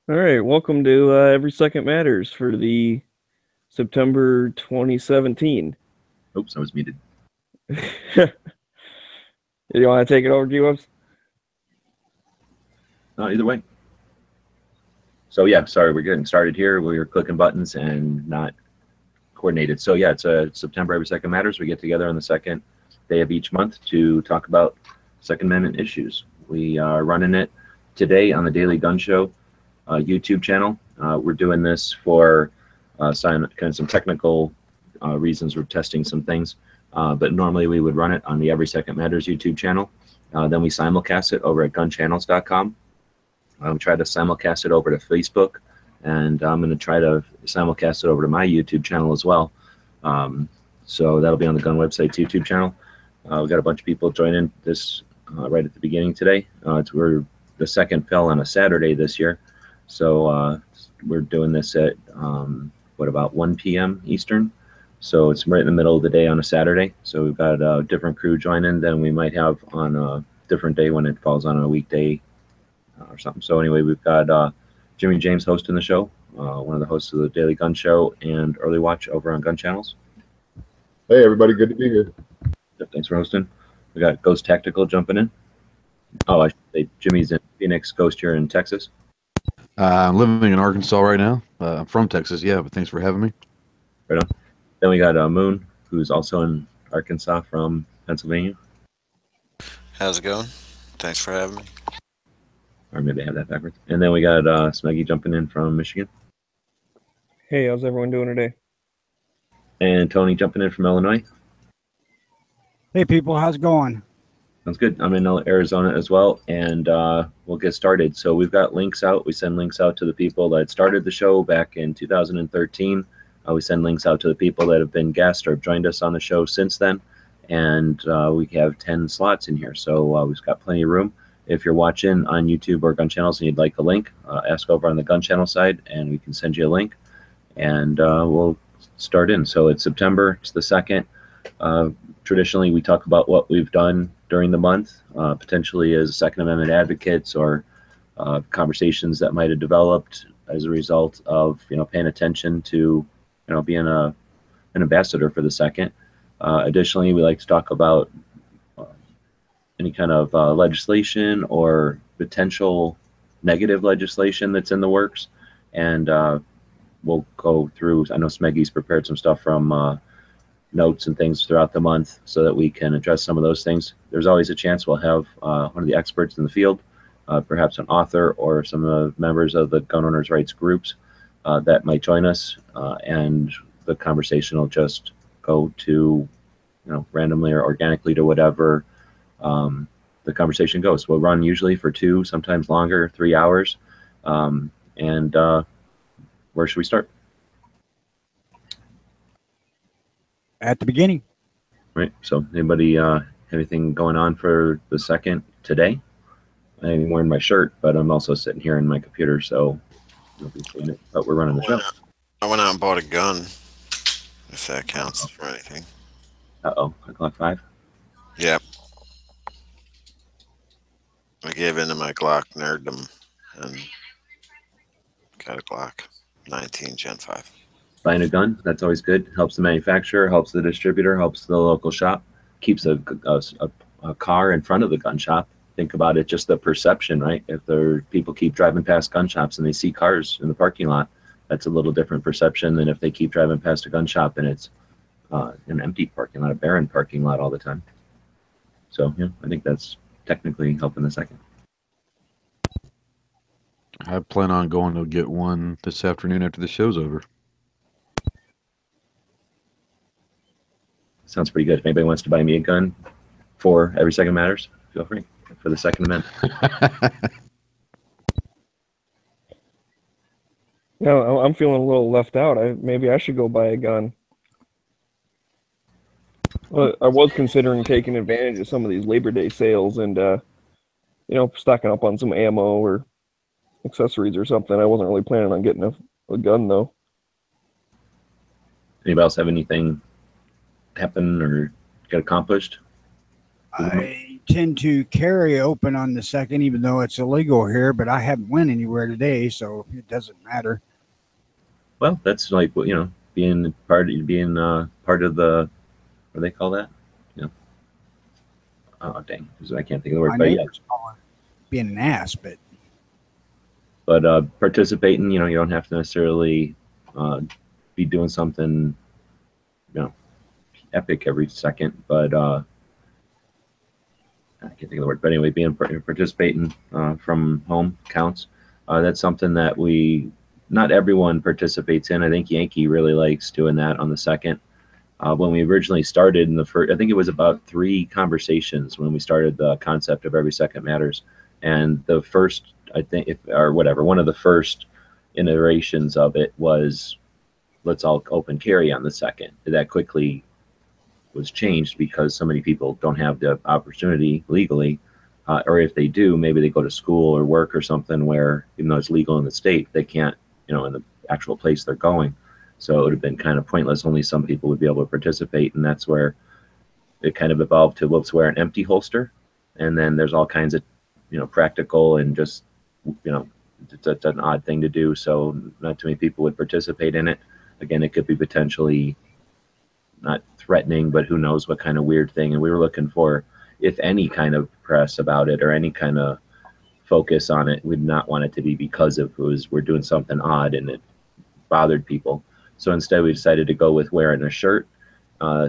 All right, welcome to Every Second Matters for the September 2017. Oops, I was muted. You want to take it over, G-Webs? Either way. So yeah, sorry, we're getting started here. We were clicking buttons and not coordinated. So yeah, it's a September Every Second Matters. We get together on the second day of each month to talk about Second Amendment issues. We are running it today on the Daily Gun Show YouTube channel. We're doing this for kind of some technical reasons. We're testing some things, but normally we would run it on the Every Second Matters YouTube channel. Then we simulcast it over at gunchannels.com. We try to simulcast it over to Facebook, and I'm going to try to simulcast it over to my YouTube channel as well. So that'll be on the Gun Website's YouTube channel. We've got a bunch of people joining this right at the beginning today. The second fell on a Saturday this year, so we're doing this at about 1 p.m. Eastern. So it's right in the middle of the day on a Saturday. So we've got a different crew joining than we might have on a different day when it falls on a weekday or something. So anyway, we've got Jimmy James hosting the show, one of the hosts of the Daily Gun Show and Early Watch over on Gun Channels. Hey everybody, good to be here. Thanks for hosting. We got Ghost Tactical jumping in. Oh, I should say Jimmy's in Phoenix, Ghost here in Texas. I'm living in Arkansas right now. I'm from Texas, yeah, but thanks for having me. Right on. Then we got Moon, who's also in Arkansas from Pennsylvania. How's it going? Thanks for having me. Or maybe I have that backwards. And then we got Smeggy jumping in from Michigan. Hey, how's everyone doing today? And Tony jumping in from Illinois. Hey people, how's it going? Sounds good. I'm in Arizona as well, and we'll get started. So we've got links out. We send links out to the people that started the show back in 2013. We send links out to the people that have been guests or have joined us on the show since then, and we have 10 slots in here. So we've got plenty of room. If you're watching on YouTube or Gun Channels and you'd like a link, ask over on the Gun Channel side, and we can send you a link, and we'll start in. So it's September. It's the 2nd. Traditionally, we talk about what we've done during the month, potentially as Second Amendment advocates or conversations that might have developed as a result of paying attention to being an ambassador for the second. Additionally, we like to talk about any kind of legislation or potential negative legislation that's in the works, and we'll go through. I know Smeggy's prepared some stuff from notes and things throughout the month so that we can address some of those things. There's always a chance we'll have one of the experts in the field, perhaps an author or some of the members of the gun owners' rights groups that might join us, and the conversation will just go to randomly or organically to whatever the conversation goes. We'll run usually for 2, sometimes longer, 3 hours. And where should we start? At the beginning. Right. So anybody anything going on for the second today? I'm wearing my shirt, but I'm also sitting here in my computer, so you'll be seeing it. But we're running the show. I went out and bought a gun, if that counts for anything. Uh-oh. Glock 5? Yep. I gave into my Glock nerddom and got a Glock 19 Gen 5. Buying a gun, that's always good. Helps the manufacturer, helps the distributor, helps the local shop, keeps a car in front of the gun shop. Think about it, just the perception, right? If people keep driving past gun shops and they see cars in the parking lot, that's a little different perception than if they keep driving past a gun shop and it's an empty parking lot, a barren parking lot all the time. So yeah, I think that's technically helping the second. I plan on going to get one this afternoon after the show's over. Sounds pretty good. If anybody wants to buy me a gun for Every Second Matters, feel free for the Second Amendment. No, I'm feeling a little left out. Maybe I should go buy a gun. Well, I was considering taking advantage of some of these Labor Day sales and stocking up on some ammo or accessories or something. I wasn't really planning on getting a gun though. Anybody else have anything happen or get accomplished? I tend to carry open on the second, even though it's illegal here. But I haven't went anywhere today, so it doesn't matter. Well, that's like, being part of the, what do they call that? Oh dang, I can't think of the word. My But yeah, neighbors call it being an ass, but participating, you don't have to necessarily be doing something, epic every second. But I can't think of the word. But anyway, participating from home counts. That's something that not everyone participates in. I think Yankee really likes doing that on the second. When we originally started in the first, I think it was about 3 conversations when we started the concept of Every Second Matters. And the first, I think, one of the first iterations of it was, let's all open carry on the second. That quickly was changed because so many people don't have the opportunity legally, or if they do, maybe they go to school or work or something where, even though it's legal in the state, they can't, in the actual place they're going. So it would have been kind of pointless. Only some people would be able to participate. And that's where it kind of evolved to, let's wear an empty holster. And then there's all kinds of, practical and just, it's an odd thing to do. So not too many people would participate in it. Again, it could be potentially not threatening, but who knows what kind of weird thing. And we were looking for, if any kind of press about it or any kind of focus on it, we'd not want it to be because of we're doing something odd and it bothered people. So instead, we decided to go with wearing a shirt,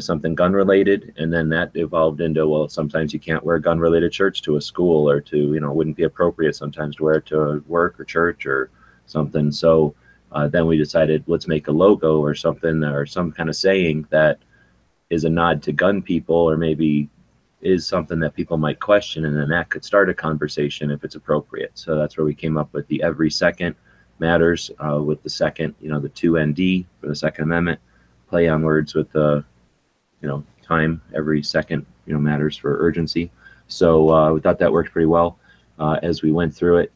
something gun-related, and then that evolved into, well, sometimes you can't wear gun-related shirts to a school or to, it wouldn't be appropriate sometimes to wear it to work or church or something. So then we decided, let's make a logo or something or some kind of saying that is a nod to gun people or maybe is something that people might question, and then that could start a conversation if it's appropriate. So that's where we came up with the Every Second Matters, with the second, the 2ND for the Second Amendment, play on words with the, time, every second, matters for urgency. So we thought that worked pretty well. As we went through it,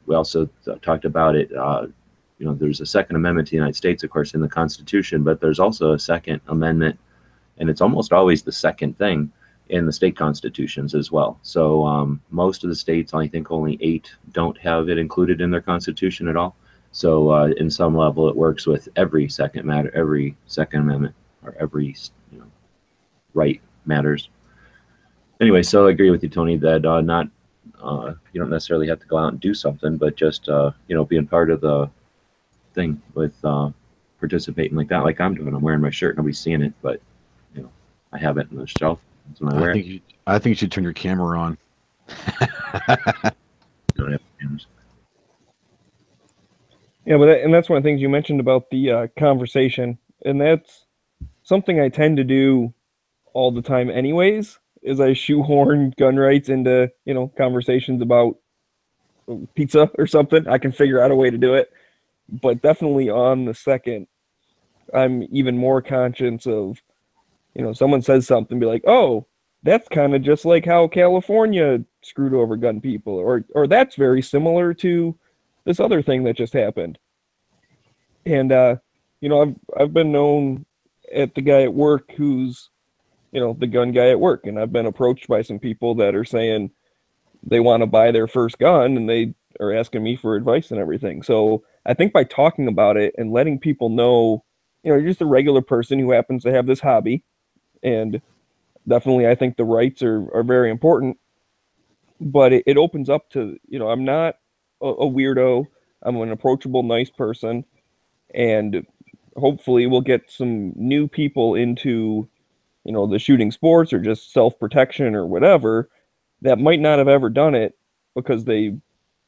we also talked about it. There's a Second Amendment to the United States, of course, in the Constitution, but there's also a Second Amendment, and it's almost always the second thing in the state constitutions as well. So most of the states, I think only 8 don't have it included in their constitution at all. So in some level, it works with every second amendment, or every right matters. Anyway, so I agree with you, Tony, that you don't necessarily have to go out and do something, but just being part of the thing with participating like that, like I'm doing. I'm wearing my shirt, nobody's seeing it, but I have it on the shelf. I think you should turn your camera on. Don't have cameras. Yeah, but and that's one of the things you mentioned about the conversation, and that's something I tend to do all the time, anyways. Is I shoehorn gun rights into conversations about pizza or something. I can figure out a way to do it, but definitely on the second, I'm even more conscious of. Someone says something, be like, oh, that's kind of just like how California screwed over gun people, or that's very similar to this other thing that just happened. And I've been known at the guy at work who's the gun guy at work, and I've been approached by some people that are saying they want to buy their first gun, and they are asking me for advice and everything. So I think by talking about it and letting people know, you're just a regular person who happens to have this hobby. And definitely, I think the rights are very important, but it opens up to, I'm not a weirdo. I'm an approachable, nice person, and hopefully we'll get some new people into, the shooting sports or just self-protection or whatever that might not have ever done it because they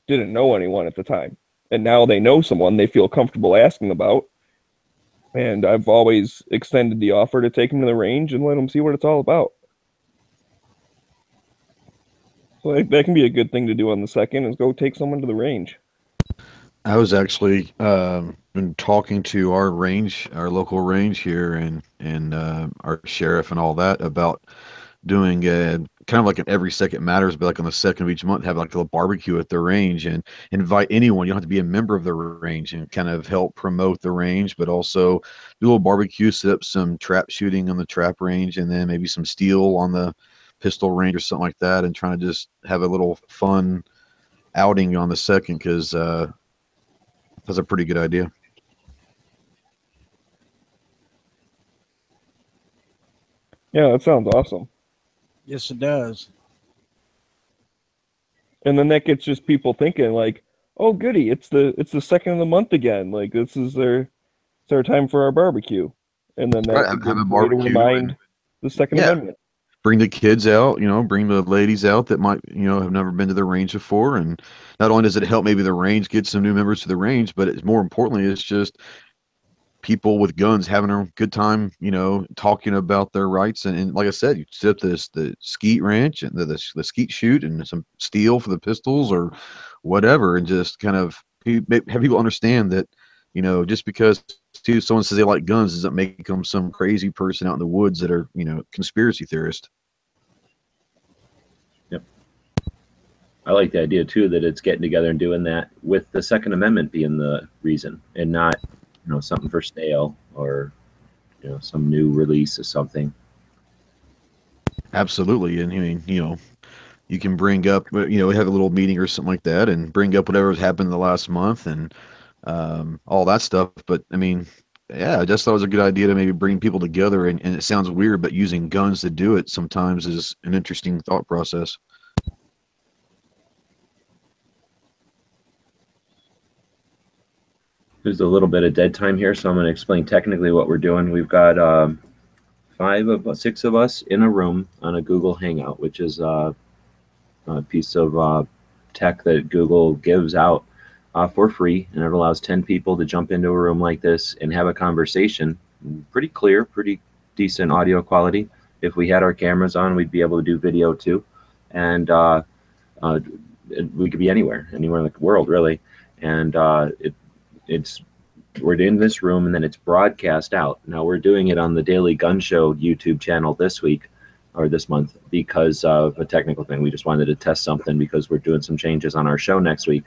didn't know anyone at the time. And now they know someone they feel comfortable asking about. And I've always extended the offer to take them to the range and let them see what it's all about. So that can be a good thing to do on the second, is go take someone to the range. I was actually been talking to our local range here, and our sheriff and all that about doing kind of like an Every Second Matters, but like on the second of each month, have like a little barbecue at the range and invite anyone. You don't have to be a member of the range, and kind of help promote the range, but also do a little barbecue, set up some trap shooting on the trap range, and then maybe some steel on the pistol range or something like that, and trying to just have a little fun outing on the second, because that's a pretty good idea. Yeah, that sounds awesome. Yes, it does. And then that gets just people thinking like, oh goody, it's the second of the month again. Like this is it's our time for our barbecue. And then Right, that's a have good a way to barbecue remind the Second yeah. Amendment. Bring the kids out, bring the ladies out that might, have never been to the range before. And not only does it help maybe the range get some new members to the range, but it's more importantly, it's just people with guns having a good time, talking about their rights. And like I said, you set up the skeet ranch and the skeet shoot and some steel for the pistols or whatever, and just kind of have people understand that, just because someone says they like guns doesn't make them some crazy person out in the woods that are, conspiracy theorist. Yep. I like the idea too that it's getting together and doing that with the Second Amendment being the reason, and not, something for sale or, some new release of something. Absolutely. And I mean, you can bring up, have a little meeting or something like that and bring up whatever's happened in the last month and all that stuff. But I mean, yeah, I just thought it was a good idea to maybe bring people together. And it sounds weird, but using guns to do it sometimes is an interesting thought process. There's a little bit of dead time here, so I'm going to explain technically what we're doing. We've got 6 of us in a room on a Google Hangout, which is a piece of tech that Google gives out for free, and it allows 10 people to jump into a room like this and have a conversation. Pretty clear, pretty decent audio quality. If we had our cameras on, we'd be able to do video too, and we could be anywhere in the world, really. And we're in this room, and then it's broadcast out. Now we're doing it on the Daily Gun Show YouTube channel this week or this month because of a technical thing. We just wanted to test something because we're doing some changes on our show next week.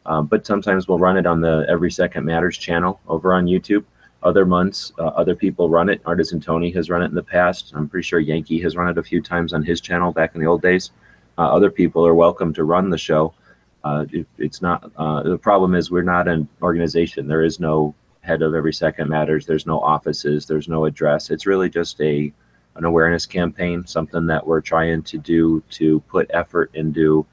But sometimes we'll run it on the Every Second Matters channel over on YouTube. Other months, other people run it. Artisan Tony has run it in the past. I'm pretty sure Yankee has run it a few times on his channel back in the old days. Other people are welcome to run the show. It's not the problem is we're not an organization. There is no head of Every Second Matters. There's no offices. There's no address. It's really just an awareness campaign, something that we're trying to do to put effort into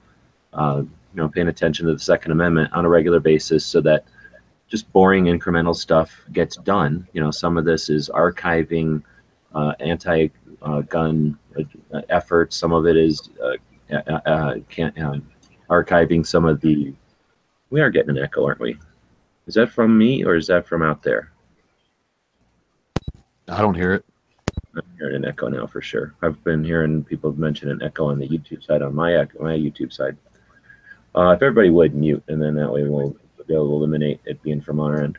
paying attention to the Second Amendment on a regular basis, so that just boring incremental stuff gets done. Some of this is archiving anti-gun efforts. Some of it is archiving some of the. We are getting an echo, aren't we? Is that from me or is that from out there? I don't hear it. I'm hearing an echo now for sure. I've been hearing people mention an echo on the YouTube side, on my YouTube side. If everybody would mute, and then that way we'll be able to eliminate it being from our end.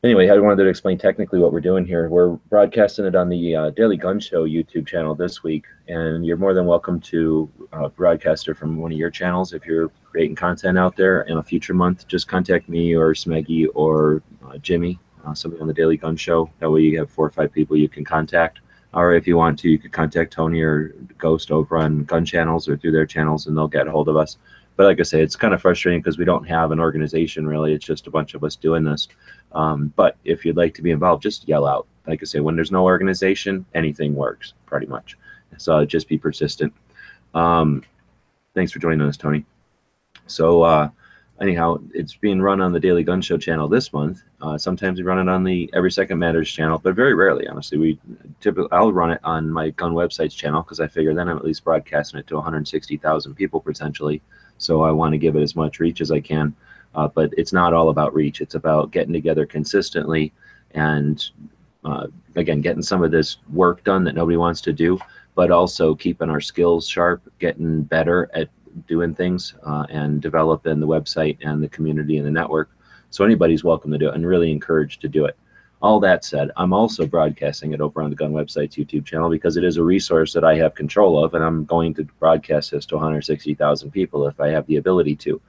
Anyway, I wanted to explain technically what we're doing here. We're broadcasting it on the Daily Gun Show YouTube channel this week, and you're more than welcome to broadcast it from one of your channels. If you're creating content out there in a future month, just contact me or Smeggy or Jimmy, somebody on the Daily Gun Show. That way you have 4 or 5 people you can contact. Or if you want to, you could contact Tony or Ghost over on gun channels or through their channels, and they'll get a hold of us. But like I say, it's kind of frustrating because we don't have an organization, really. It's just a bunch of us doing this. But if you'd like to be involved, just yell out. Like I say, when there's no organization, anything works, pretty much. So just be persistent. Thanks for joining us, Tony. So anyhow, it's being run on the Daily Gun Show channel this month. Sometimes we run it on the Every Second Matters channel, but very rarely, honestly. I'll run it on my Gun Websites channel because I figure then I'm at least broadcasting it to 160,000 people potentially. So I want to give it as much reach as I can. But it's not all about reach. It's about getting together consistently and, again, getting some of this work done that nobody wants to do, but also keeping our skills sharp, getting better at doing things and developing the website and the community and the network. So anybody's welcome to do it and really encouraged to do it. All that said, I'm also broadcasting it over on the Gun Websites YouTube channel because it is a resource that I have control of, and I'm going to broadcast this to 160,000 people if I have the ability to.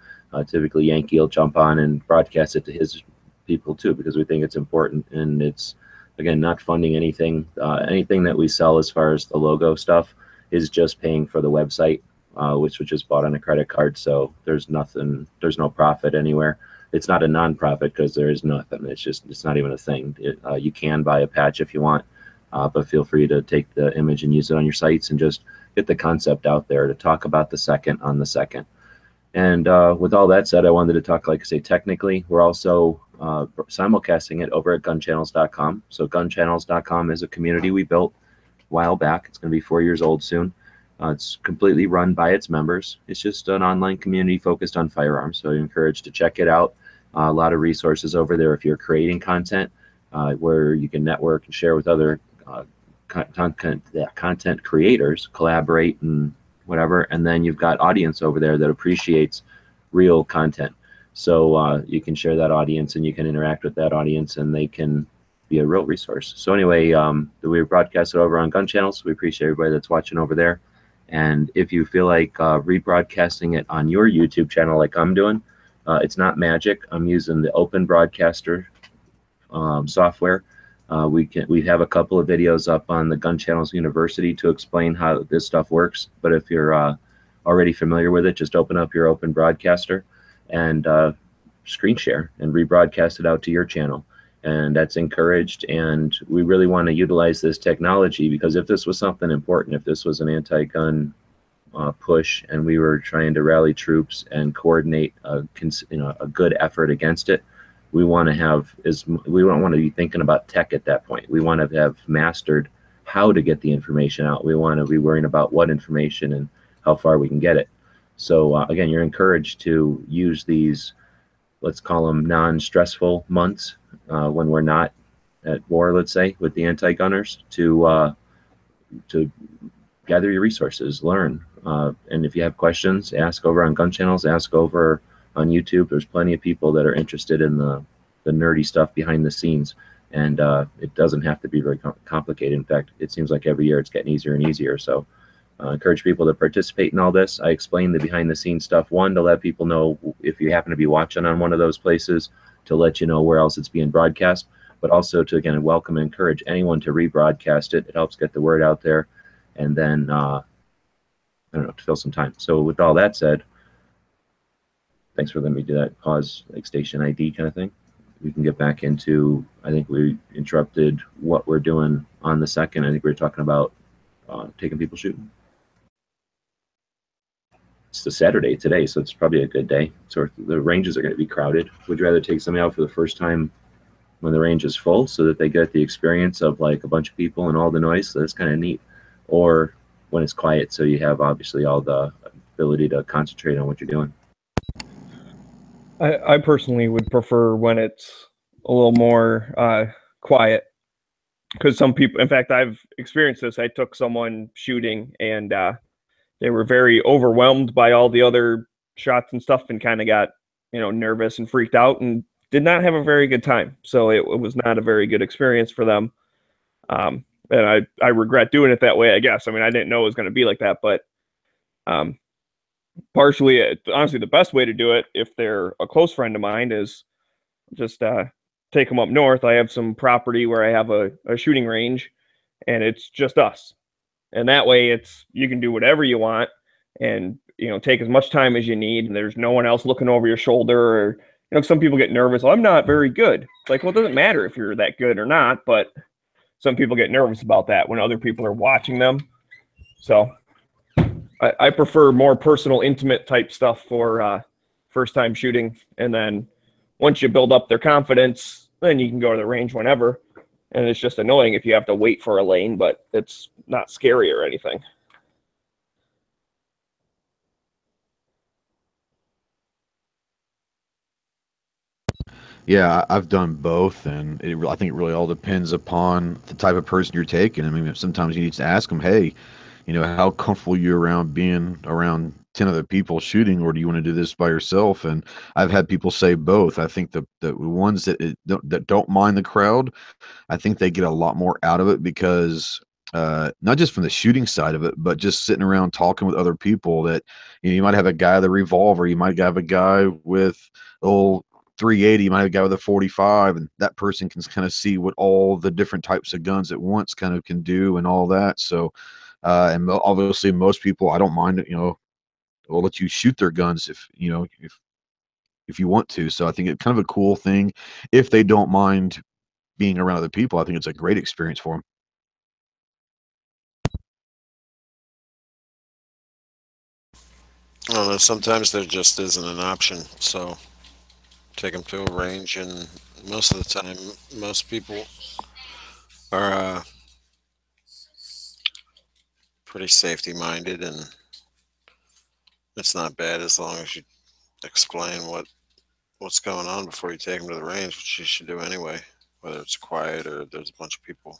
Typically, Yankee will jump on and broadcast it to his people too because we think it's important, and it's, again, not funding anything. Anything that we sell as far as the logo stuff is just paying for the website, which was just bought on a credit card. So there's no profit anywhere. It's not a nonprofit because there is nothing. It's not even a thing. You can buy a patch if you want, but feel free to take the image and use it on your sites and just get the concept out there to talk about the second on the second. And with all that said, I wanted to talk, like I say, technically. We're also simulcasting it over at gunchannels.com. So gunchannels.com is a community we built a while back. It's going to be 4 years old soon. It's completely run by its members. It's just an online community focused on firearms. So I encourage to check it out. A lot of resources over there if you're creating content where you can network and share with other content creators, collaborate and whatever. And then you've got audience over there that appreciates real content. So you can share that audience and you can interact with that audience and they can be a real resource. So anyway, we broadcast it over on Gun Channels. We appreciate everybody that's watching over there. And if you feel like rebroadcasting it on your YouTube channel like I'm doing, it's not magic. I'm using the Open Broadcaster software. We have a couple of videos up on the Gun Channels University to explain how this stuff works. But if you're already familiar with it, just open up your Open Broadcaster and screen share and rebroadcast it out to your channel. And that's encouraged. And we really want to utilize this technology because if this was something important, if this was an anti-gun push and we were trying to rally troops and coordinate a good effort against it, we want to we don't want to be thinking about tech at that point. We want to have mastered how to get the information out. We want to be worrying about what information and how far we can get it. So again, you're encouraged to use these, let's call them non-stressful months when we're not at war, let's say, with the anti-gunners to gather your resources, learn. And if you have questions, ask over on Gun Channels, ask over on YouTube. There's plenty of people that are interested in the nerdy stuff behind the scenes. And it doesn't have to be very complicated. In fact, it seems like every year it's getting easier and easier. So encourage people to participate in all this. I explain the behind the scenes stuff, one, to let people know if you happen to be watching on one of those places, to let you know where else it's being broadcast, but also to, again, welcome and encourage anyone to rebroadcast it. It helps get the word out there. And then, I don't know, to fill some time. So with all that said, thanks for letting me do that pause, like station ID kind of thing. We can get back into, I think we interrupted what we're doing on the second. I think we were talking about taking people shooting. It's the Saturday today, so it's probably a good day. So the ranges are going to be crowded. Would you rather take somebody out for the first time when the range is full so that they get the experience of like a bunch of people and all the noise? So that's kind of neat. Or when it's quiet, so you have obviously all the ability to concentrate on what you're doing. I personally would prefer when it's a little more quiet, because some people, in fact, I've experienced this. I took someone shooting and they were very overwhelmed by all the other shots and stuff and kind of got, nervous and freaked out and did not have a very good time. So it was not a very good experience for them. And I regret doing it that way, I guess. I mean, I didn't know it was going to be like that, but partially, honestly, the best way to do it, if they're a close friend of mine, is just take them up north. I have some property where I have a shooting range, and it's just us. And that way, you can do whatever you want, and take as much time as you need. And there's no one else looking over your shoulder. Or some people get nervous. Well, I'm not very good. It's like, well, it doesn't matter if you're that good or not, but some people get nervous about that when other people are watching them. So I prefer more personal, intimate type stuff for first-time shooting. And then once you build up their confidence, then you can go to the range whenever. And it's just annoying if you have to wait for a lane, but it's not scary or anything. Yeah, I've done both, and I think it really all depends upon the type of person you're taking. I mean, sometimes you need to ask them, hey, how comfortable you around being around 10 other people shooting, or do you want to do this by yourself? And I've had people say both. I think the ones that don't mind the crowd, I think they get a lot more out of it because not just from the shooting side of it, but just sitting around talking with other people that, you might have a guy with a revolver, you might have a guy with old 380, you might have a guy with a 45, and that person can kind of see what all the different types of guns at once kind of can do and all that. So And obviously, most people, I don't mind, will let you shoot their guns if you want to. So I think it's kind of a cool thing. If they don't mind being around other people, I think it's a great experience for them. I don't know. Sometimes there just isn't an option. So take them to a range, and most of the time, most people are pretty safety minded, and it's not bad as long as you explain what's going on before you take them to the range, which you should do anyway, whether it's quiet or there's a bunch of people.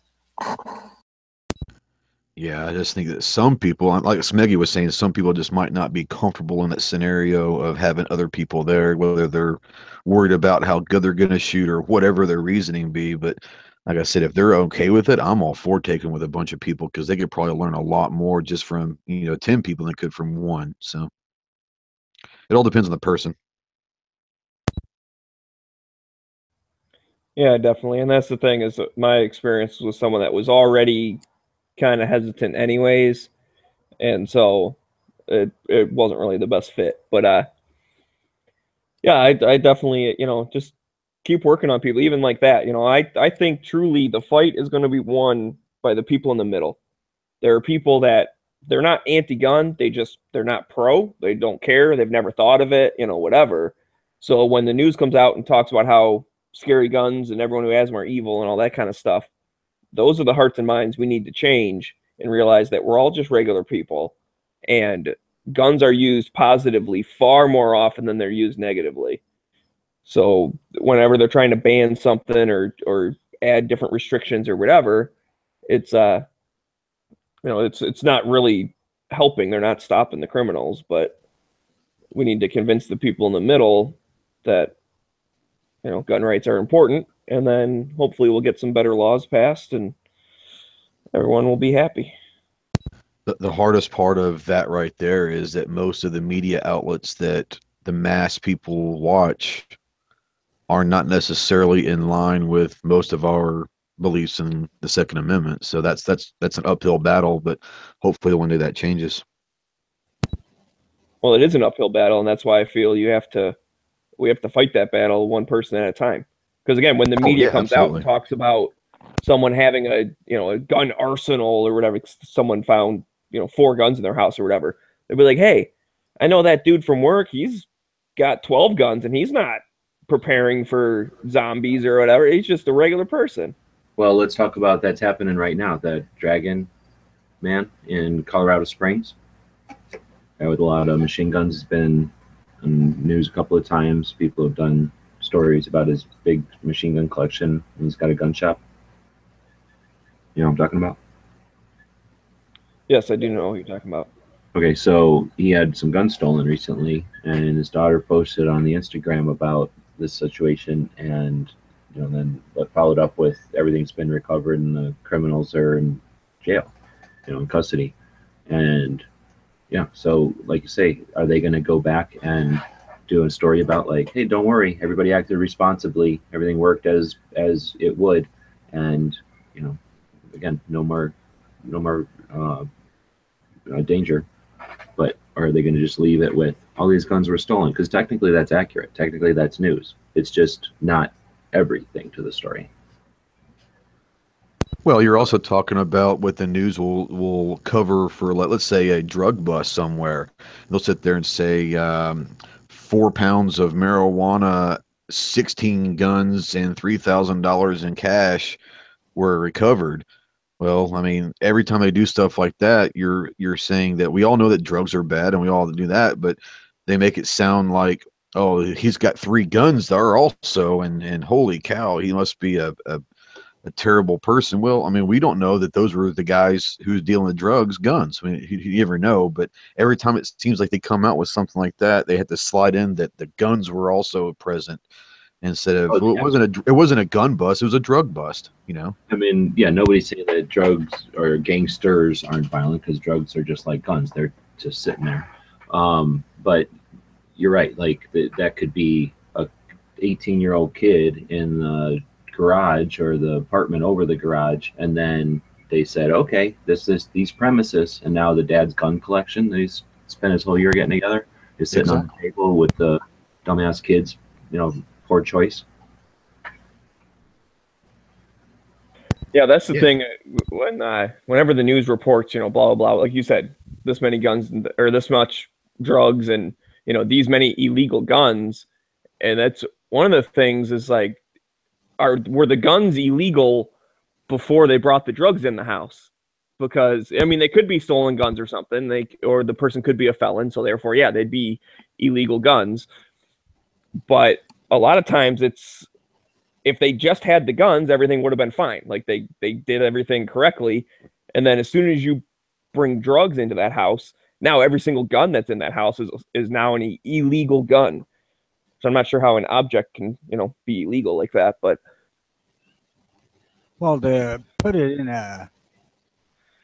Yeah, I just think that some people, like Smeggy was saying, some people just might not be comfortable in that scenario of having other people there, whether they're worried about how good they're going to shoot or whatever their reasoning be. But like I said, if they're okay with it, I'm all for taking with a bunch of people because they could probably learn a lot more just from 10 people than they could from one. So it all depends on the person. Yeah, definitely. And that's the thing is that my experience was someone that was already kind of hesitant anyways. And so it wasn't really the best fit. But yeah, I definitely, just keep working on people, even like that. I think truly the fight is going to be won by the people in the middle. There are people that they're not anti-gun, they're not pro, they don't care, they've never thought of it, whatever. So when the news comes out and talks about how scary guns and everyone who has them are evil and all that kind of stuff, those are the hearts and minds we need to change and realize that we're all just regular people, and guns are used positively far more often than they're used negatively. So whenever they're trying to ban something or add different restrictions or whatever, it's it's not really helping. They're not stopping the criminals, but we need to convince the people in the middle that gun rights are important, and then hopefully we'll get some better laws passed and everyone will be happy. The hardest part of that right there is that most of the media outlets that the mass people watch are not necessarily in line with most of our beliefs in the Second Amendment. So that's an uphill battle, but hopefully one day that changes. Well, it is an uphill battle, and that's why I feel we have to fight that battle one person at a time. Because again, when the media comes out and talks about someone having a gun arsenal or whatever, someone found 4 guns in their house or whatever, they'll be like, hey, I know that dude from work, he's got 12 guns and he's not preparing for zombies or whatever. He's just a regular person. Well, let's talk about that's happening right now. The Dragon Man in Colorado Springs, guy with a lot of machine guns, has been on the news a couple of times. People have done stories about his big machine gun collection. And he's got a gun shop. You know what I'm talking about? Yes, I do know what you're talking about. Okay, so he had some guns stolen recently, and his daughter posted on the Instagram about this situation, and then followed up with everything's been recovered and the criminals are in jail, in custody. And yeah, so like you say, are they going to go back and do a story about like, hey, don't worry, everybody acted responsibly, everything worked as it would, and again, no more danger. But are they going to just leave it with all these guns were stolen? Because technically that's accurate. Technically that's news. It's just not everything to the story. Well, you're also talking about what the news will cover for, let's say, a drug bust somewhere. They'll sit there and say 4 pounds of marijuana, 16 guns, and $3,000 in cash were recovered. Well, I mean, every time they do stuff like that, you're saying that we all know that drugs are bad and we all do that, but they make it sound like, oh, he's got 3 guns there also, and holy cow, he must be a terrible person. Well, I mean, we don't know that those were the guys who's dealing with drugs, guns. I mean, you never know, but every time it seems like they come out with something like that, they had to slide in that the guns were also present. Instead of it wasn't a gun bust, it was a drug bust. I mean, yeah, nobody's saying that drugs or gangsters aren't violent, because drugs are just like guns; they're just sitting there. But you're right; like that could be a 18-year-old kid in the garage or the apartment over the garage, and then they said, okay, this is these premises, and now the dad's gun collection that he's spent his whole year getting together is sitting on the table with the dumbass kids, poor choice. Yeah, that's the thing. Whenever the news reports, blah blah blah, like you said, this many guns or this much drugs, and these many illegal guns, and that's one of the things is like, were the guns illegal before they brought the drugs in the house? Because they could be stolen guns or something. Or the person could be a felon, so therefore, yeah, they'd be illegal guns. But a lot of times it's, if they just had the guns, everything would have been fine. Like they did everything correctly. And then as soon as you bring drugs into that house, now every single gun that's in that house is now an illegal gun. So I'm not sure how an object can, be illegal like that, but. Well, to put it in a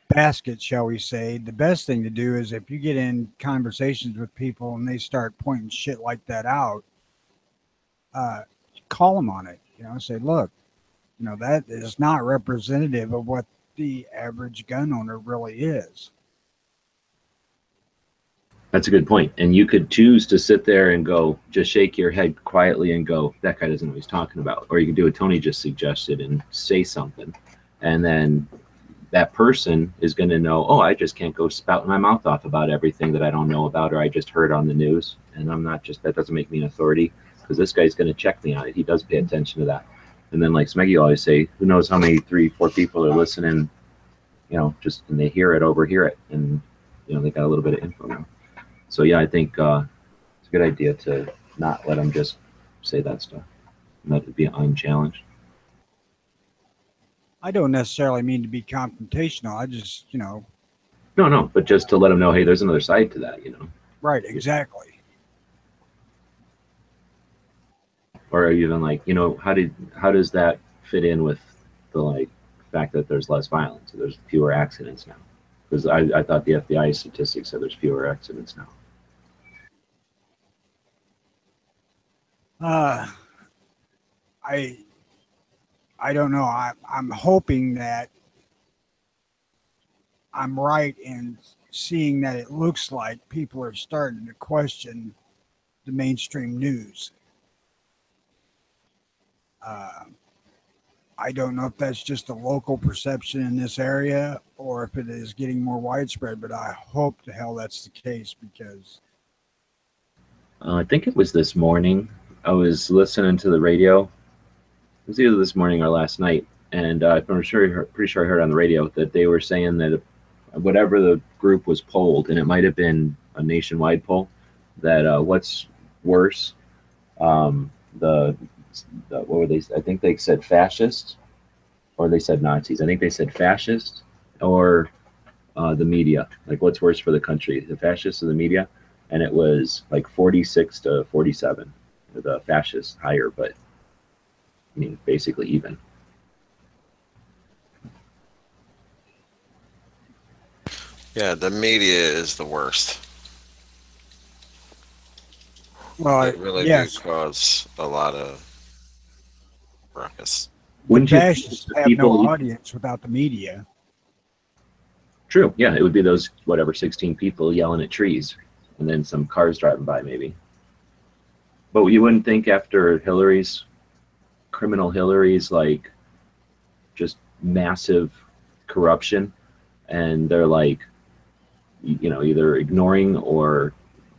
basket, shall we say, the best thing to do is if you get in conversations with people and they start pointing shit like that out, call them on it. Say, look, that is not representative of what the average gun owner really is. That's a good point. And you could choose to sit there and go, just shake your head quietly and go, that guy doesn't know what he's talking about. Or you can do what Tony just suggested and say something. And then that person is going to know, oh, I just can't go spouting my mouth off about everything that I don't know about, or I just heard on the news. And that doesn't make me an authority, because this guy's going to check me on it. He does pay attention to that. And then like Smeggy always say, who knows how many 3-4 people are listening, just, and they overhear it. And, they got a little bit of info now. So yeah, I think it's a good idea to not let them just say that stuff. Let it be unchallenged. I don't necessarily mean to be confrontational. I just, No, but just to let them know, hey, there's another side to that, Right, exactly. Or even like, how does that fit in with the fact that there's less violence, there's fewer accidents now? Because I thought the FBI statistics said there's fewer accidents now. I don't know. I'm hoping that I'm right in seeing that it looks like people are starting to question the mainstream news. I don't know if that's just a local perception in this area or if it is getting more widespread, but I hope to hell that's the case, because I think it was this morning. I was listening to the radio. It was either this morning or last night, and I'm pretty sure I heard on the radio that they were saying that whatever the group was polled, and it might have been a nationwide poll, that what's worse, what were they? I think they said fascists, or they said Nazis. I think they said fascists or the media. Like, what's worse for the country, the fascists or the media? And it was like 46 to 47. The fascists higher, but basically even. Yeah, the media is the worst. well, It really yes, do cause a lot of ruckus. Wouldn't the you fascists think have people- no audience without the media. True. Yeah, it would be those 16 people yelling at trees, and then some cars driving by, maybe. But you wouldn't think after criminal Hillary's just massive corruption, and they're either ignoring or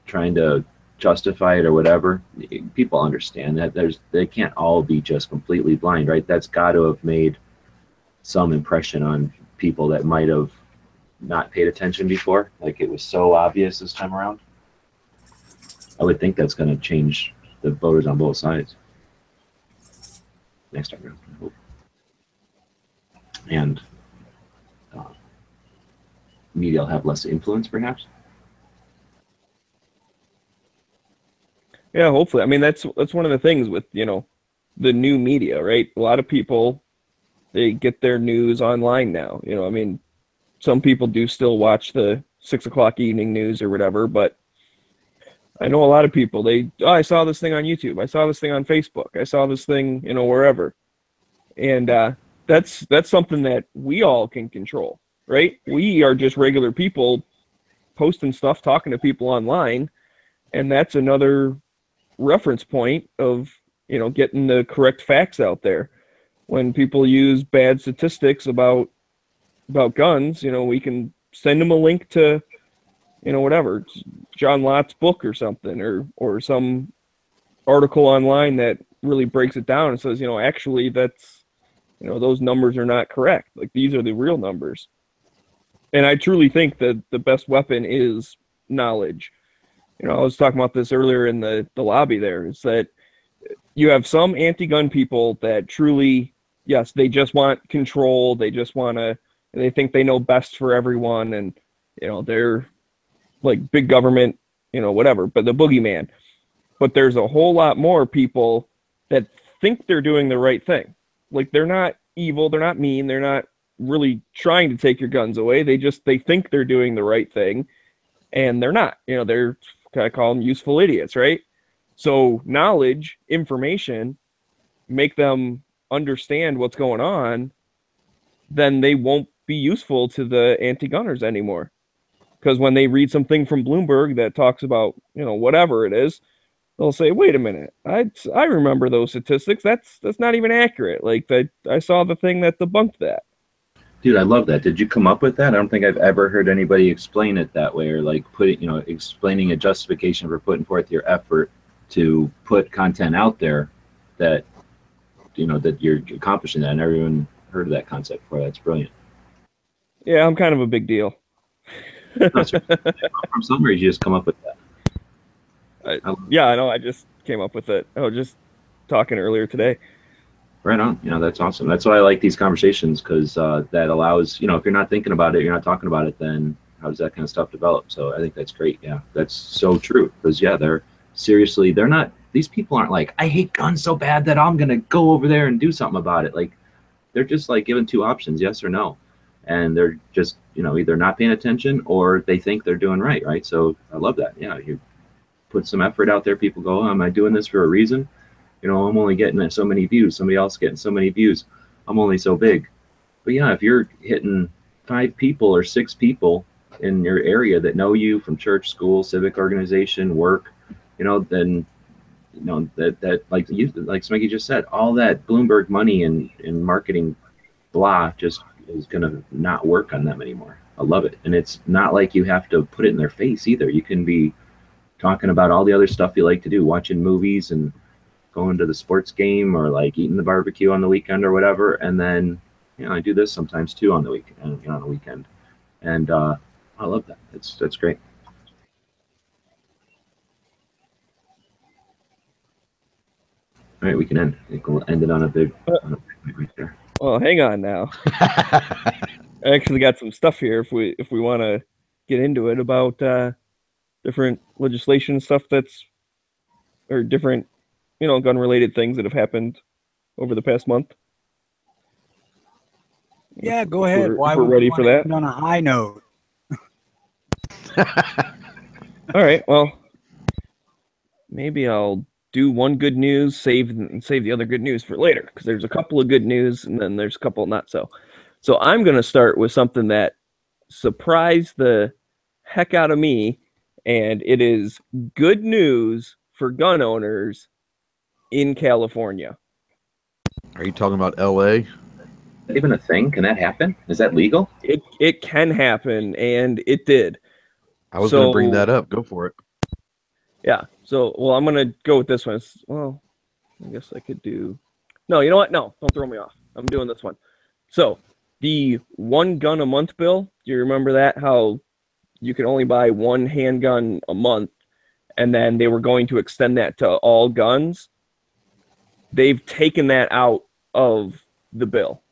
trying to justify it or whatever. People understand that they can't all be just completely blind, right? That's got to have made some impression on people that might have not paid attention before. Like, it was so obvious this time around. I would think that's going to change the voters on both sides next time around, I hope. And media will have less influence, perhaps. Yeah, hopefully. I mean, that's one of the things with, the new media, right? A lot of people, they get their news online now. Some people do still watch the 6:00 evening news or whatever, but I know a lot of people, I saw this thing on YouTube. I saw this thing on Facebook. I saw this thing, wherever. And that that's something that we all can control, right? We are just regular people posting stuff, talking to people online, and that's another reference point of, you know, getting the correct facts out there. When people use bad statistics about guns, you know, we can send them a link to, you know, whatever, John Lott's book or something, or some article online that really breaks it down and says, you know, actually that's, you know, those numbers are not correct. Like, these are the real numbers. And I truly think that the best weapon is knowledge. You know, I was talking about this earlier in the lobby there, is that you have some anti-gun people that truly, yes, they just want control. They just want to, they think they know best for everyone. And, you know, they're like big government, you know, whatever, but the boogeyman. But there's a whole lot more people that think they're doing the right thing. Like, they're not evil, they're not mean, they're not really trying to take your guns away. They think they're doing the right thing, and they're not. You know, they're kind of call them useful idiots, right? So knowledge, information, make them understand what's going on, then they won't be useful to the anti-gunners anymore. Because when they read something from Bloomberg that talks about, you know, whatever it is, they'll say, wait a minute, I remember those statistics. That's not even accurate. Like, I saw the thing that debunked that. Dude, I love that. Did you come up with that? I don't think I've ever heard anybody explain it that way, or like explaining a justification for putting forth your effort to put content out there that, you know, that you're accomplishing that. I never even heard of that concept before. That's brilliant. Yeah, I'm kind of a big deal. From somewhere you just come up with that. Yeah, I know. I just came up with it. I was just talking earlier today. Right on. You know, that's awesome. That's why I like these conversations, because that allows, you know, if you're not thinking about it, you're not talking about it, then how does that kind of stuff develop? So I think that's great. Yeah, that's so true. Because, yeah, they're not, these people aren't like, I hate guns so bad that I'm going to go over there and do something about it. Like, they're just like given two options, yes or no. And they're just, you know, either not paying attention or they think they're doing right. Right. So I love that. Yeah. You put some effort out there. People go, oh, am I doing this for a reason? You know, I'm only getting so many views. Somebody else getting so many views. I'm only so big. But yeah, if you're hitting 5 people or 6 people in your area that know you from church, school, civic organization, work, you know, then, you know, that like Smeggy just said, all that Bloomberg money and marketing blah just is going to not work on them anymore. I love it. And it's not like you have to put it in their face either. You can be talking about all the other stuff you like to do, watching movies and going to the sports game, or like eating the barbecue on the weekend or whatever. And then, you know, I do this sometimes too on the weekend, you know, on the weekend. And I love that. That's great. All right, we can end. I think we'll end it on a big right there. Well, hang on now. I actually got some stuff here if we want to get into it about different legislation stuff or different, you know, gun-related things that have happened over the past month. Yeah, go ahead. Why we're ready for that? On a high note. All right. Well, maybe I'll do one good news, save the other good news for later, because there's a couple of good news and then there's a couple not so. So I'm going to start with something that surprised the heck out of me, and it is good news for gun owners in California. Are you talking about LA? Is that even a thing? Can that happen? Is that legal? It can happen, and it did. I was going to bring that up. Go for it. Yeah. So, well, I'm going to go with this one. Well, I guess I could do... No, you know what? No, don't throw me off. I'm doing this one. So, the 1 gun a month bill, do you remember that? How you can only buy 1 handgun a month, and then they were going to extend that to all guns? They've taken that out of the bill.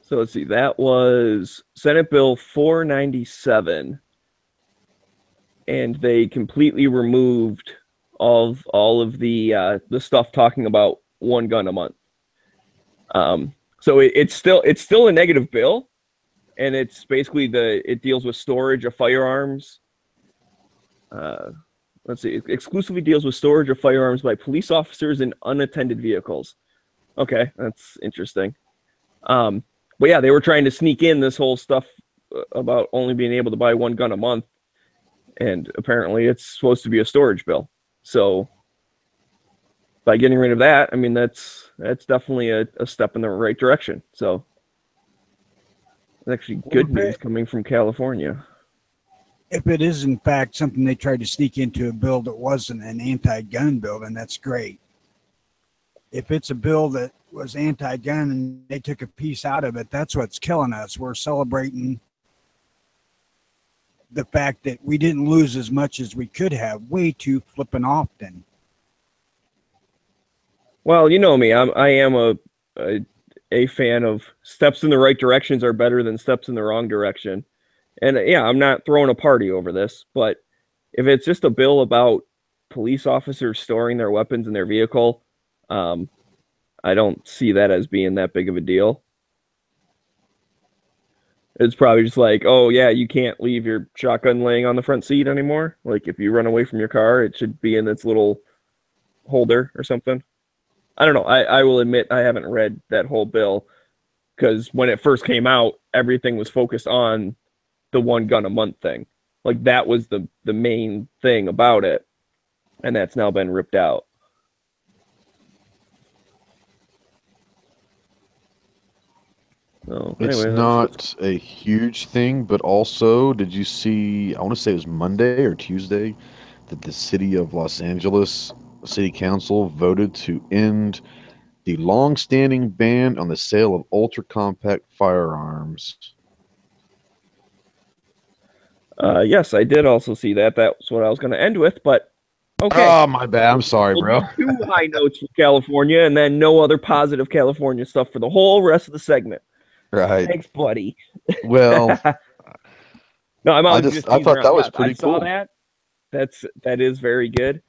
So let's see, that was Senate Bill 497. And they completely removed all of the stuff talking about 1 gun a month. So it's still a negative bill, and it's basically it deals with storage of firearms. Let's see, it exclusively deals with storage of firearms by police officers in unattended vehicles. Okay, that's interesting. But yeah, they were trying to sneak in this whole stuff about only being able to buy one gun a month, and apparently it's supposed to be a storage bill. So by getting rid of that, I mean that's definitely a step in the right direction. So it's actually good news coming from California. If it is in fact something they tried to sneak into a bill that wasn't an anti-gun bill, then that's great. If it's a bill that was anti-gun and they took a piece out of it, that's what's killing us. We're celebrating the fact that we didn't lose as much as we could have way too flipping often. Well, you know me, I am a fan of steps in the right directions are better than steps in the wrong direction. And yeah, I'm not throwing a party over this, but if it's just a bill about police officers storing their weapons in their vehicle, I don't see that as being that big of a deal. It's probably just like, oh yeah, you can't leave your shotgun laying on the front seat anymore. Like if you run away from your car, it should be in its little holder or something. I don't know. I will admit I haven't read that whole bill because when it first came out, everything was focused on the one gun a month thing. Like that was the main thing about it. And that's now been ripped out. So, It's anyway, not a huge thing, but also, did you see? I want to say it was Monday or Tuesday that the city of Los Angeles City Council voted to end the long-standing ban on the sale of ultra-compact firearms. yes, I did also see that. That's what I was going to end with, but okay. Oh, my bad. I'm sorry, bro. Two high notes from California, and then no other positive California stuff for the whole rest of the segment. Right. Thanks, buddy. Well, no, I'm I always just just I thought teasing that around. was Yeah, pretty I saw cool. that. That is very good.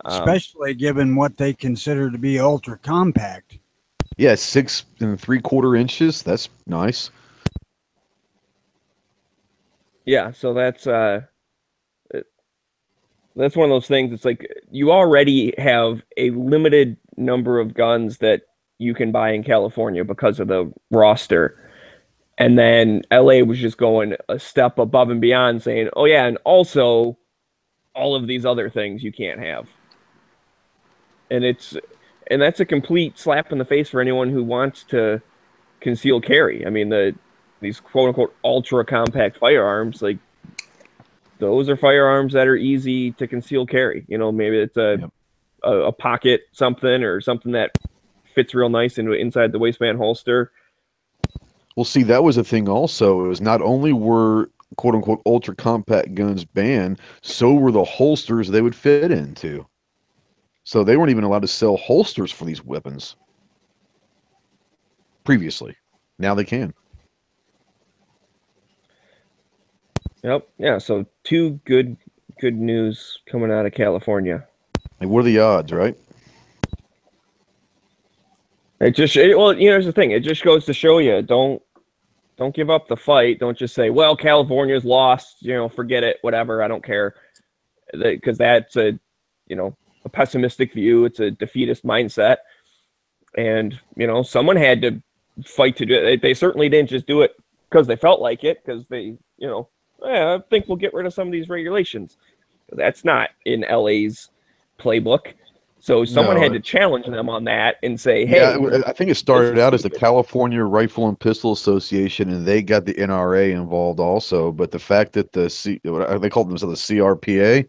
Especially given what they consider to be ultra compact. Yeah, 6 3/4 inches. That's nice. Yeah, so that's one of those things. It's like you already have a limited number of guns that you can buy in California because of the roster. And then LA was just going a step above and beyond saying, oh yeah, and also all of these other things you can't have. And that's a complete slap in the face for anyone who wants to conceal carry. I mean, these quote unquote ultra compact firearms, like those are firearms that are easy to conceal carry. You know, maybe it's a pocket something or something that fits real nice inside the waistband holster. Well, see, that was a thing also. It was not only were quote unquote ultra compact guns banned, so were the holsters they would fit into. So they weren't even allowed to sell holsters for these weapons previously. Now they can. Yep. Yeah. So two good news coming out of California. Like, what are the odds, right? Well, you know, here's the thing. It just goes to show you, don't give up the fight. Don't just say, well, California's lost, you know, forget it, whatever, I don't care. Because that's a pessimistic view. It's a defeatist mindset. And, you know, someone had to fight to do it. They certainly didn't just do it because they felt like it, because they, you know, I think we'll get rid of some of these regulations. That's not in LA's playbook. So someone had to challenge them on that and say, hey. Yeah, I think it started out as the California Rifle and Pistol Association, and they got the NRA involved also. But the fact that they called themselves the CRPA,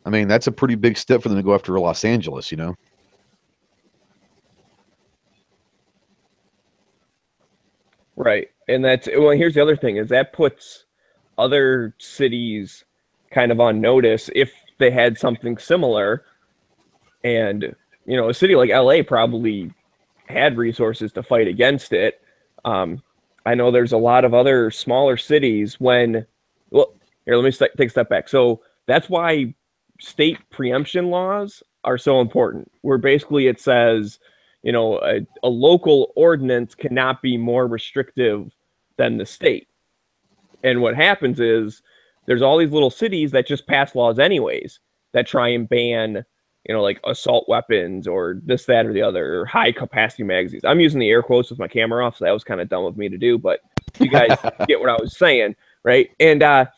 I mean, that's a pretty big step for them to go after Los Angeles, you know? Right. And here's the other thing is that puts other cities kind of on notice if they had something similar. And, you know, a city like LA probably had resources to fight against it. I know there's a lot of other smaller cities here, let me take a step back. So that's why state preemption laws are so important, where basically it says, you know, a local ordinance cannot be more restrictive than the state. And what happens is there's all these little cities that just pass laws anyways that try and ban you know, like assault weapons or this, that, or the other, or high capacity magazines. I'm using the air quotes with my camera off, so that was kind of dumb of me to do, but you guys get what I was saying, right? And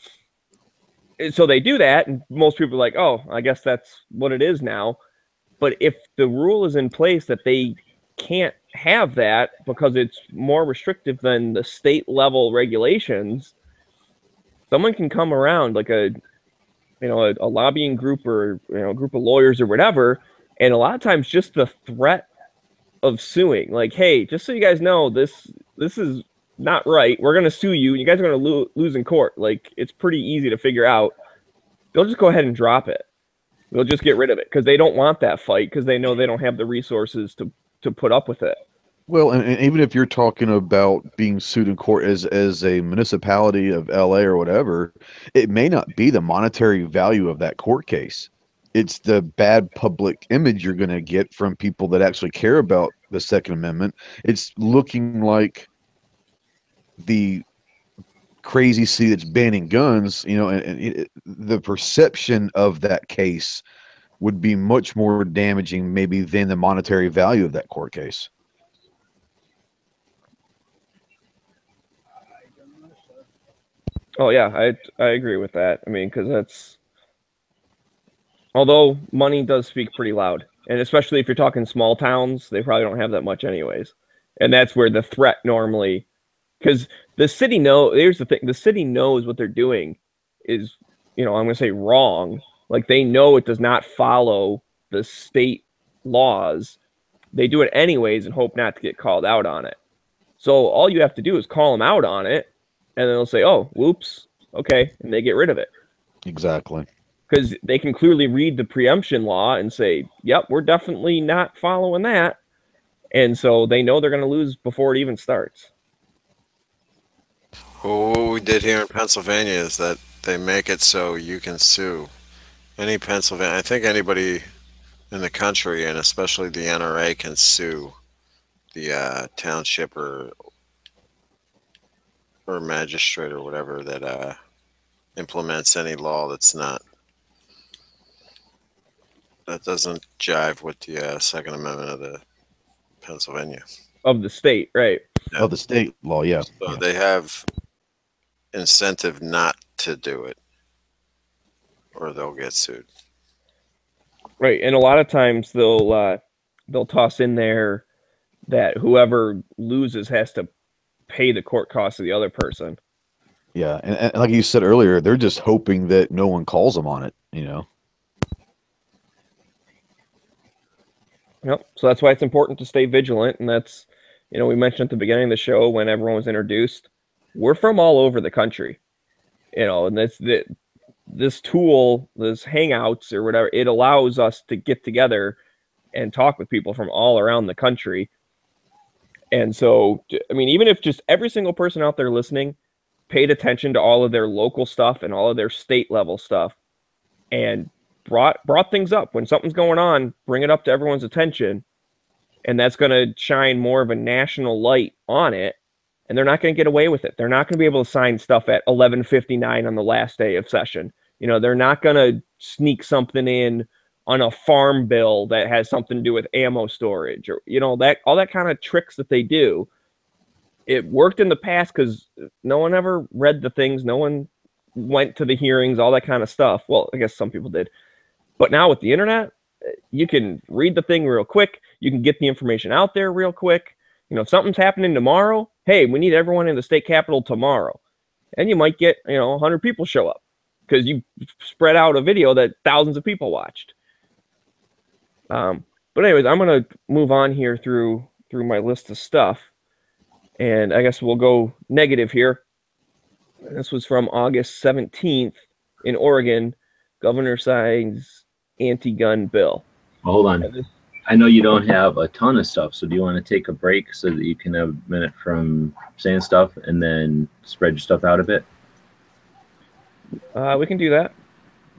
so they do that, and most people are like, oh, I guess that's what it is now. But if the rule is in place that they can't have that because it's more restrictive than the state level regulations, someone can come around like a lobbying group or a group of lawyers or whatever, and a lot of times just the threat of suing, like, hey, just so you guys know, this is not right. We're going to sue you. You guys are going to lose in court. Like, it's pretty easy to figure out. They'll just go ahead and drop it. They'll just get rid of it because they don't want that fight because they know they don't have the resources to put up with it. Well, and even if you're talking about being sued in court as a municipality of LA or whatever, it may not be the monetary value of that court case. It's the bad public image you're going to get from people that actually care about the Second Amendment. It's looking like the crazy city that's banning guns, and the perception of that case would be much more damaging maybe than the monetary value of that court case. Oh yeah, I agree with that. I mean, because although money does speak pretty loud, and especially if you're talking small towns, they probably don't have that much anyways. And that's where the threat normally, because the city here's the thing, the city knows what they're doing is, I'm going to say wrong. Like, they know it does not follow the state laws. They do it anyways and hope not to get called out on it. So all you have to do is call them out on it, and then they'll say, oh, whoops, okay, and they get rid of it. Exactly. Because they can clearly read the preemption law and say, yep, we're definitely not following that. And so they know they're going to lose before it even starts. Well, what we did here in Pennsylvania is that they make it so you can sue any Pennsylvania. I think anybody in the country, and especially the NRA, can sue the township or magistrate or whatever that implements any law that doesn't jive with the Second Amendment of the Pennsylvania. Of the state, right? Yeah. Of the state law, yeah. So they have incentive not to do it, or they'll get sued. Right, and a lot of times they'll toss in there that whoever loses has to pay the court costs of the other person. Yeah, and like you said earlier, they're just hoping that no one calls them on it, Yep. So that's why it's important to stay vigilant, and that's, we mentioned at the beginning of the show when everyone was introduced, we're from all over the country, and this tool, this Hangouts or whatever, it allows us to get together and talk with people from all around the country. And so, I mean, even if just every single person out there listening paid attention to all of their local stuff and all of their state level stuff and brought things up when something's going on, bring it up to everyone's attention, and that's going to shine more of a national light on it, and they're not going to get away with it. They're not going to be able to sign stuff at 11:59 on the last day of session. They're not going to sneak something in on a farm bill that has something to do with ammo storage or, that all that kind of tricks that they do. It worked in the past because no one ever read the things. No one went to the hearings, all that kind of stuff. Well, I guess some people did. But now with the internet, you can read the thing real quick. You can get the information out there real quick. If something's happening tomorrow, hey, we need everyone in the state capitol tomorrow. And you might get, 100 people show up because you spread out a video that thousands of people watched. But anyways, I'm going to move on here through my list of stuff. And I guess we'll go negative here. This was from August 17th in Oregon. Governor signs anti-gun bill. Well, hold on. I know you don't have a ton of stuff, so do you want to take a break so that you can have a minute from saying stuff and then spread your stuff out a bit? We can do that.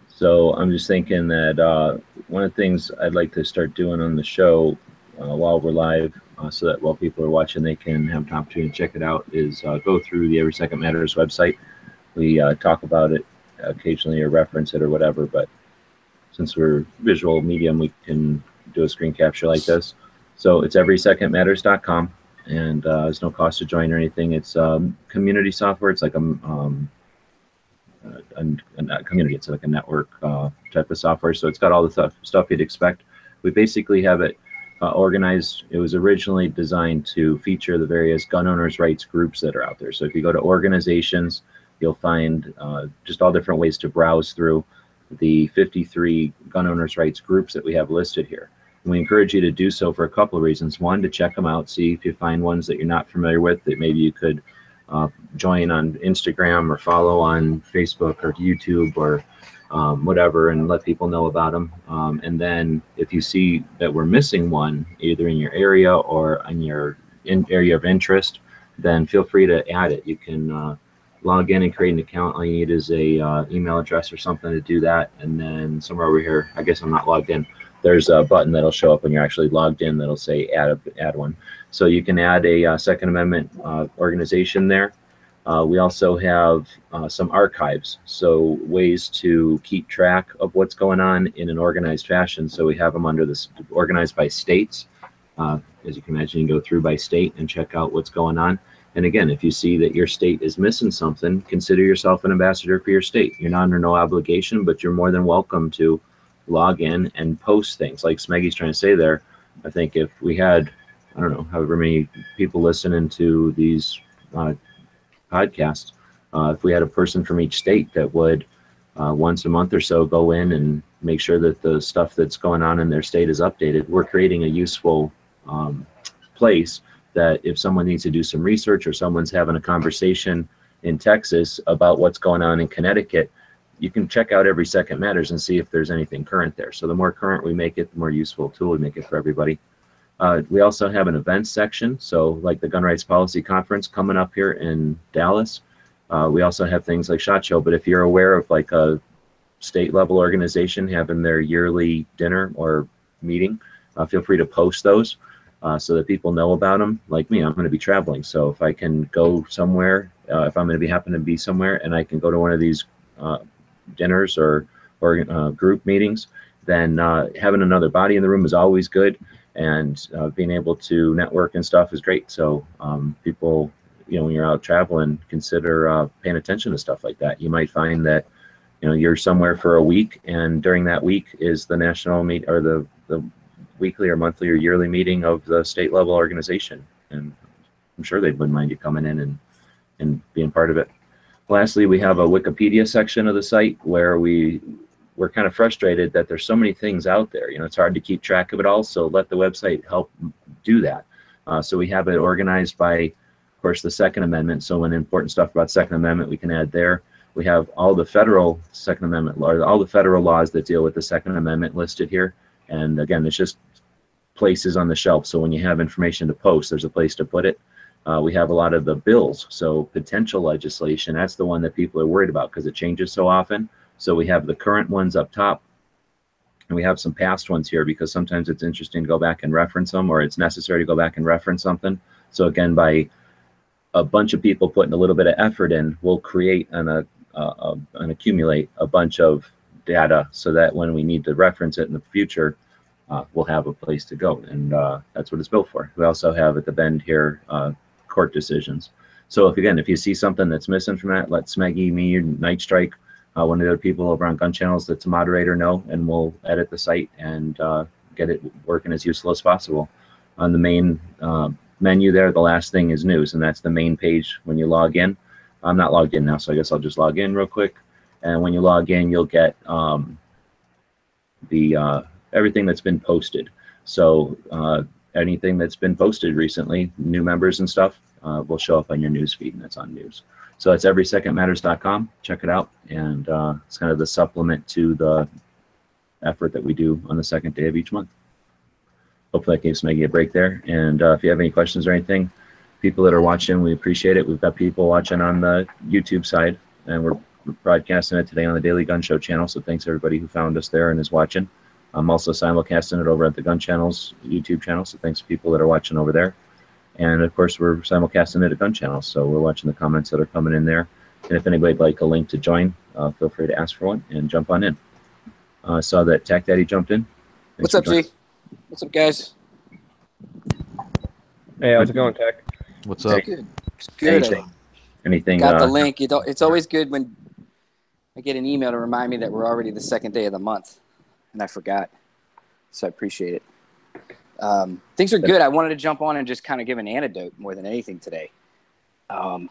So I'm just thinking that one of the things I'd like to start doing on the show while we're live, so that while people are watching, they can have an opportunity to check it out, is go through the Every Second Matters website. We talk about it occasionally or reference it or whatever, but since we're visual medium, we can do a screen capture like this. So it's everysecondmatters.com, and there's no cost to join or anything. It's community software. It's like a community. It's like a network type of software. So it's got all the stuff you'd expect. We basically have it organized. It was originally designed to feature the various gun owners' rights groups that are out there. So if you go to organizations, you'll find just all different ways to browse through the 53 gun owners' rights groups that we have listed here. And we encourage you to do so for a couple of reasons. One, to check them out, see if you find ones that you're not familiar with that maybe you could join on Instagram or follow on Facebook or YouTube or whatever, and let people know about them. And then if you see that we're missing one, either in your area or in your area of interest, then feel free to add it. You can log in and create an account. All you need is a email address or something to do that. And then somewhere over here, I guess I'm not logged in, there's a button that'll show up when you're actually logged in that'll say add one. So you can add a Second Amendment organization there. We also have some archives, so ways to keep track of what's going on in an organized fashion. So we have them under this organized by states. As you can imagine, you can go through by state and check out what's going on. And again, if you see that your state is missing something, consider yourself an ambassador for your state. You're not under no obligation, but you're more than welcome to log in and post things. Like Smeggy's trying to say there, I think if we had, I don't know, however many people listening to these podcasts, if we had a person from each state that would once a month or so go in and make sure that the stuff that's going on in their state is updated, we're creating a useful place that if someone needs to do some research or someone's having a conversation in Texas about what's going on in Connecticut, you can check out Every Second Matters and see if there's anything current there. So the more current we make it, the more useful tool we make it for everybody. We also have an events section. So like the Gun Rights Policy Conference coming up here in Dallas. We also have things like SHOT Show, but if you're aware of like a state level organization having their yearly dinner or meeting, feel free to post those so that people know about them. Like me, I'm going to be traveling. So if I can go somewhere, if I'm going to happen to be somewhere and I can go to one of these dinners or group meetings, then having another body in the room is always good. And being able to network and stuff is great. So people, you know, when you're out traveling, consider paying attention to stuff like that. You might find that, you know, you're somewhere for a week, and during that week is the national meet or the weekly or monthly or yearly meeting of the state level organization. And I'm sure they wouldn't mind you coming in and being part of it. Lastly, we have a Wikipedia section of the site where we're kind of frustrated that there's so many things out there. You know, it's hard to keep track of it all, so let the website help do that. So we have it organized by, of course, the Second Amendment. So when important stuff about Second Amendment, we can add there. We have all the federal Second Amendment laws, all the federal laws that deal with the Second Amendment listed here. And again, it's just places on the shelf. So when you have information to post, there's a place to put it. We have a lot of the bills. So potential legislation, that's the one that people are worried about because it changes so often. So we have the current ones up top, and we have some past ones here because sometimes it's interesting to go back and reference them, or it's necessary to go back and reference something. So again, by a bunch of people putting a little bit of effort in, we'll create and accumulate a bunch of data so that when we need to reference it in the future, we'll have a place to go. And that's what it's built for. We also have at the bend here court decisions. So if you see something that's missing from that, let Smeggy, me, or Night Strike, one of the other people over on Gun Channels that's a moderator know, and we'll edit the site and get it working as useful as possible. On the main menu there, the last thing is news, and that's the main page when you log in. I'm not logged in now, so I guess I'll just log in real quick. And when you log in, you'll get everything that's been posted. So anything that's been posted recently, new members and stuff, will show up on your news feed, and that's on news. So it's everysecondmatters.com. Check it out. And it's kind of the supplement to the effort that we do on the second day of each month. Hopefully that gave Smeggy a break there. And if you have any questions or anything, people that are watching, we appreciate it. We've got people watching on the YouTube side, and we're broadcasting it today on the Daily Gun Show channel. So thanks everybody who found us there and is watching. I'm also simulcasting it over at the Gun Channels YouTube channel. So thanks to people that are watching over there. And of course, we're simulcasting it at Gun Channels. So we're watching the comments that are coming in there. And if anybody'd like a link to join, feel free to ask for one and jump on in. Saw that Tac Daddy jumped in. What's up, G? What's up, guys? Hey, how's it going, Tech? What's It's up? good. It's good. Anything? Got the link. It's always good when I get an email to remind me that we're already the second day of the month, and I forgot. So I appreciate it. Things are good. I wanted to jump on and just kind of give an anecdote more than anything today, and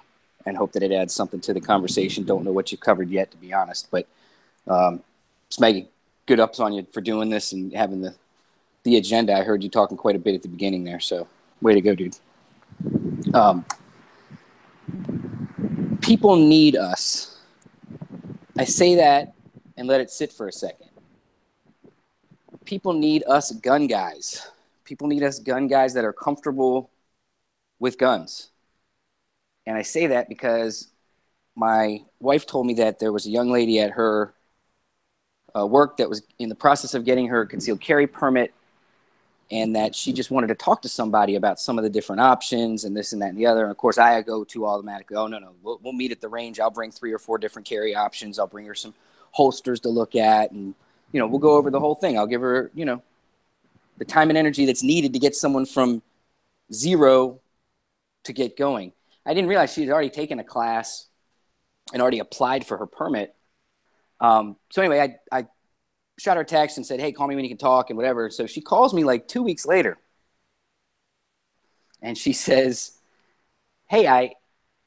hope that it adds something to the conversation. Don't know what you covered yet, to be honest, but Smeggy, good ups on you for doing this and having the agenda. I heard you talking quite a bit at the beginning there, so way to go, dude. People need us. I say that and let it sit for a second. People need us gun guys. People need us gun guys that are comfortable with guns. And I say that because my wife told me that there was a young lady at her work that was in the process of getting her concealed carry permit, and that she just wanted to talk to somebody about some of the different options and this and that and the other. And of course, I go to automatically, oh, no, we'll meet at the range. I'll bring 3 or 4 different carry options. I'll bring her some holsters to look at, and, we'll go over the whole thing. I'll give her, the time and energy that's needed to get someone from zero to get going. I didn't realize she had already taken a class and already applied for her permit. So anyway, I shot her a text and said, hey, call me when you can talk and whatever. So she calls me like 2 weeks later. And she says, hey,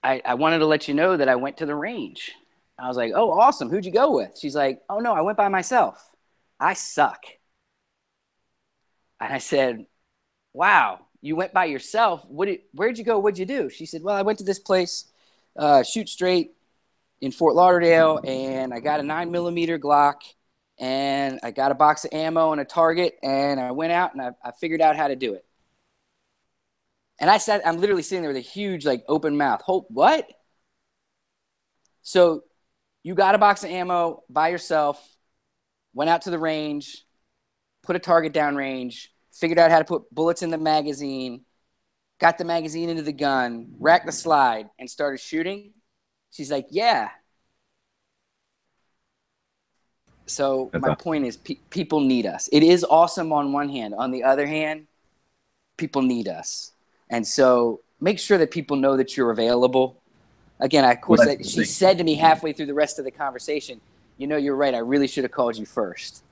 I wanted to let you know that I went to the range. I was like, oh, awesome. Who'd you go with? She's like, oh, no, I went by myself. I suck. And I said, wow, you went by yourself. Where'd you go? What'd you do? She said, well, I went to this place, Shoot Straight in Fort Lauderdale, and I got a 9mm Glock, and I got a box of ammo and a target, and I went out and I figured out how to do it. And I'm literally sitting there with a huge, open mouth. What? So you got a box of ammo by yourself, went out to the range, put a target down range, figured out how to put bullets in the magazine, got the magazine into the gun, racked the slide, and started shooting? She's like, yeah. So my point is people need us. It is awesome on one hand. On the other hand, people need us. And so make sure that people know that you're available. Again, of course, she said to me halfway through the rest of the conversation, you're right. I really should have called you first.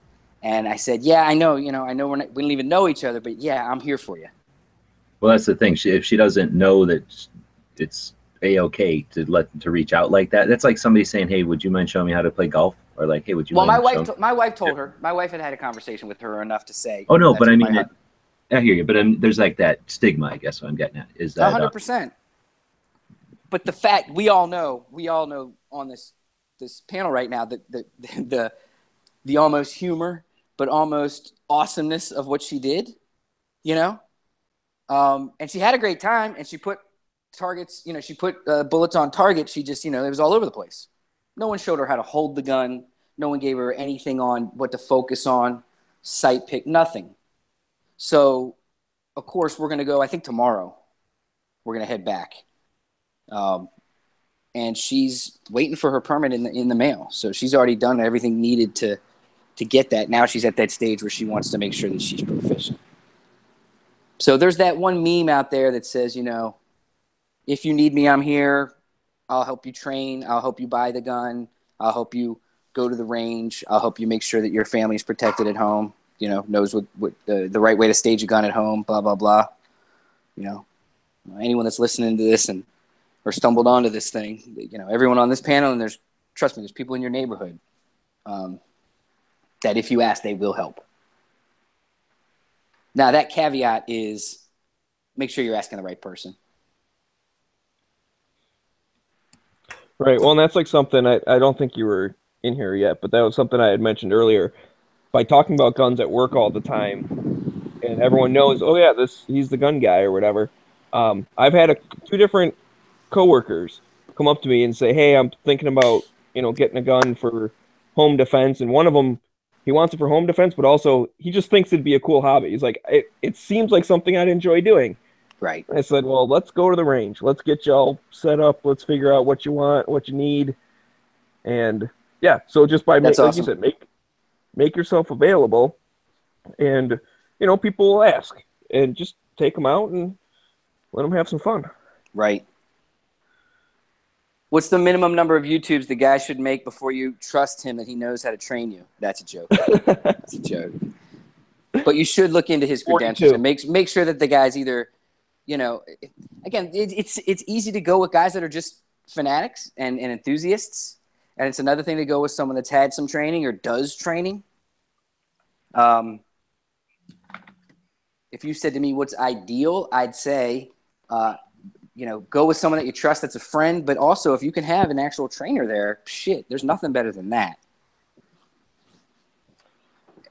And I said, yeah, I know. I know we don't even know each other, but yeah, I'm here for you. Well, that's the thing. If she doesn't know that it's A-okay to reach out like that, that's like somebody saying, hey, would you mind showing me how to play golf? Or like, hey, would you? Well, my wife told her. My wife had a conversation with her enough to say. Oh no, but I mean, I hear you. But there's like that stigma, I guess. What I'm getting at is that 100%. But the fact we all know on this panel right now that the almost humor, but almost awesomeness of what she did, and she had a great time, and she put targets. She put bullets on target. She just, it was all over the place. No one showed her how to hold the gun. No one gave her anything on what to focus on, sight pick, nothing. So, of course, we're going to go, I think tomorrow, we're going to head back. And she's waiting for her permit in the mail. So she's already done everything needed to get that. Now she's at that stage where she wants to make sure that she's proficient. So there's that one meme out there that says, if you need me, I'm here. I'll help you train. I'll help you buy the gun. I'll help you go to the range. I'll help you make sure that your family's protected at home, knows what the right way to stage a gun at home, blah, blah, blah. Anyone that's listening to this or stumbled onto this thing, everyone on this panel, and trust me, there's people in your neighborhood that if you ask, they will help. Now, that caveat is make sure you're asking the right person. Right. Well, and that's like something I don't think you were in here yet, but that was something I had mentioned earlier. By talking about guns at work all the time, and everyone knows, oh yeah, he's the gun guy or whatever. I've had 2 different coworkers come up to me and say, hey, I'm thinking about, getting a gun for home defense. And one of them, he wants it for home defense, but also he just thinks it'd be a cool hobby. He's like, it seems like something I'd enjoy doing. Right. I said, well, let's go to the range. Let's get you all set up. Let's figure out what you want, what you need. And yeah, so just by That's like awesome. you said, make yourself available, and people will ask, and just take them out and let them have some fun. Right. What's the minimum number of YouTubes the guy should make before you trust him that he knows how to train you? That's a joke. That's a joke. But you should look into his credentials 42. and make sure that the guy's either, again, it's easy to go with guys that are just fanatics and enthusiasts. And it's another thing to go with someone that's had some training or does training. If you said to me what's ideal, I'd say, go with someone that you trust that's a friend. But also, if you can have an actual trainer there, shit, there's nothing better than that.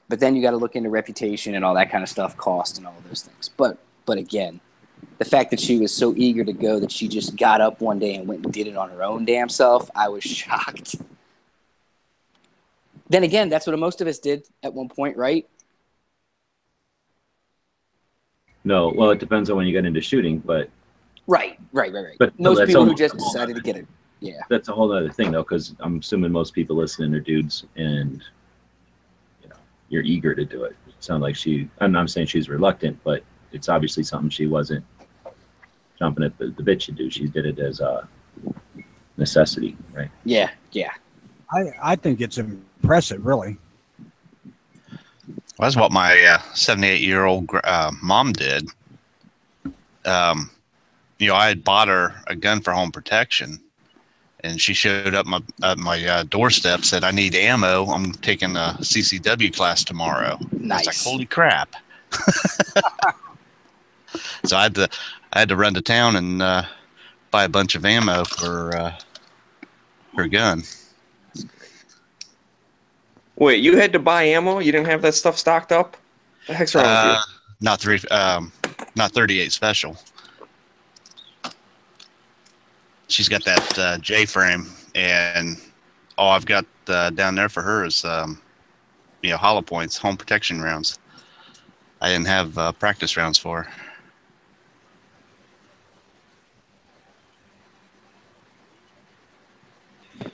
But then you got to look into reputation and all that kind of stuff, cost and all of those things. But again, the fact that she was so eager to go that she just got up one day and went and did it on her own damn self, I was shocked. Then again, that's what most of us did at one point, right? No, well, it depends on when you get into shooting, but Right. But Most that's people who almost just a whole decided to other- get it. Yeah. that's a whole other thing though, because I'm assuming most people listening are dudes, and you're eager to do it. It sounds like I'm not saying she's reluctant, but it's obviously something she wasn't jumping at the bit to do. She did it as a necessity, right? Yeah. I think it's impressive, really. Well, that's what my 78-year-old mom did. I had bought her a gun for home protection, and she showed up at my doorstep, said, "I need ammo. I'm taking a CCW class tomorrow." Nice. I was like, "Holy crap!" So I had to run to town and buy a bunch of ammo for her gun. Wait, you had to buy ammo? You didn't have that stuff stocked up? The heck's wrong with you? Not 38 special. She's got that J frame, and all I've got down there for her is hollow points, home protection rounds. I didn't have practice rounds for her.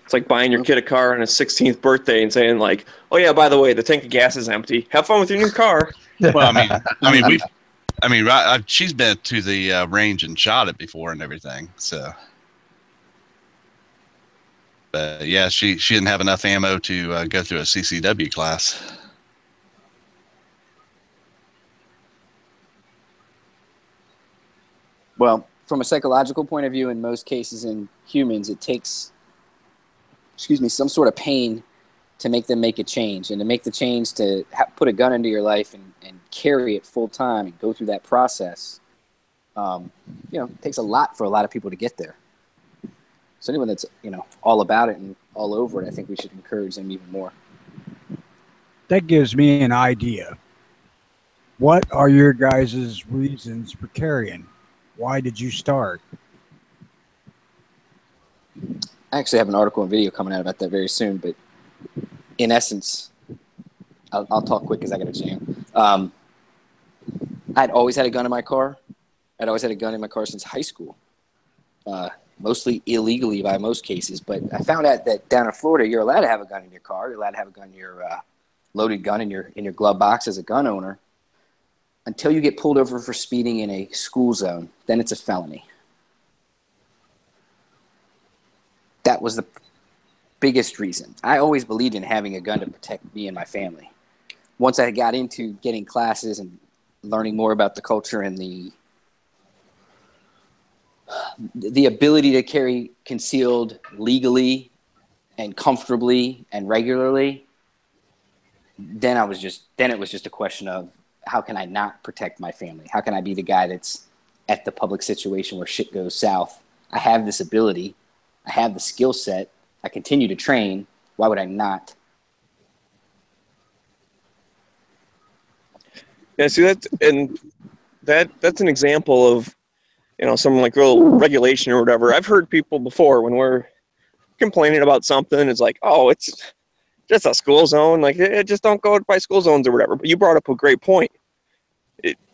It's like buying your kid a car on his 16th birthday and saying like, "Oh yeah, by the way, the tank of gas is empty. Have fun with your new car." Well, she's been to the range and shot it before and everything. So, but yeah, she didn't have enough ammo to go through a CCW class. Well, from a psychological point of view, in most cases in humans, it takes, some sort of pain to make them make a change, and to make the change to put a gun into your life and carry it full time and go through that process. It takes a lot for a lot of people to get there. So anyone that's, all about it and all over it, I think we should encourage them even more. That gives me an idea. What are your guys' reasons for carrying? Why did you start? I actually have an article and video coming out about that very soon, but in essence, I'll talk quick because I got a jam. I'd always had a gun in my car. I'd always had a gun in my car since high school, mostly illegally by most cases. But I found out that down in Florida, you're allowed to have a gun in your car. You're allowed to have a gun, your loaded gun in your glove box as a gun owner, until you get pulled over for speeding in a school zone. Then it's a felony. That was the biggest reason. I always believed in having a gun to protect me and my family. Once I got into getting classes and learning more about the culture and the ability to carry concealed legally and comfortably and regularly, then it was just a question of, how can I not protect my family? How can I be the guy that's at the public situation where shit goes south? I have this ability. I have the skill set. I continue to train. Why would I not? Yeah, see that's an example of, something like real regulation or whatever. I've heard people before when we're complaining about something, it's like, oh, it's just a school zone. Like, just don't go by school zones or whatever. But you brought up a great point.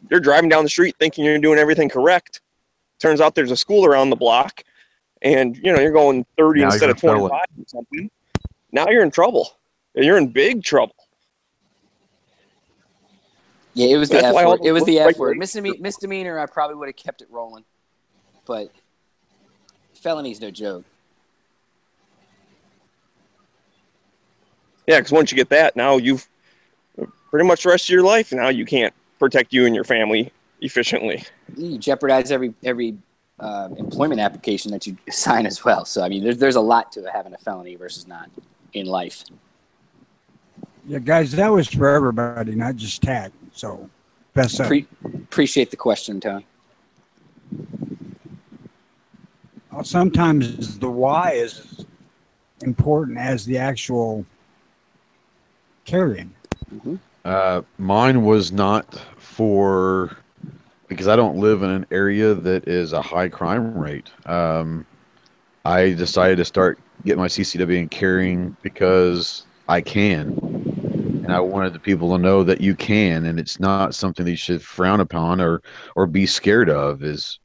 You're driving down the street thinking you're doing everything correct. Turns out there's a school around the block, and you're going 30 Now instead you're of 25 felon. or something. Now you're in trouble. You're in big trouble. Yeah, it was the That's F why all word. It was the those F word. regulations- Misdemeanor, I probably would have kept it rolling. But felony's no joke. Yeah, because once you get that, now you've pretty much the rest of your life. Now you can't protect you and your family efficiently. You jeopardize every employment application that you sign as well. So I mean, there's a lot to having a felony versus not in life. Yeah, guys, that was for everybody, not just TAC. So, best up. Appreciate the question, Tony. Sometimes the why is as important as the actual carrying. Mine was not for, because I don't live in an area that is a high crime rate. I decided to start getting my CCW and carrying because I can. And I wanted the people to know that you can, and it's not something that you should frown upon or be scared of. Is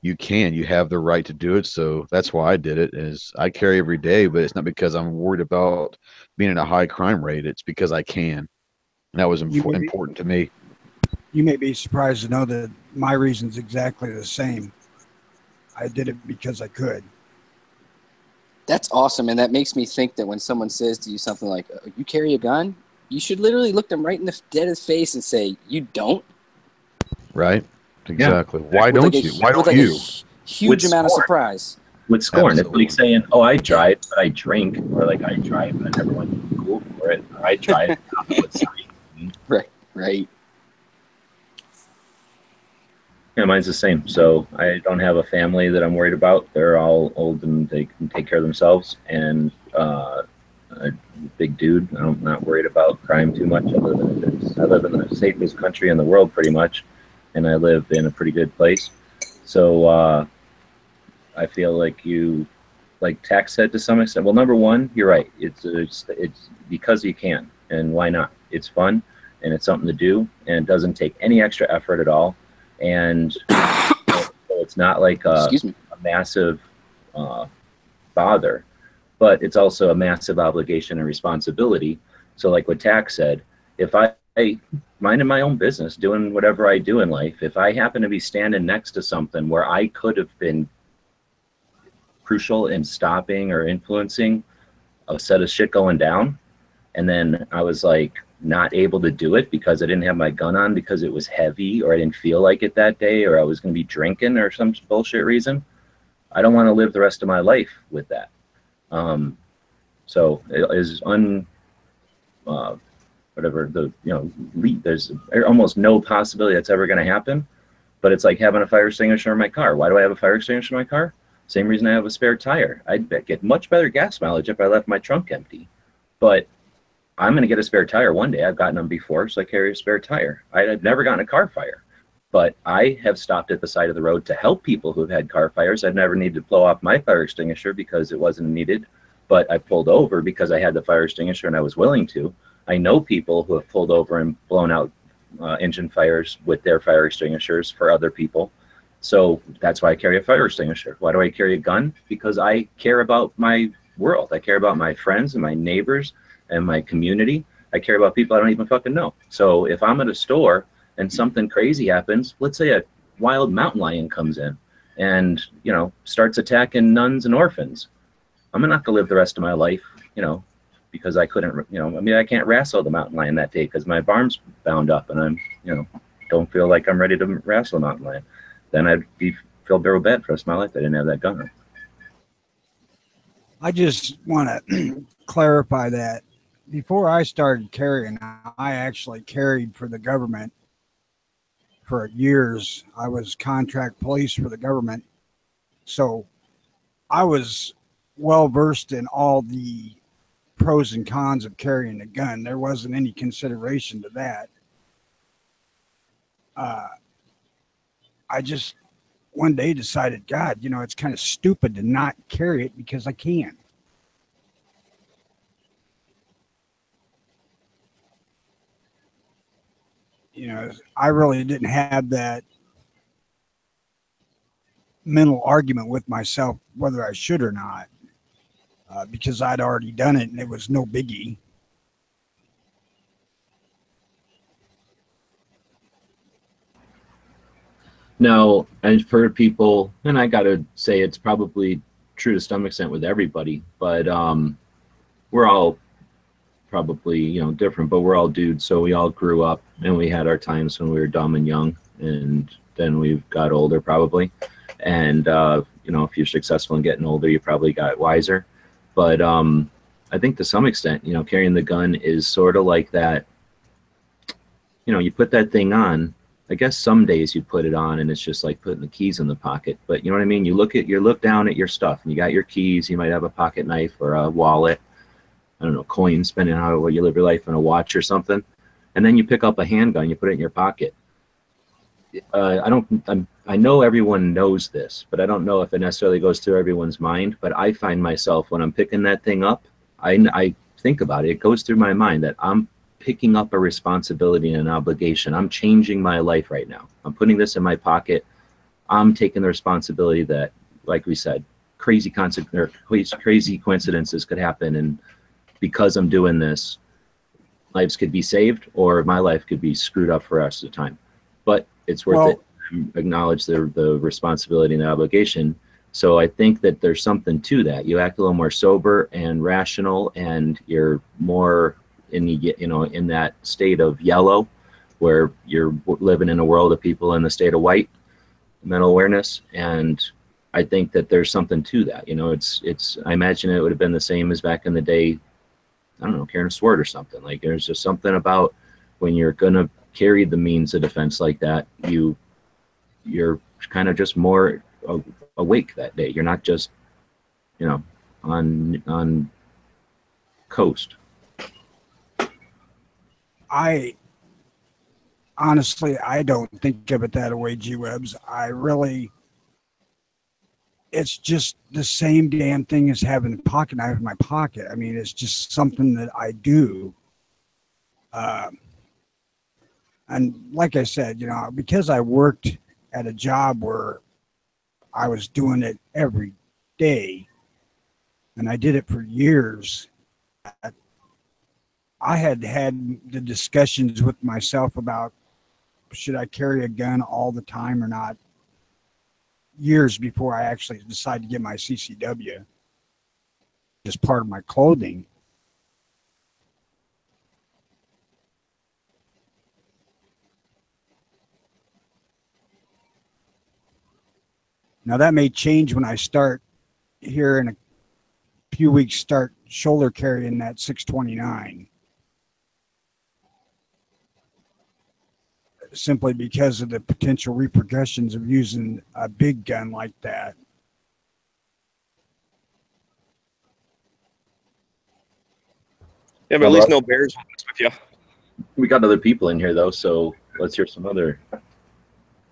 you can, you have the right to do it. So that's why I did it. Is I carry every day, but it's not because I'm worried about being at a high crime rate. It's because I can, and that was important to me. You may be surprised to know that my reason's exactly the same. I did it because I could. That's awesome, and that makes me think that when someone says to you something like, "You carry a gun," you should literally look them right in the dead of the face and say, "You don't." Right? Exactly. Yeah. Why don't you? Why don't you? Huge amount of surprise. With scorn, Absolutely. it's like saying, "Oh, I drive, but I drink," or like, "I drive, but I never went to school for it." Or, "I drive, I don't know what science means." Right. Yeah, mine's the same. So I don't have a family that I'm worried about. They're all old and they can take care of themselves. And a big dude. I'm not worried about crime too much. I live in the safest country in the world, pretty much, and I live in a pretty good place. So I feel like like Tax said to some extent. Well, number one, you're right. It's because you can, and why not? It's fun, and it's something to do, and it doesn't take any extra effort at all. And so it's not like a massive bother, but it's also a massive obligation and responsibility. So like what Tax said, if I minding my own business, doing whatever I do in life, if I happen to be standing next to something where I could have been crucial in stopping or influencing a set of shit going down, and then I was like not able to do it because I didn't have my gun on because it was heavy, or I didn't feel like it that day, or I was going to be drinking or some bullshit reason, I don't want to live the rest of my life with that. So it is there's almost no possibility that's ever going to happen. But it's like having a fire extinguisher in my car. Why do I have a fire extinguisher in my car? Same reason I have a spare tire. I'd get much better gas mileage if I left my trunk empty. But I'm going to get a spare tire one day. I've gotten them before, so I carry a spare tire. I've never gotten a car fire, but I have stopped at the side of the road to help people who've had car fires. I've never needed to blow off my fire extinguisher because it wasn't needed, but I pulled over because I had the fire extinguisher and I was willing to. I know people who have pulled over and blown out engine fires with their fire extinguishers for other people. So that's why I carry a fire extinguisher. Why do I carry a gun? Because I care about my world. I care about my friends and my neighbors and my community. I care about people I don't even fucking know. So if I'm at a store and something crazy happens, let's say a wild mountain lion comes in and, starts attacking nuns and orphans, I'm not going to live the rest of my life, because I couldn't, I can't wrestle the mountain lion that day because my arm's bound up and I'm, don't feel like I'm ready to wrestle a mountain lion. Then I'd feel very bad for the rest of my life. I didn't have that gun. I just want to clarify that before I started carrying, I actually carried for the government for years. I was contract police for the government. So I was well versed in all the pros and cons of carrying a gun. There wasn't any consideration to that. I just one day decided, God, it's kind of stupid to not carry it because I can. I really didn't have that mental argument with myself whether I should or not, because I'd already done it and it was no biggie. Now, and for people, and I gotta say it's probably true to some extent with everybody, but we're all probably, you know, different, but we're all dudes, so we all grew up and we had our times when we were dumb and young, and then we got older probably. And you know, if you're successful in getting older, you probably got wiser. But I think to some extent, you know, carrying the gun is sort of like that. You know, you put that thing on. I guess some days you put it on and it's just like putting the keys in the pocket. But you know what I mean? You look down at your stuff and you got your keys. You might have a pocket knife or a wallet. I don't know, coins, depending on how you live your life, and a watch or something. And then you pick up a handgun. You put it in your pocket. I know everyone knows this, but I don't know if it necessarily goes through everyone's mind. But I find myself when I'm picking that thing up, I think about it. It goes through my mind that I'm picking up a responsibility and an obligation. I'm changing my life right now. I'm putting this in my pocket. I'm taking the responsibility that, like we said, crazy coincidences could happen, and because I'm doing this, lives could be saved, or my life could be screwed up for the rest of the time. But it's worth it. Acknowledge the responsibility and the obligation. So I think that there's something to that. You act a little more sober and rational, and you're more in the, you know, in that state of yellow, where you're living in a world of people in the state of white, mental awareness. And I think that there's something to that. You know, it's. I imagine it would have been the same as back in the day. I don't know, carrying a sword or something. Like, there's just something about when you're gonna carry the means of defense like that, you're kind of just more awake that day. You're not just, you know, on coast. I honestly, I don't think of it that way, G-Webs. It's just the same damn thing as having a pocket knife in my pocket. I mean, it's just something that I do. And like I said, you know, because I worked at a job where I was doing it every day, and I did it for years, I had the discussions with myself about, should I carry a gun all the time or not, years before I actually decided to get my CCW as part of my clothing. Now that may change when I start here in a few weeks, start shoulder carrying that 629. Simply because of the potential repercussions of using a big gun like that. Yeah, but at least no bears with you. We got other people in here though, so let's hear some other.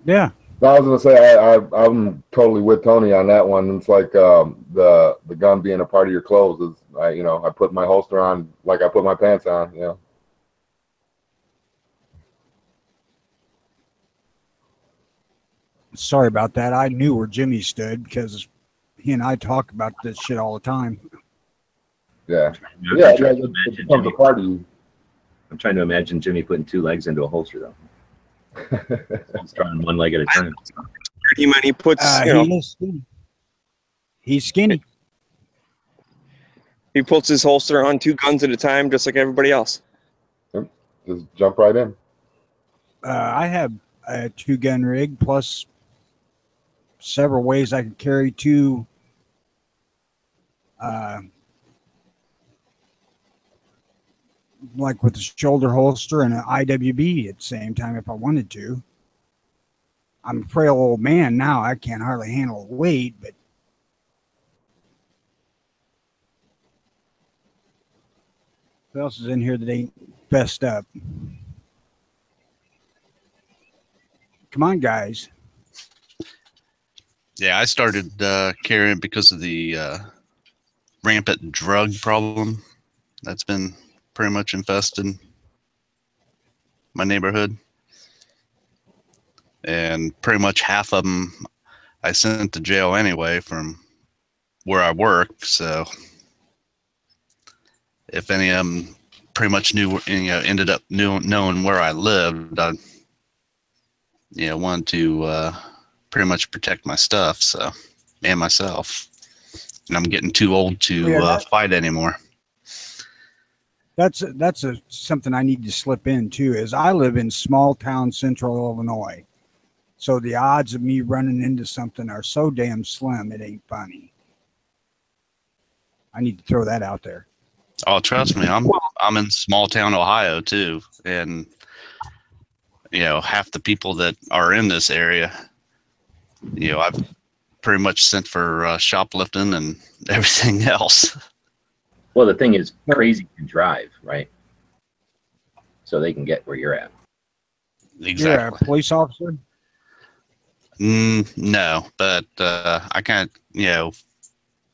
Yeah. I was gonna say I'm totally with Tony on that one. It's like the gun being a part of your clothes is, I put my holster on like I put my pants on. You know. Sorry about that. I knew where Jimmy stood because he and I talk about this shit all the time. Yeah. It becomes a part of you. I'm trying to imagine Jimmy putting two legs into a holster though. He's trying one leg at a time. He puts, He's skinny. He puts his holster on 2 guns at a time, just like everybody else. Just jump right in. I have a 2-gun rig plus several ways I can carry 2. Like with the shoulder holster and an IWB at the same time if I wanted to. I'm a frail old man now. I can't hardly handle weight, but who else is in here that ain't fessed up? Come on, guys. Yeah, I started carrying because of the rampant drug problem that's been pretty much infested my neighborhood. And pretty much half of them I sent to jail anyway from where I work. So if any of them pretty much ended up knowing where I lived, I wanted to pretty much protect my stuff, so, and myself. And I'm getting too old to fight anymore. That's something I need to slip in too. Is I live in small town central Illinois, so the odds of me running into something are so damn slim it ain't funny. I need to throw that out there. Oh, trust me, I'm in small town Ohio too, and half the people that are in this area, I've pretty much sent for shoplifting and everything else. Well, the thing is, crazy can drive, right? So they can get where you're at. Exactly. You're a police officer? No, but I kind of,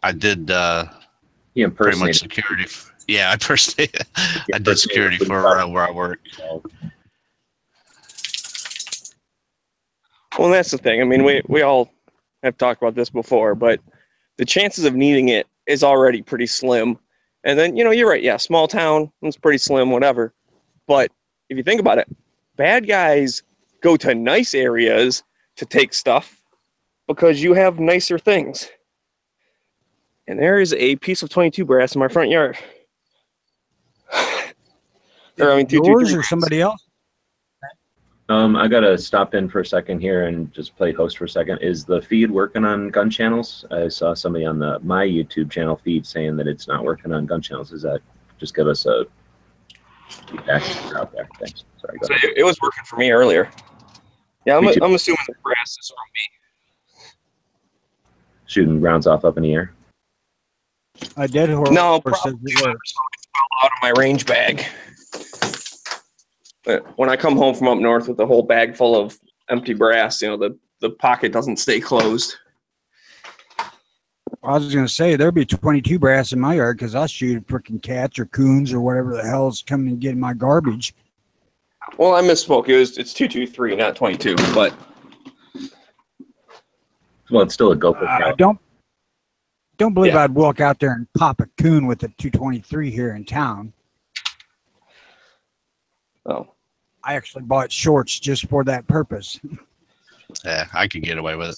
I did pretty much security. I did security for where I work. Well, that's the thing. I mean, we all have talked about this before, but the chances of needing it is already pretty slim. And then, you're right. Yeah, small town, it's pretty slim, whatever. But if you think about it, bad guys go to nice areas to take stuff because you have nicer things. And there is a piece of 22 brass in my front yard. Yours or somebody else? I gotta stop in for a second here and just play host for a second. Is the feed working on gun channels? I saw somebody on my YouTube channel feed saying that it's not working on gun channels. Is that just give us a feedback out there? Thanks. Sorry. So it was working for me earlier. Yeah, I'm assuming the brass is from me. Shooting rounds off up in the air. A dead horse. No, probably fell out of my range bag. When I come home from up north with a whole bag full of empty brass, the pocket doesn't stay closed. I was going to say, there'd be 22 brass in my yard because I shoot freaking cats or coons or whatever the hell's coming and getting my garbage. Well, I misspoke. It's 223, not 22, but. Well, it's still a GoPro. Don't believe I'd walk out there and pop a coon with a 223 here in town. Oh. I actually bought shorts just for that purpose. Yeah, I could get away with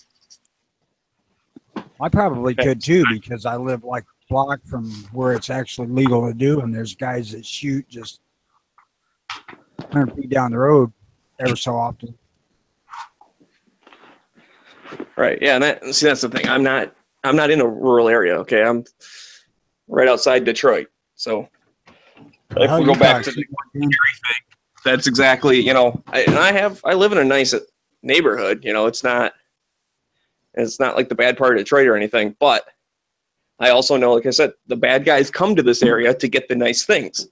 it. I probably could too, because I live like a block from where it's actually legal to do, and there's guys that shoot just 100 feet down the road ever so often. Right. Yeah, and that's the thing. I'm not in a rural area. Okay, I'm right outside Detroit. So if we go back to the scary thing, that's exactly, I live in a nice neighborhood. It's not like the bad part of Detroit or anything, but I also know, like I said, the bad guys come to this area to get the nice things.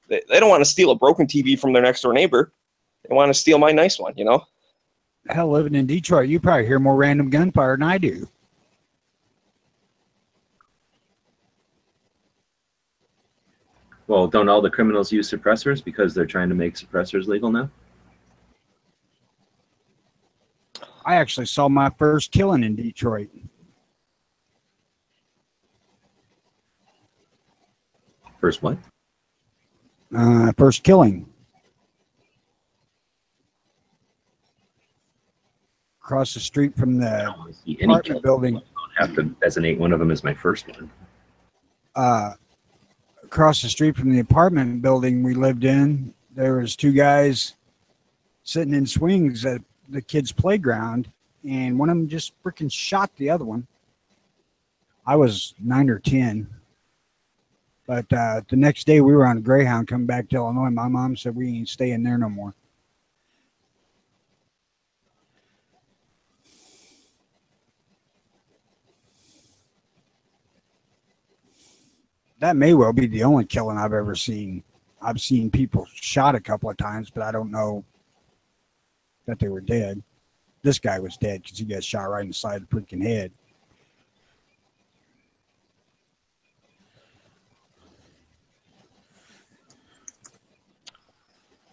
They don't want to steal a broken TV from their next door neighbor. They want to steal my nice one, Hell, living in Detroit, you probably hear more random gunfire than I do. Well, don't all the criminals use suppressors because they're trying to make suppressors legal now? I actually saw my first killing in Detroit. First what? First killing. Across the street from the apartment building. I don't have to designate one of them as my first one. Across the street from the apartment building we lived in, there was two guys sitting in swings at the kids' playground, and one of them just freaking shot the other one. I was 9 or 10. But the next day we were on a Greyhound coming back to Illinois. My mom said we ain't staying there no more. That may well be the only killing I've ever seen. I've seen people shot a couple of times, but I don't know that they were dead. This guy was dead because he got shot right in the side of the freaking head.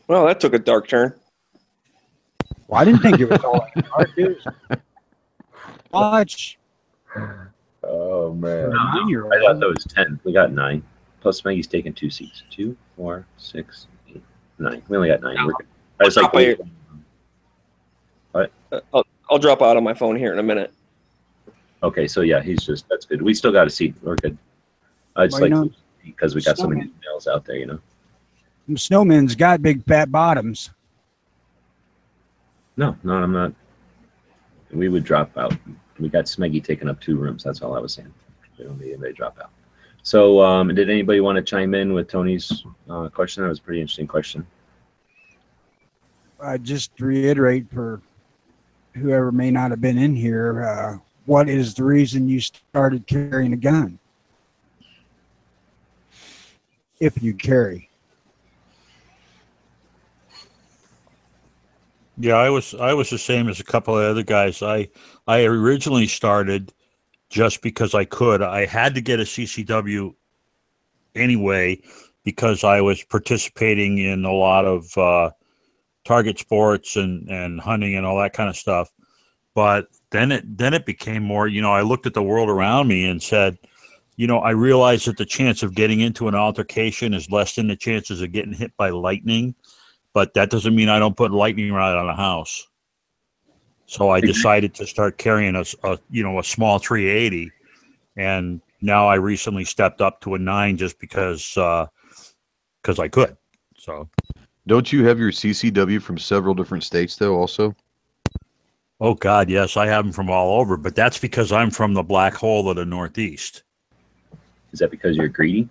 Well, that took a dark turn. Well, I didn't think it was all dark. Dude. Watch. Oh, man. I thought that was 10. We got 9. Plus Maggie's taking 2 seats. 2, 4, 6, 8, 9. We only got 9. We're good. I was like, I'll I'll drop out on my phone here in a minute. Okay, so yeah, that's good. We still got to see. We're good. I just Well, you like know, because we got so many snowmen. emails out there, Them snowmen's got big fat bottoms. No, I'm not. We would drop out. We got Smeggy taking up 2 rooms. That's all I was saying. We don't need anybody to drop out. So, did anybody want to chime in with Tony's question? That was a pretty interesting question. Just to reiterate for whoever may not have been in here, what is the reason you started carrying a gun? If you carry. Yeah, I was the same as a couple of other guys. I originally started just because I could. I had to get a CCW anyway because I was participating in a lot of target sports and hunting and all that kind of stuff. But then it became more, I looked at the world around me and said, I realized that the chance of getting into an altercation is less than the chances of getting hit by lightning. But that doesn't mean I don't put lightning rod on a house. So I decided to start carrying a small 380, and now I recently stepped up to a 9 just because I could. So, don't you have your CCW from several different states though? Also, oh God, yes, I have them from all over, but that's because I'm from the black hole of the Northeast. Is that because you're greedy?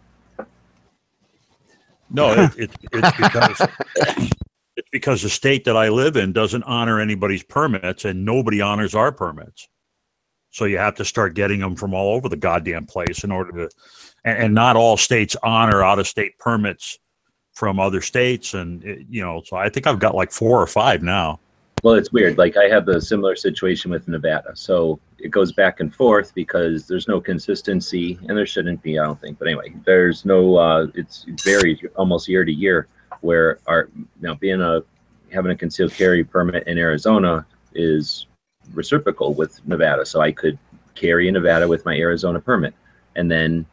No, it's because the state that I live in doesn't honor anybody's permits, and nobody honors our permits. So you have to start getting them from all over the goddamn place in order to, and not all states honor out-of-state permits from other states, and so I think I've got like 4 or 5 now. Well, it's weird. Like I have a similar situation with Nevada, so it goes back and forth because there's no consistency, and there shouldn't be, I don't think. But anyway, there's no. It varies almost year to year. Where having a concealed carry permit in Arizona is reciprocal with Nevada, so I could carry in Nevada with my Arizona permit, and then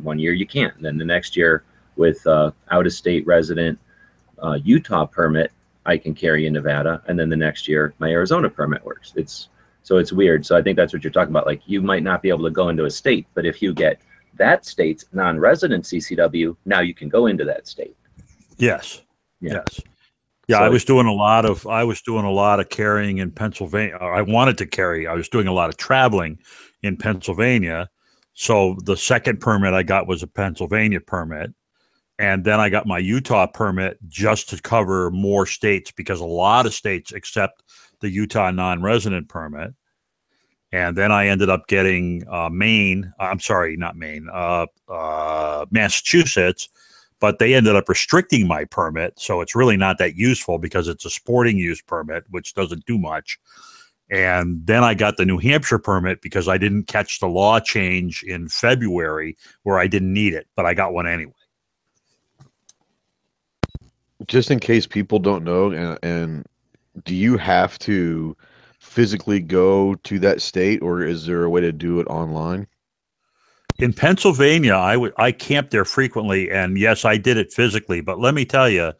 one year you can't. And then the next year with out-of-state resident Utah permit, I can carry in Nevada, and then the next year my Arizona permit works. It's weird. So I think that's what you're talking about. Like you might not be able to go into a state, but if you get that state's non-resident CCW, now you can go into that state. Yes. Yeah. Yes. Yeah, So I was doing a lot of carrying in Pennsylvania. I wanted to carry. I was doing a lot of traveling in Pennsylvania. So the second permit I got was a Pennsylvania permit. And then I got my Utah permit just to cover more states because a lot of states accept the Utah non-resident permit. And then I ended up getting Massachusetts, but they ended up restricting my permit. So it's really not that useful because it's a sporting use permit, which doesn't do much. And then I got the New Hampshire permit because I didn't catch the law change in February where I didn't need it, but I got one anyway. just in case people don't know, and do you have to physically go to that state, or is there a way to do it online? In Pennsylvania, I camped there frequently, and yes, I did it physically. But let me tell you,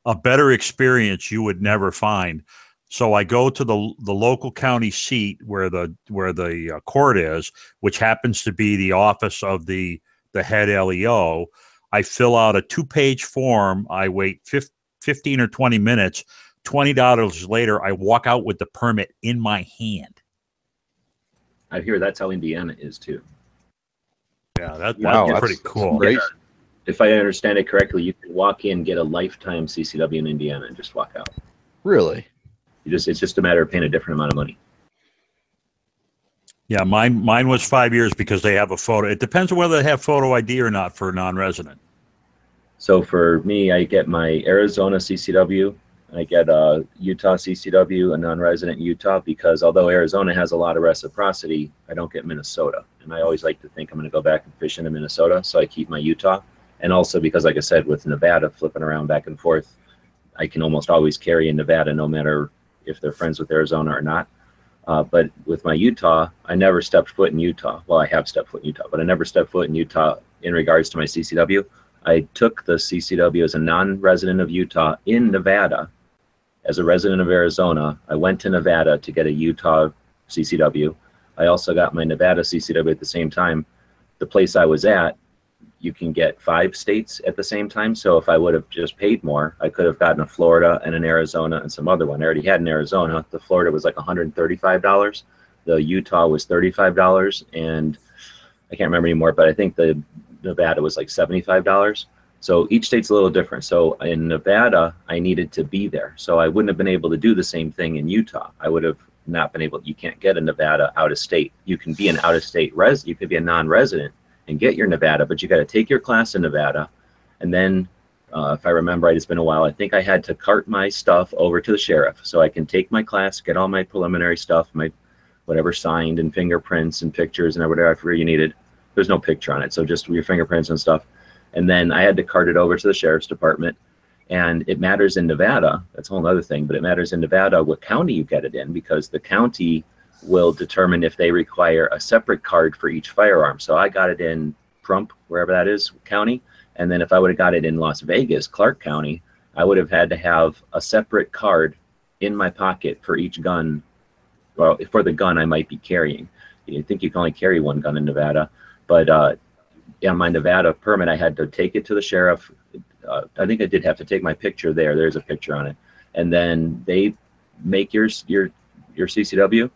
a better experience you would never find. So I go to the local county seat where the court is, which happens to be the office of the head LEO. I fill out a 2-page form. I wait 15 or 20 minutes. $20 later, I walk out with the permit in my hand. I hear that's how Indiana is too. Yeah, that's pretty cool. Great. If I understand it correctly, you can walk in, get a lifetime CCW in Indiana, and just walk out. Really? It's just a matter of paying a different amount of money. Yeah, mine was 5 years because they have a photo. It depends on whether they have photo ID or not for a non-resident. So for me, I get my Arizona CCW, I get a Utah CCW, a non-resident Utah, because although Arizona has a lot of reciprocity, I don't get Minnesota. And I always like to think I'm going to go back and fish into Minnesota, so I keep my Utah. And also because, like I said, with Nevada flipping around back and forth, I can almost always carry in Nevada no matter if they're friends with Arizona or not. But with my Utah, I never stepped foot in Utah. Well, I have stepped foot in Utah, but I never stepped foot in Utah in regards to my CCW. I took the CCW as a non-resident of Utah in Nevada, as a resident of Arizona, I went to Nevada to get a Utah CCW. I also got my Nevada CCW at the same time. The place I was at, you can get 5 states at the same time. So if I would have just paid more, I could have gotten a Florida and an Arizona and some other one. I already had an Arizona. The Florida was like $135. The Utah was $35. And I can't remember anymore, but I think the Nevada was like $75. So each state's a little different. So in Nevada, I needed to be there. So I wouldn't have been able to do the same thing in Utah. I would have not been able, you can't get a Nevada out of state. You can be an out of state you could be a non-resident and get your Nevada, but you got to take your class in Nevada. And then if I remember right, it's been a while, I think I had to cart my stuff over to the sheriff so I can take my class, get all my preliminary stuff, my whatever signed and fingerprints and pictures and whatever you needed. There's no picture on it, so just your fingerprints and stuff. And then I had to cart it over to the sheriff's department. And it matters in Nevada, that's a whole other thing, but it matters in Nevada what county you get it in, because the county will determine if they require a separate card for each firearm. So I got it in Prump, wherever that is, county. And then if I would have got it in Las Vegas, Clark County, I would have had to have a separate card in my pocket for each gun, well, for the gun I might be carrying. I think you can only carry 1 gun in Nevada, but on my Nevada permit, I had to take it to the sheriff. I think I did have to take my picture there. There's a picture on it. And then they make your CCW.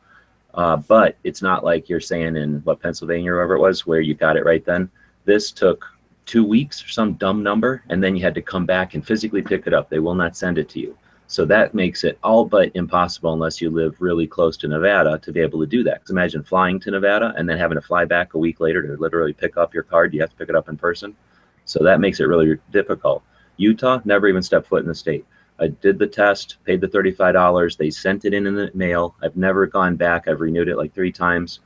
But it's not like you're saying in Pennsylvania or wherever it was, where you got it right then. This took 2 weeks or some dumb number, and then you had to come back and physically pick it up. They will not send it to you. So that makes it all but impossible unless you live really close to Nevada to be able to do that. Because imagine flying to Nevada and then having to fly back a week later to literally pick up your card. You have to pick it up in person. So that makes it really difficult. Utah, never even stepped foot in the state. I did the test, paid the $35. They sent it in the mail. I've never gone back. I've renewed it like 3 times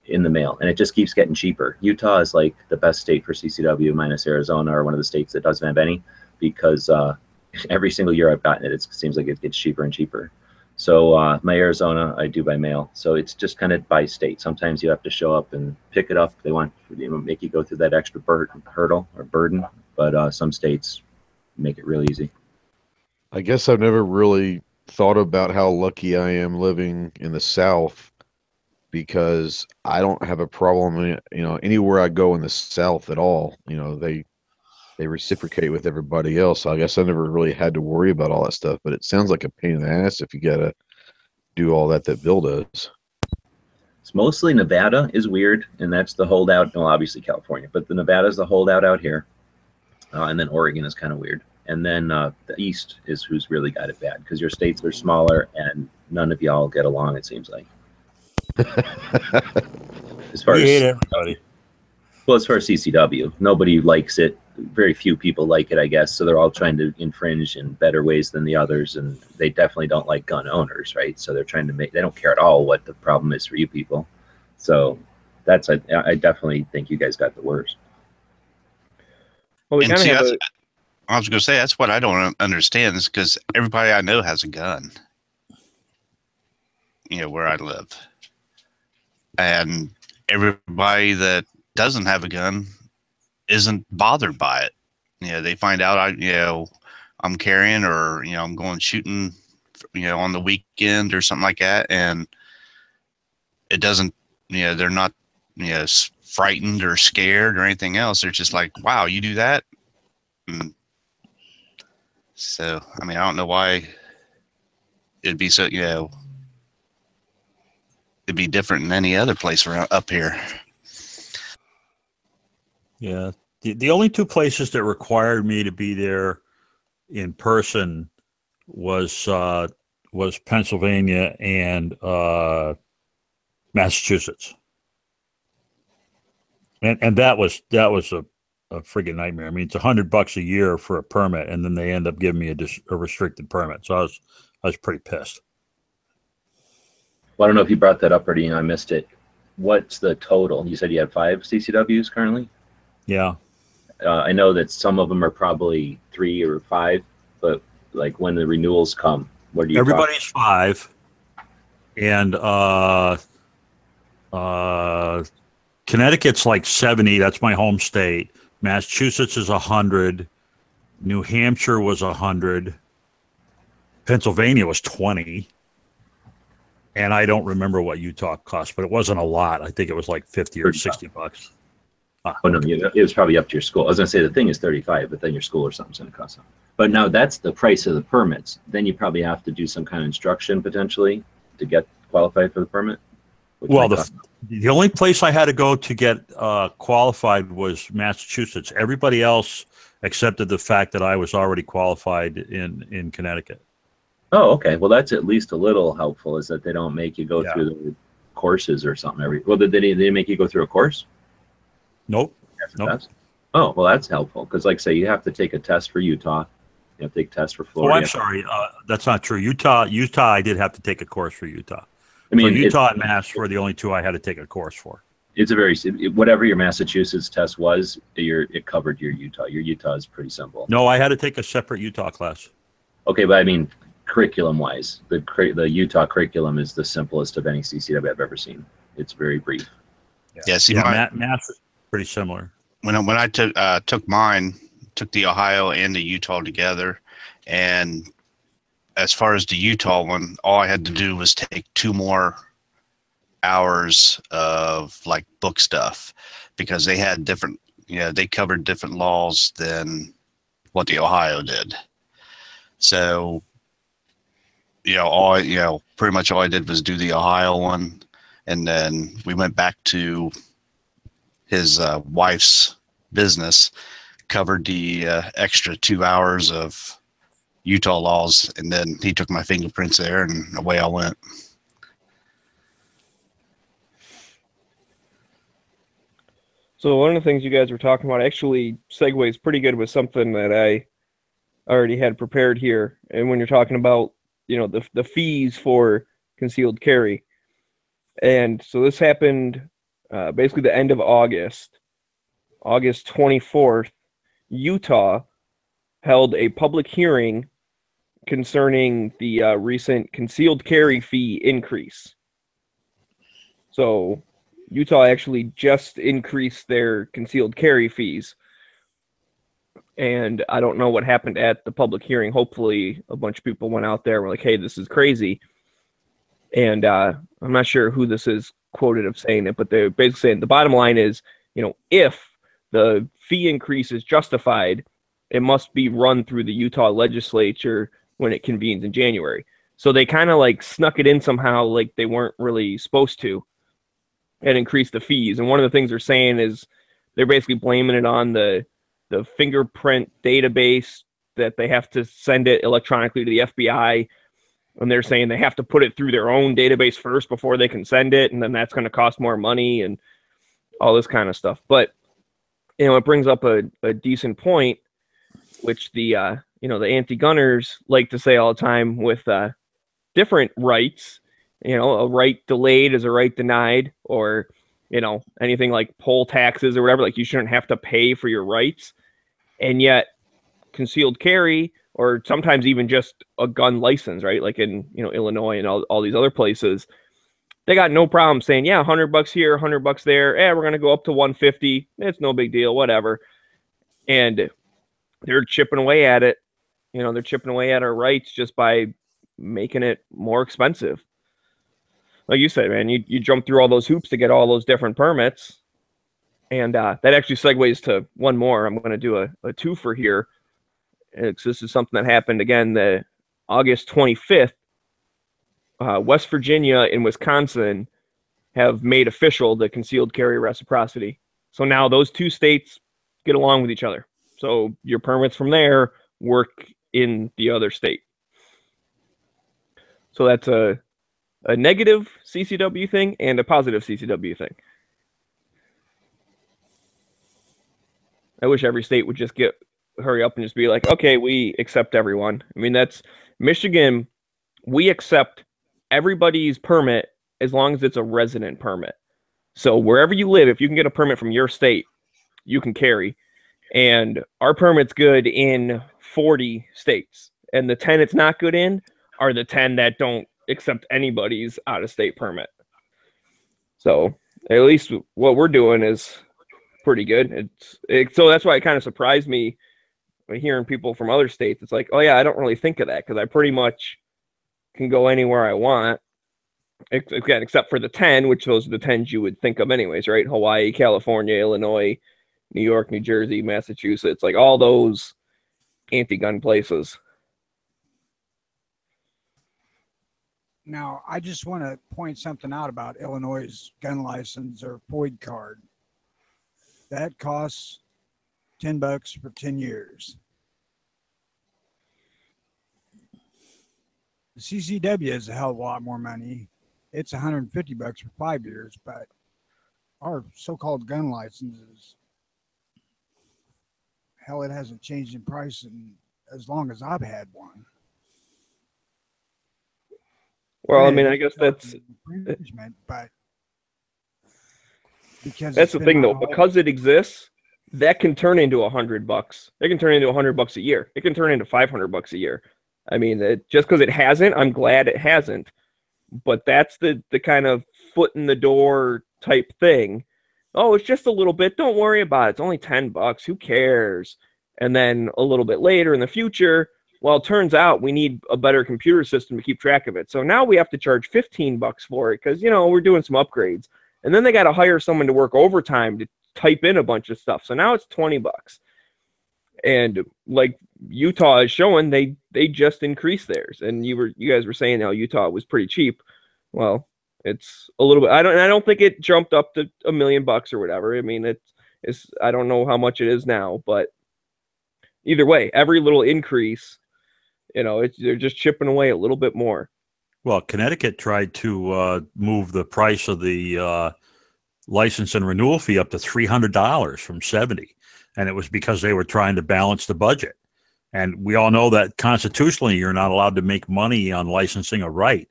in the mail, and it just keeps getting cheaper. Utah is like the best state for CCW minus Arizona, or one of the states that doesn't have any, because every single year I've gotten it, it seems like it gets cheaper and cheaper. So my Arizona, I do by mail. So it's just kind of by state. Sometimes you have to show up and pick it up. They want make you go through that extra hurdle or burden, but some states make it real easy. I guess I've never really thought about how lucky I am living in the South, because I don't have a problem, anywhere I go in the South at all. They reciprocate with everybody else. So I guess I never really had to worry about all that stuff, but it sounds like a pain in the ass if you got to do all that Bill does. It's mostly Nevada is weird, and that's the holdout. Well, obviously California, but the Nevada is the holdout out here. And then Oregon is kind of weird. And then the East is who's really got it bad, because your states are smaller and none of y'all get along, it seems like. As far We as hate everybody. Well, as far as CCW, nobody likes it. Very few people like it, I guess. So they're all trying to infringe in better ways than the others, and they definitely don't like gun owners, right? So they're trying to they don't care at all what the problem is for you people. So I definitely think you guys got the worst. Well, we And kind of see, have I was going to say, that's what I don't understand, is because everybody I know has a gun, where I live. And everybody that doesn't have a gun isn't bothered by it. They find out I'm carrying, or, I'm going shooting, on the weekend or something like that. And it doesn't, they're not, frightened or scared or anything else. They're just like, wow, you do that? And so, I don't know why it'd be so, it'd be different than any other place around up here. Yeah. The only 2 places that required me to be there in person was Pennsylvania and Massachusetts. And that was a friggin' nightmare. It's $100 a year for a permit, and then they end up giving me a restricted permit. So I was pretty pissed. Well, I don't know if you brought that up already, I missed it. What's the total? You said you have 5 CCWs currently? Yeah. I know that some of them are probably 3 or 5, but like when the renewals come, what do you? Everybody's 5, and Connecticut's like 70. That's my home state. Massachusetts is 100. New Hampshire was 100. Pennsylvania was 20. And I don't remember what Utah cost, but it wasn't a lot. I think it was like 50 or 60 bucks. Oh no, it was probably up to your school. I was gonna say the thing is 35, but then your school or something's gonna cost something. But now that's the price of the permits. Then you probably have to do some kind of instruction potentially to get qualified for the permit. Well, the only place I had to go to get qualified was Massachusetts. Everybody else accepted the fact that I was already qualified in Connecticut. Oh, okay. Well, that's at least a little helpful, is that they don't make you go through the courses or something well, did they make you go through a course? Nope. Nope. Oh, well, that's helpful, because like say you have to take a test for Utah, you have to take a test for Florida. Oh, I'm sorry. That's not true. Utah, I did have to take a course for Utah. I mean, for Utah and Mass were the only two I had to take a course for. It's whatever your Massachusetts test was, it covered your Utah. Your Utah is pretty simple. No, I had to take a separate Utah class. Okay, but I mean, curriculum-wise, the Utah curriculum is the simplest of any CCW I've ever seen. It's very brief. Yeah, see, Mass is pretty similar. When I took mine, took the Ohio and the Utah together, and as far as the Utah one, all I had to do was take 2 more hours of like book stuff, because they had different, they covered different laws than what the Ohio did. So, pretty much all I did was do the Ohio one, and then we went back to his wife's business, covered the extra 2 hours of Utah laws, and then he took my fingerprints there, and away I went. So one of the things you guys were talking about actually segues pretty good with something that I already had prepared here. And when you're talking about, the fees for concealed carry. And so this happened basically the end of August 24th, Utah held a public hearing concerning the recent concealed carry fee increase. So Utah actually just increased their concealed carry fees. And I don't know what happened at the public hearing. Hopefully a bunch of people went out there and were like, hey, this is crazy. And I'm not sure who this is quoted of saying it, but they're basically saying the bottom line is, if the fee increase is justified, it must be run through the Utah legislature when it convenes in January. So they kind of like snuck it in somehow, like they weren't really supposed to, and increase the fees. And one of the things they're saying is they're basically blaming it on the fingerprint database, that they have to send it electronically to the FBI. And they're saying they have to put it through their own database first before they can send it. And then that's going to cost more money and all this kind of stuff. But, it brings up a decent point, which the anti-gunners like to say all the time with different rights. A right delayed is a right denied, or, anything like poll taxes or whatever, like you shouldn't have to pay for your rights. And yet concealed carry, or sometimes even just a gun license, right? Like in, Illinois and all these other places, they got no problem saying, yeah, $100 here, $100 there. We're going to go up to 150. It's no big deal, whatever. And they're chipping away at it. They're chipping away at our rights just by making it more expensive. Like you said, man, you jump through all those hoops to get all those different permits. And that actually segues to one more. I'm going to do a twofer here. This is something that happened again, the August 25th. West Virginia and Wisconsin have made official the concealed carry reciprocity. So now those two states get along with each other. So your permits from there work in the other state. So that's a negative CCW thing and a positive CCW thing. I wish every state would just hurry up and just be like, okay, we accept everyone. I mean, that's Michigan. We accept everybody's permit as long as it's a resident permit. So wherever you live, if you can get a permit from your state, you can carry. And our permit's good in 40 states. And the 10 it's not good in are the 10 that don't accept anybody's out-of-state permit. So at least what we're doing is pretty good. So that's why it kind of surprised me hearing people from other states, it's like, oh yeah, I don't really think of that because I pretty much can go anywhere I want. Again, except for the 10, which those are the 10s you would think of anyways, right? Hawaii, California, Illinois, New York, New Jersey, Massachusetts, like all those anti-gun places. Now, I just want to point something out about Illinois' gun license or FOID card. That costs $10 for 10 years. The CCW is a hell of a lot more money. It's $150 for 5 years, but our so-called gun licenses, hell, it hasn't changed in price in as long as I've had one. Well, I mean, I guess that's but because that's the thing though, because it exists, that can turn into $100. It can turn into $100 a year. It can turn into $500 a year. I mean, just because it hasn't, I'm glad it hasn't. But that's the kind of foot in the door type thing. Oh, it's just a little bit. Don't worry about it. It's only $10. Who cares? And then a little bit later in the future, well, it turns out we need a better computer system to keep track of it. So now we have to charge $15 for it because, we're doing some upgrades. And then they got to hire someone to work overtime to type in a bunch of stuff. So now it's $20. And like Utah is showing, they just increased theirs. And you guys were saying how Utah was pretty cheap. Well, it's a little bit. I don't think it jumped up to $1 million or whatever. I mean, it's I don't know how much it is now, but either way, every little increase, they're just chipping away a little bit more. Well, Connecticut tried to move the price of the license and renewal fee up to $300 from $70, and it was because they were trying to balance the budget. And we all know that constitutionally, you're not allowed to make money on licensing a right.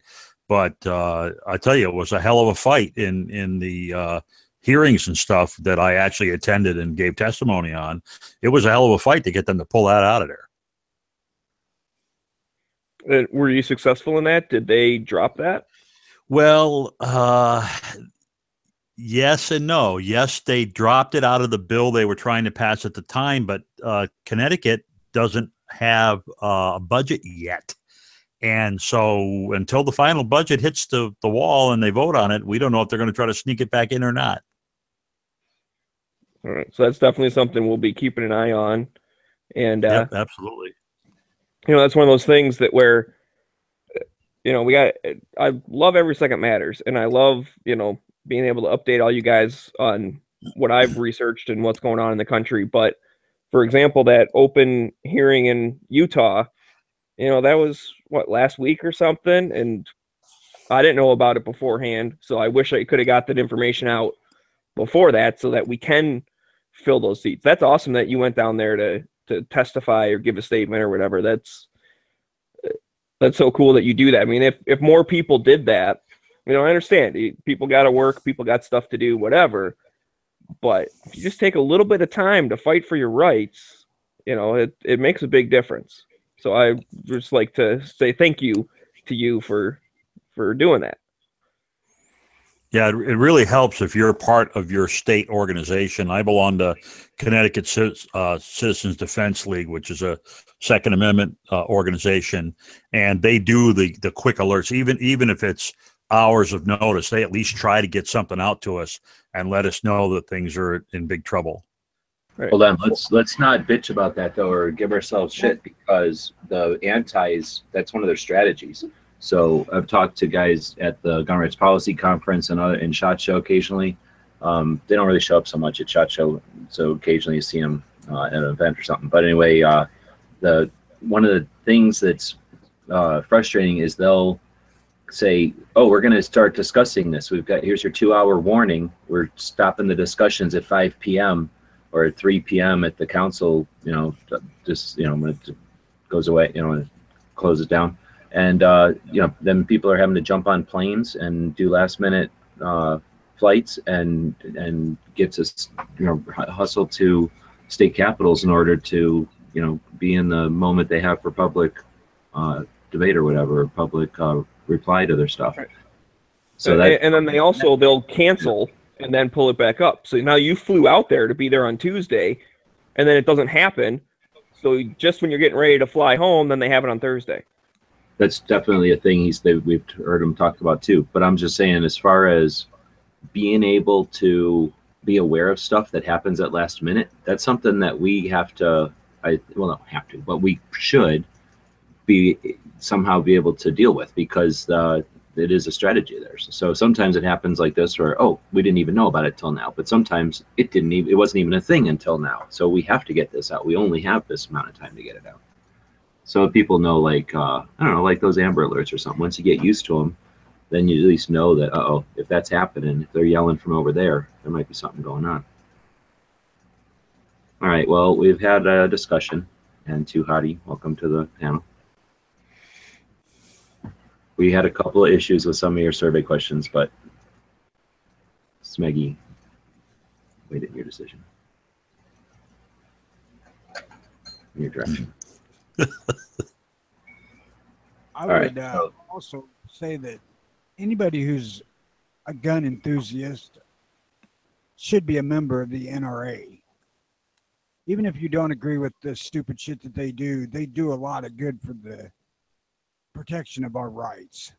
But I tell you, it was a hell of a fight in the hearings and stuff that I actually attended and gave testimony on. It was a hell of a fight to get them to pull that out of there. Were you successful in that? Did they drop that? Well, yes and no. Yes, they dropped it out of the bill they were trying to pass at the time, but Connecticut doesn't have a budget yet. And so until the final budget hits the wall and they vote on it, we don't know if they're going to try to sneak it back in or not. All right. So that's definitely something we'll be keeping an eye on. And yep, absolutely. That's one of those things that where, I love Every Second Matters. And I love, being able to update all you guys on what I've researched and what's going on in the country. But for example, that open hearing in Utah, that was last week or something. And I didn't know about it beforehand. So I wish I could have got that information out before that so that we can fill those seats. That's awesome that you went down there to testify or give a statement or whatever. That's so cool that you do that. I mean, if more people did that, I understand people got to work, people got stuff to do, whatever. But if you just take a little bit of time to fight for your rights, it makes a big difference. So I just like to say thank you to you for doing that. Yeah, it really helps if you're a part of your state organization. I belong to Connecticut Citizens Defense League, which is a Second Amendment organization, and they do the quick alerts. Even if it's hours of notice, they at least try to get something out to us and let us know that things are in big trouble. Right. Hold on, let's not bitch about that though, or give ourselves shit, because the antis, that's one of their strategies. So I've talked to guys at the Gun Rights Policy Conference and in SHOT Show occasionally. They don't really show up so much at SHOT Show, so occasionally you see them at an event or something. But anyway, one of the things that's frustrating is they'll say, "Oh, we're going to start discussing this. Here's your 2-hour warning. We're stopping the discussions at 5 p.m. or at 3 p.m. at the council. When it goes away, it closes down." And then people are having to jump on planes and do last minute flights and get to hustle to state capitals in order to be in the moment they have for public debate or whatever, public reply to their stuff. Right. So and then they'll cancel and then pull it back up. So now you flew out there to be there on Tuesday, and then it doesn't happen. So just when you're getting ready to fly home, then they have it on Thursday. That's definitely a thing we've heard him talk about too. But I'm just saying, as far as being able to be aware of stuff that happens at last minute, that's something that we have to, not have to, but we should somehow be able to deal with, because it is a strategy there. So sometimes it happens like this where, oh, we didn't even know about it till now. But sometimes it wasn't even a thing until now. So we have to get this out. We only have this amount of time to get it out. So people know, like, I don't know, like those Amber Alerts or something. Once you get used to them, then you at least know that, uh-oh, if that's happening, if they're yelling from over there, there might be something going on. All right, well, we've had a discussion. And Tuhati, welcome to the panel. We had a couple of issues with some of your survey questions, but Smeggy, waited your decision. In your direction. I would also say that anybody who's a gun enthusiast should be a member of the NRA. Even if you don't agree with the stupid shit that they do a lot of good for the protection of our rights.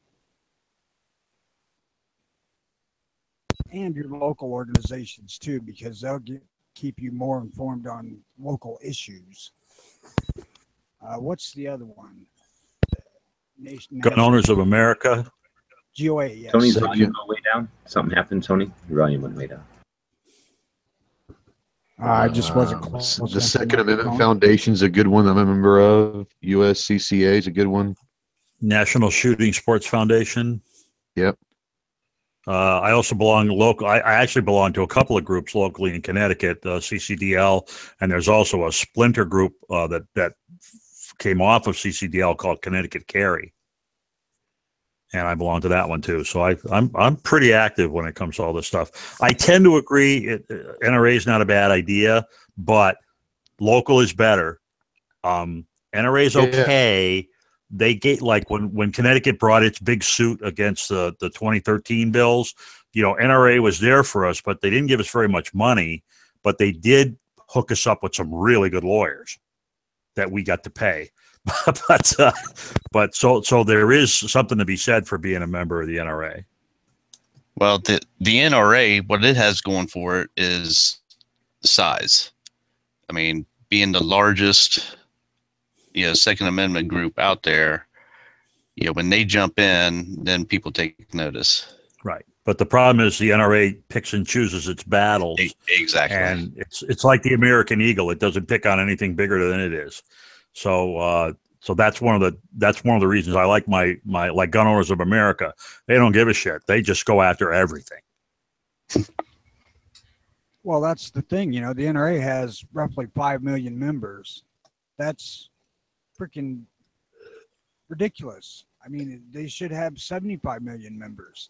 And your local organizations too, because they'll keep you more informed on local issues. What's the other one? Gun Owners of America. GOA, yes. Tony's volume went way down. Something happened, Tony? Your volume went way down. I just wasn't close. The Second Amendment Foundation is a good one I'm a member of. USCCA is a good one. National Shooting Sports Foundation. Yep. I also belong local. I actually belong to a couple of groups locally in Connecticut, CCDL, and there's also a splinter group that came off of CCDL called Connecticut Carry, and I belong to that one too. So I'm pretty active when it comes to all this stuff. I tend to agree. NRA is not a bad idea, but local is better. NRA is okay. Yeah. They get, like, when Connecticut brought its big suit against the 2013 bills, NRA was there for us, but they didn't give us very much money, but they did hook us up with some really good lawyers that we got to pay. but so there is something to be said for being a member of the NRA. Well, the NRA, what it has going for it is size. I mean, being the largest Second Amendment group out there, when they jump in, then people take notice. Right. But the problem is the NRA picks and chooses its battles. Exactly. And it's like the American Eagle. It doesn't pick on anything bigger than it is. So that's one of the reasons I like my like Gun Owners of America. They don't give a shit. They just go after everything. Well, that's the thing. The NRA has roughly 5 million members. That's freaking ridiculous. I mean, they should have 75 million members.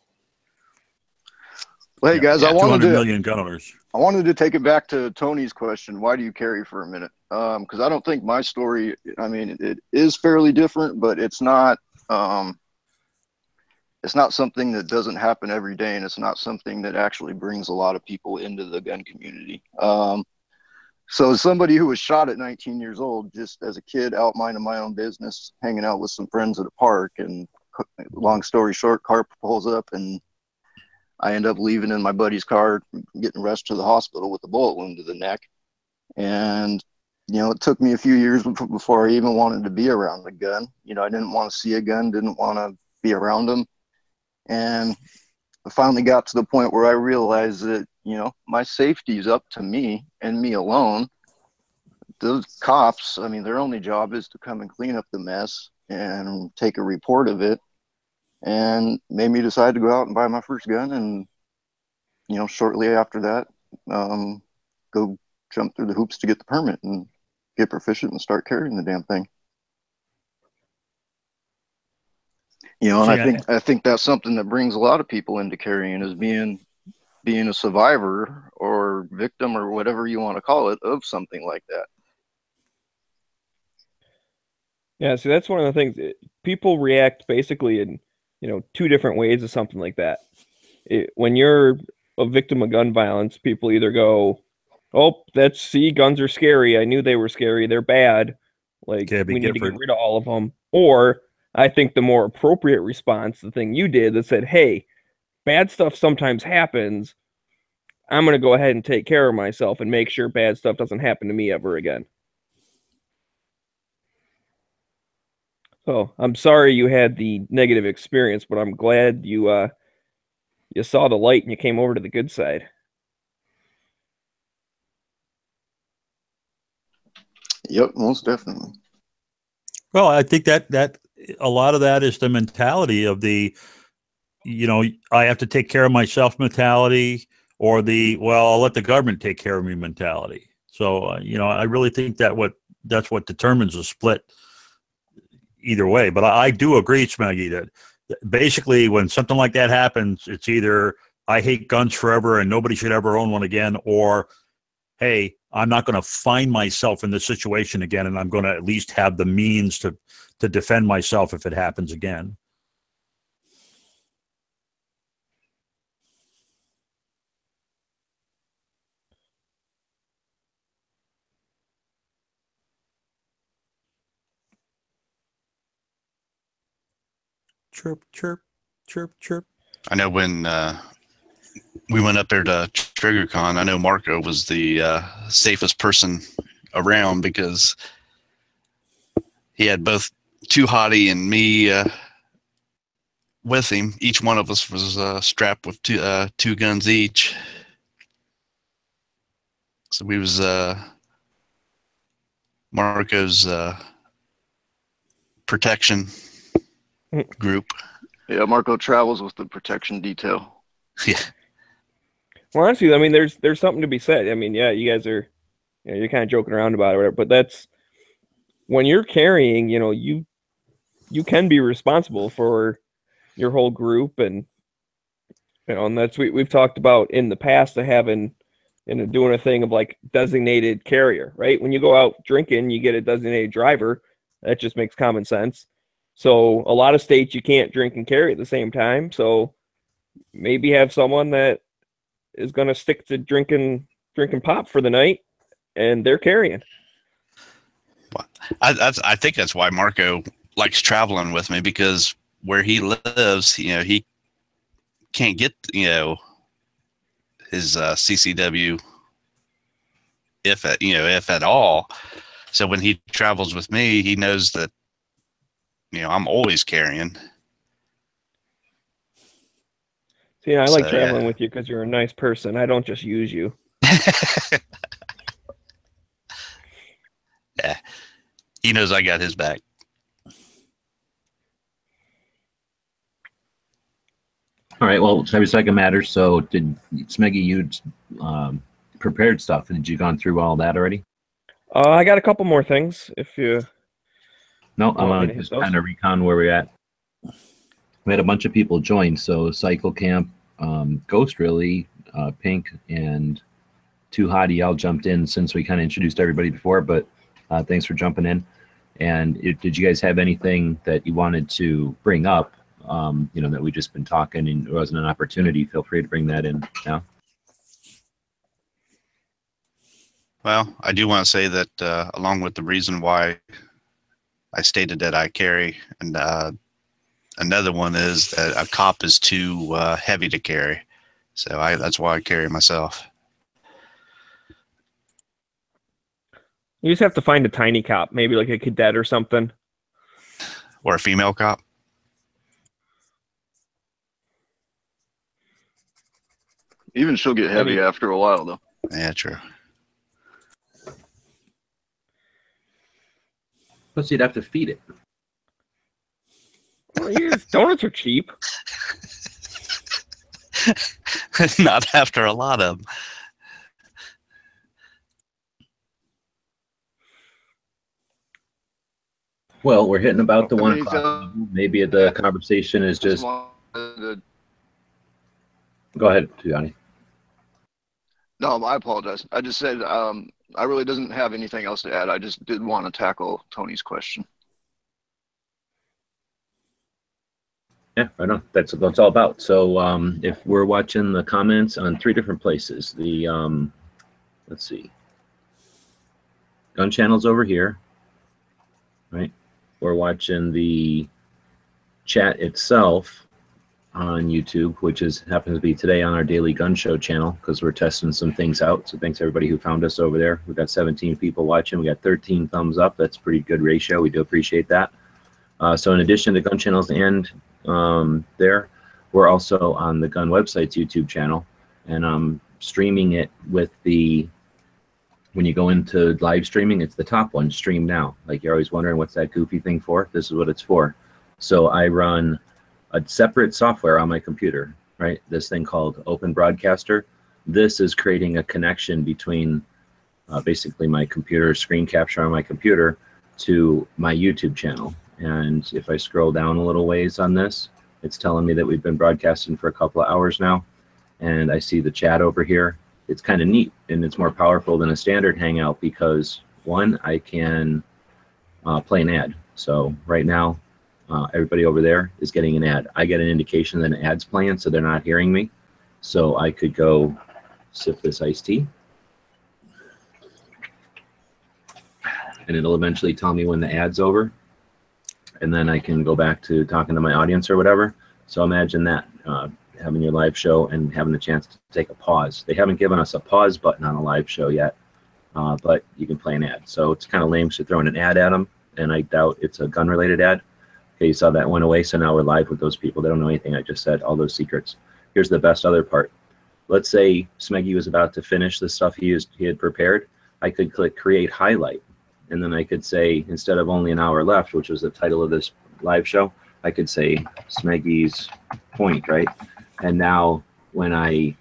Well, hey guys, I wanted 200 million gun owners. I wanted to take it back to Tony's question. Why do you carry for a minute? Because I don't think my story. I mean, it is fairly different, but it's not. It's not something that doesn't happen every day, and it's not something that actually brings a lot of people into the gun community. So as somebody who was shot at 19 years old, just as a kid, out minding my own business, hanging out with some friends at a park, and long story short, car pulls up, and I end up leaving in my buddy's car, getting rushed to the hospital with a bullet wound to the neck. And, it took me a few years before I even wanted to be around a gun. I didn't want to see a gun, didn't want to be around them. And I finally got to the point where I realized that, my safety is up to me and me alone. Those cops, I mean, their only job is to come and clean up the mess and take a report of it, and made me decide to go out and buy my first gun. And, shortly after that, go jump through the hoops to get the permit and get proficient and start carrying the damn thing. And I think that's something that brings a lot of people into carrying, is being a survivor or victim or whatever you want to call it of something like that. Yeah, so that's one of the things. People react basically in, 2 different ways to something like that. When you're a victim of gun violence, people either go, oh, see, guns are scary. I knew they were scary. They're bad. Like, Can't be we need to get different. rid of all of them. Or I think the more appropriate response, the thing you did that said, hey, bad stuff sometimes happens. I'm going to go ahead and take care of myself and make sure bad stuff doesn't happen to me ever again. So I'm sorry you had the negative experience, but I'm glad you saw the light and you came over to the good side. Yep, most definitely. Well, I think that a lot of that is the mentality of the, I have to take care of myself mentality, or the, well, I'll let the government take care of me mentality. So, I really think that's what determines the split either way. But I do agree, Smeggy, that basically when something like that happens, it's either I hate guns forever and nobody should ever own one again, or, hey, I'm not going to find myself in this situation again, and I'm going to at least have the means to defend myself if it happens again. Chirp, chirp, chirp, chirp. I know when we went up there to TriggerCon, I know Marco was the safest person around because he had both Too Hottie and me with him. Each one of us was strapped with two guns each. So we was Marco's protection group. Yeah, Marco travels with the protection detail. Yeah. Well, honestly, I mean, there's something to be said. I mean, yeah, you guys are, you're kind of joking around about it, or whatever, but that's when you're carrying, you can be responsible for your whole group, and and that's we've talked about in the past of having, doing a thing of like designated carrier, right? When you go out drinking, you get a designated driver. That just makes common sense. So a lot of states you can't drink and carry at the same time. So maybe have someone that is going to stick to drinking pop for the night, and they're carrying. I think that's why Marco likes traveling with me, because where he lives, he can't get his CCW if at all. So when he travels with me, he knows that I'm always carrying. See, I like traveling with you because you're a nice person. I don't just use you. Yeah, he knows I got his back. All right. Well, every second matters. So, did Smeggy, you prepared stuff? Did you gone through all that already? I got a couple more things. If you no, I want to just kind of recon where we're at. We had a bunch of people join. So, Cycle Camp, Ghost really, Pink, and Too Hottie all jumped in since we kind of introduced everybody before. But thanks for jumping in. And did you guys have anything that you wanted to bring up? That we just been talking and it wasn't an opportunity, feel free to bring that in now. Well, I do want to say that along with the reason why I stated that I carry, and another one is that a cop is too heavy to carry. So that's why I carry myself. You just have to find a tiny cop, maybe like a cadet or something. Or a female cop. Even she'll get heavy after a while, though. Yeah, true. Plus, you'd have to feed it. Well, donuts are cheap. Not after a lot of them. Well, we're hitting about the 1 o'clock level. Maybe the conversation is just. Go ahead, Gianni. No, I apologize. I just said I really doesn't have anything else to add. I just did want to tackle Tony's question. Yeah, right on. That's what it's all about. So if we're watching the comments on 3 different places, the let's see. Gun channel's over here, right? We're watching the chat itself on YouTube, which happens to be today on our Daily Gun Show channel because we're testing some things out. So thanks everybody who found us over there. We've got 17 people watching. We got 13 thumbs up. That's a pretty good ratio. We do appreciate that. So in addition to Gun Channels and there, we're also on the Gun Website's YouTube channel, and I'm streaming it with when you go into live streaming, it's the top one, Stream Now. Like you're always wondering what's that goofy thing for? This is what it's for. So I run a separate software on my computer, right? This thing called Open Broadcaster. This is creating a connection between basically my computer screen capture on my computer to my YouTube channel. And if I scroll down a little ways on this, it's telling me that we've been broadcasting for a couple of hours now. And I see the chat over here. It's kind of neat, and it's more powerful than a standard Hangout because, one, I can play an ad. So right now, everybody over there is getting an ad. I get an indication that an ad's playing, so they're not hearing me. So I could go sip this iced tea, and it'll eventually tell me when the ad's over, and then I can go back to talking to my audience or whatever. So imagine that, having your live show and having the chance to take a pause. They haven't given us a pause button on a live show yet, but you can play an ad. So it's kind of lame to throw an ad at them, and I doubt it's a gun-related ad. Okay, you saw that went away, so now we're live with those people. They don't know anything I just said, all those secrets. Here's the best other part. Let's say Smeggy was about to finish the stuff he had prepared. I could click Create Highlight, and then I could say, instead of only an hour left, which was the title of this live show, I could say Smeggy's point, right? And now when I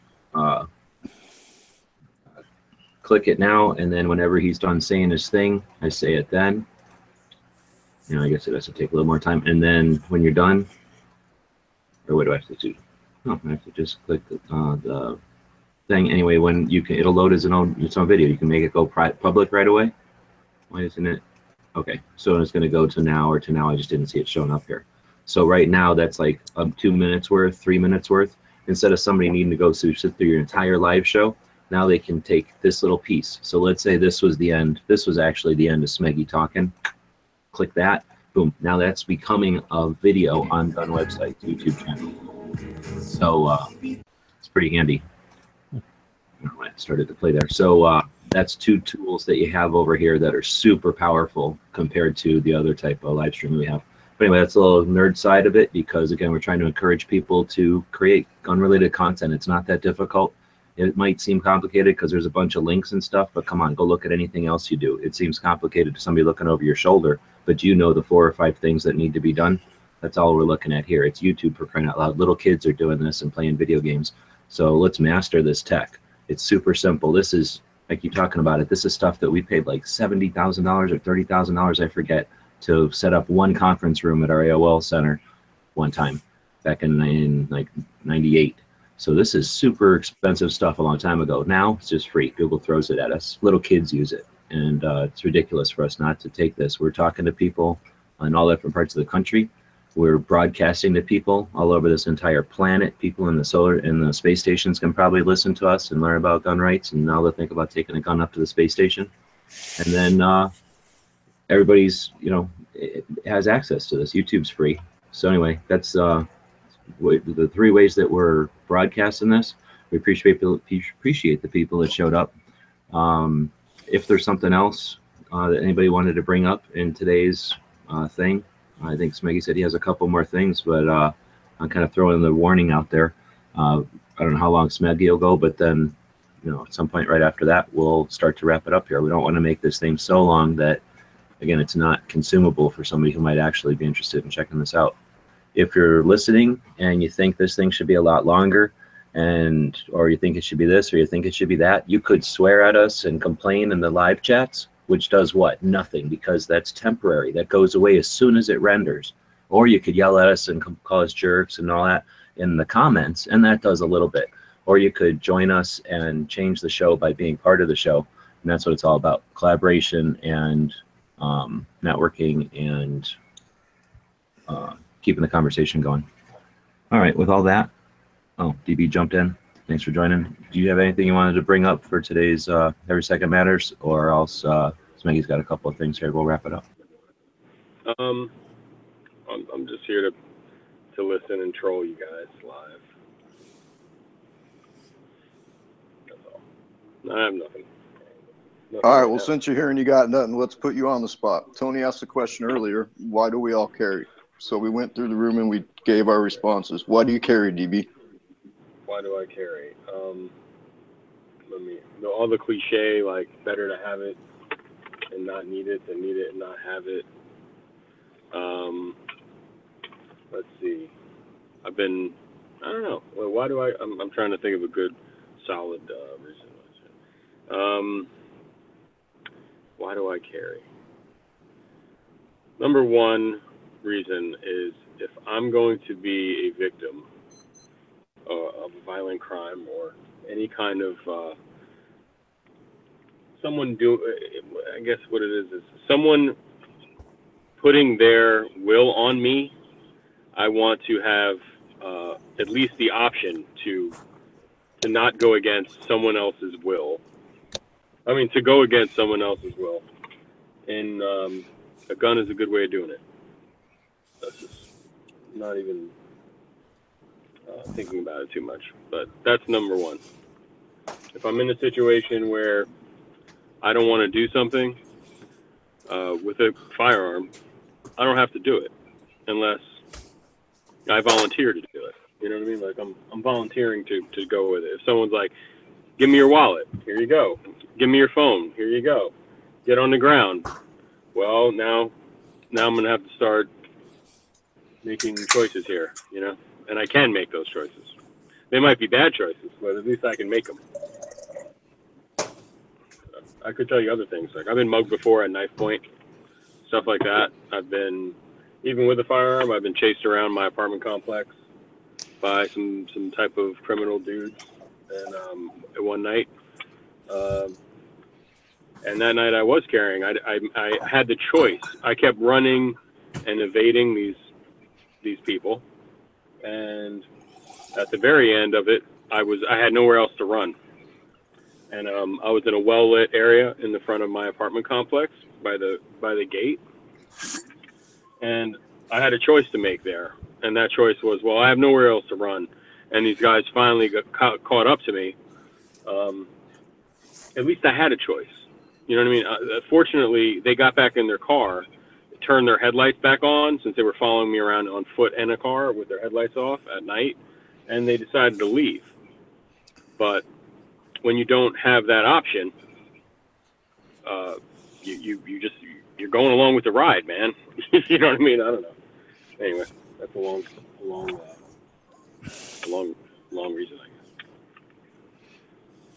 click it now, and then whenever he's done saying his thing, I say it then. You know, I guess it has to take a little more time. And then when you're done, or what do I have to do? Oh, I have to just click the thing. Anyway, when you can, it'll load as its own video. You can make it go public right away. Why isn't it? Okay, so it's going to go to now or to now. I just didn't see it showing up here. So right now, that's like 2 minutes worth, 3 minutes worth. Instead of somebody needing to go sit through your entire live show, now they can take this little piece. So let's say this was the end. This was actually the end of Smeggy talking. Click that. Boom. Now that's becoming a video on Gun Website's YouTube channel. So it's pretty handy. I don't know why it started to play there. So that's two tools that you have over here that are super powerful compared to the other type of live stream we have. But anyway, that's a little nerd side of it because, again, we're trying to encourage people to create gun-related content. It's not that difficult. It might seem complicated because there's a bunch of links and stuff, but come on, go look at anything else you do. It seems complicated to somebody looking over your shoulder, but you know the 4 or 5 things that need to be done. That's all we're looking at here. It's YouTube, for crying out loud. Little kids are doing this and playing video games. So let's master this tech. It's super simple. This is, I keep talking about it, this is stuff that we paid like $70,000 or $30,000, I forget, to set up one conference room at our AOL center one time back in like 98. So this is super expensive stuff a long time ago. Now it's just free. Google throws it at us. Little kids use it. And it's ridiculous for us not to take this. We're talking to people in all different parts of the country. We're broadcasting to people all over this entire planet. People in the solar and the space stations can probably listen to us and learn about gun rights. And now they'll think about taking a gun up to the space station. And then everybody's, you know, it has access to this. YouTube's free. So anyway, that's the 3 ways that we're broadcasting this. We appreciate the people that showed up. If there's something else that anybody wanted to bring up in today's thing, I think Smeggy said he has a couple more things, but I'm kind of throwing the warning out there. I don't know how long Smeggy will go, but then, you know, at some point right after that, we'll start to wrap it up here. We don't want to make this thing so long that, again, it's not consumable for somebody who might actually be interested in checking this out. If you're listening and you think this thing should be a lot longer, or you think it should be this, or you think it should be that, you could swear at us and complain in the live chats, which does what? Nothing, because that's temporary. That goes away as soon as it renders. Or you could yell at us and call us jerks and all that in the comments, and that does a little bit. Or you could join us and change the show by being part of the show, and that's what it's all about: collaboration and networking and keeping the conversation going. All right, with all that, oh, DB jumped in. Thanks for joining. Do you have anything you wanted to bring up for today's Every Second Matters, or else Smeggy's got a couple of things here. We'll wrap it up. I'm just here to listen and troll you guys live. That's all. I have nothing. All right. Well, since you're here and you got nothing, let's put you on the spot. Tony asked the question earlier, why do we all carry? So we went through the room and we gave our responses. Why do you carry, DB? Why do I carry? All the cliche, like better to have it and not need it than need it and not have it. Let's see. I don't know. Well, why do I'm trying to think of a good, solid reason. Why do I carry? Number one reason is if I'm going to be a victim of a violent crime or any kind of I guess what it is someone putting their will on me, I want to have at least the option to not go against someone else's will. I mean, to go against someone else's will. And a gun is a good way of doing it. That's just not even thinking about it too much. But that's number one. If I'm in a situation where I don't want to do something with a firearm, I don't have to do it unless I volunteer to do it. You know what I mean? Like I'm volunteering to go with it. If someone's like, give me your wallet, here you go. Give me your phone, here you go. Get on the ground. Well, now I'm going to have to start making choices here, you know? And I can make those choices. They might be bad choices, but at least I can make them. I could tell you other things. Like I've been mugged before at knife point, stuff like that. I've been, even with a firearm, I've been chased around my apartment complex by some type of criminal dudes. And one night, and that night I was carrying. I had the choice. I kept running and evading these people, and at the very end of it, I had nowhere else to run. And I was in a well-lit area in the front of my apartment complex by the gate, and I had a choice to make there. And that choice was, well, I have nowhere else to run. And these guys finally got caught up to me. At least I had a choice. You know what I mean? Fortunately, they got back in their car, turned their headlights back on since they were following me around on foot in a car with their headlights off at night, and they decided to leave. But when you don't have that option, you're going along with the ride, man. You know what I mean? I don't know. Anyway, that's a long reason, I guess.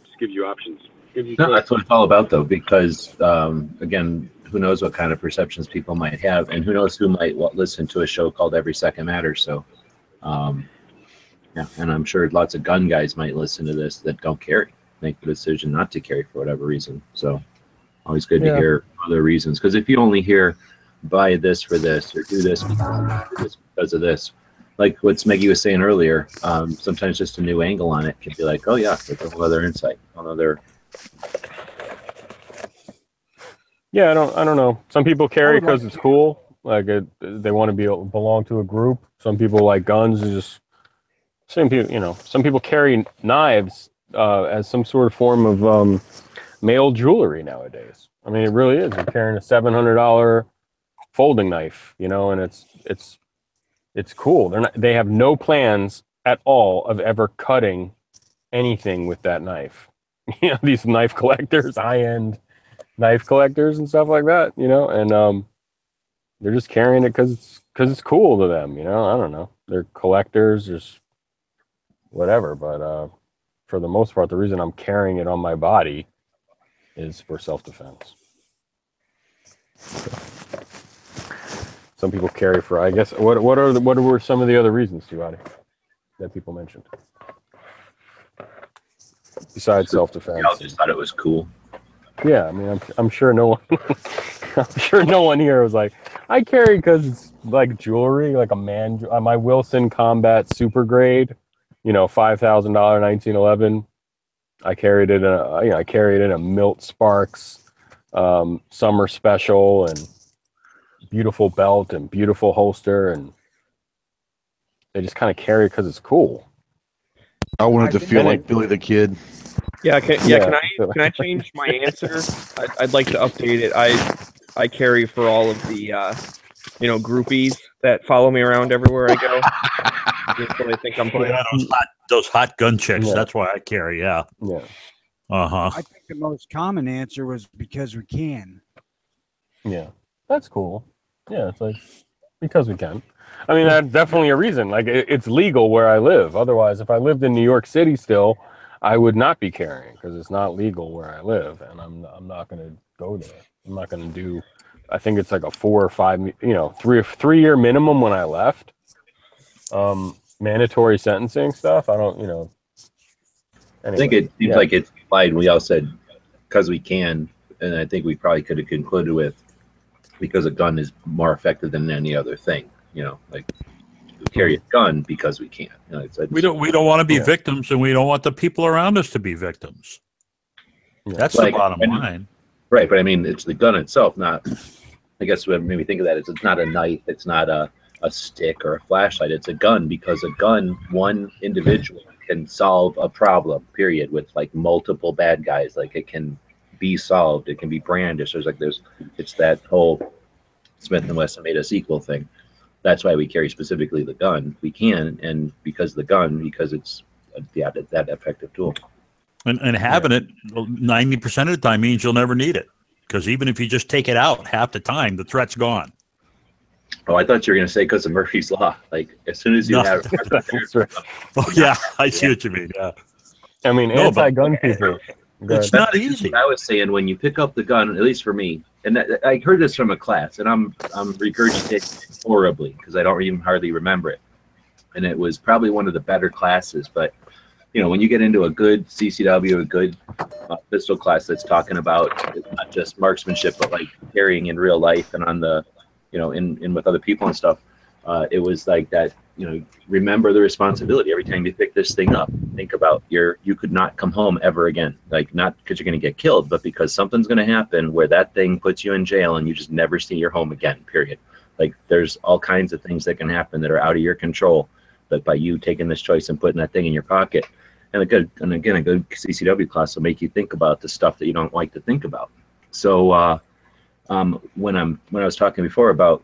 Just gives you options. No, that's what it's all about, though, because again, who knows what kind of perceptions people might have, and who knows who might listen to a show called Every Second Matters. So, yeah, and I'm sure lots of gun guys might listen to this that don't carry, make the decision not to carry for whatever reason. So, always good to hear other reasons, because if you only hear buy this for this or do this because of this, like what Smeggy was saying earlier, sometimes just a new angle on it can be like, oh yeah, it's a whole other insight, another. Yeah, I don't know. Some people carry because it's cool, like they want to belong to a group. Some people like guns. Just same people, you know. Some people carry knives as some sort of form of male jewelry nowadays. I mean, it really is. You're carrying a $700 folding knife, you know, and it's cool. They have no plans at all of ever cutting anything with that knife. You know, these knife collectors, high-end knife collectors and stuff like that, you know, and they're just carrying it because it's cool to them, you know. I don't know. They're collectors, just whatever. But for the most part, the reason I'm carrying it on my body is for self-defense. Some people carry for, I guess. What were some of the other reasons, Giovanni, that people mentioned besides self-defense? I just thought it was cool. Yeah, I mean, I'm sure no one, I'm sure no one here was like, I carry because it's like jewelry, like a man. My Wilson Combat Super Grade $5,000 1911. I carried it in a Milt Sparks summer special, and beautiful belt and beautiful holster, and they just kind of carry it because it's cool. I wanted to feel like Billy the Kid. Yeah, can I change my answer? I'd like to update it. I carry for all of the groupies that follow me around everywhere I go. Just so they think I'm playing. Yeah, those hot gun chicks. Yeah. That's why I carry. Yeah. Yeah. I think the most common answer was because we can. Yeah, that's cool. Yeah, it's like because we can. I mean, that's definitely a reason. Like, it's legal where I live. Otherwise, if I lived in New York City still, I would not be carrying because it's not legal where I live, and I'm not going to go there. I'm not going to do. I think it's like a 4 or 5, 3-year minimum when I left. Mandatory sentencing stuff. I don't, Anyway, I think it seems like it's implied. We all said because we can, and I think we probably could have concluded with because a gun is more effective than any other thing. Like we carry a gun because we can. We don't want to be victims, and we don't want the people around us to be victims. That's the bottom line. Right, but I mean, it's the gun itself, not. I guess what made me think of that is it's not a knife, it's not a stick or a flashlight. It's a gun because a gun, one individual can solve a problem. Period. With like multiple bad guys, like it can be solved. It can be brandished. It's that whole Smith and Wesson made us equal thing. That's why we carry specifically the gun. We can, and because the gun, because it's that effective tool. And having it 90% of the time means you'll never need it, because even if you just take it out half the time, the threat's gone. Oh, I thought you were going to say because of Murphy's Law. Like as soon as you have it. Oh yeah, I see what you mean. Yeah. I mean, anti-gun people. It's not easy. I was saying when you pick up the gun, at least for me, and I heard this from a class, and I'm regurgitating horribly because I don't even hardly remember it. And it was probably one of the better classes, but when you get into a good CCW, a good pistol class that's talking about not just marksmanship, but like carrying in real life and on the, in with other people and stuff, it was like that. Remember the responsibility every time you pick this thing up. Think about you could not come home ever again. Like not because you're going to get killed, but because something's going to happen where that thing puts you in jail and you just never see your home again. Period. Like there's all kinds of things that can happen that are out of your control, but by you taking this choice and putting that thing in your pocket, and a good CCW class will make you think about the stuff that you don't like to think about. So when I was talking before about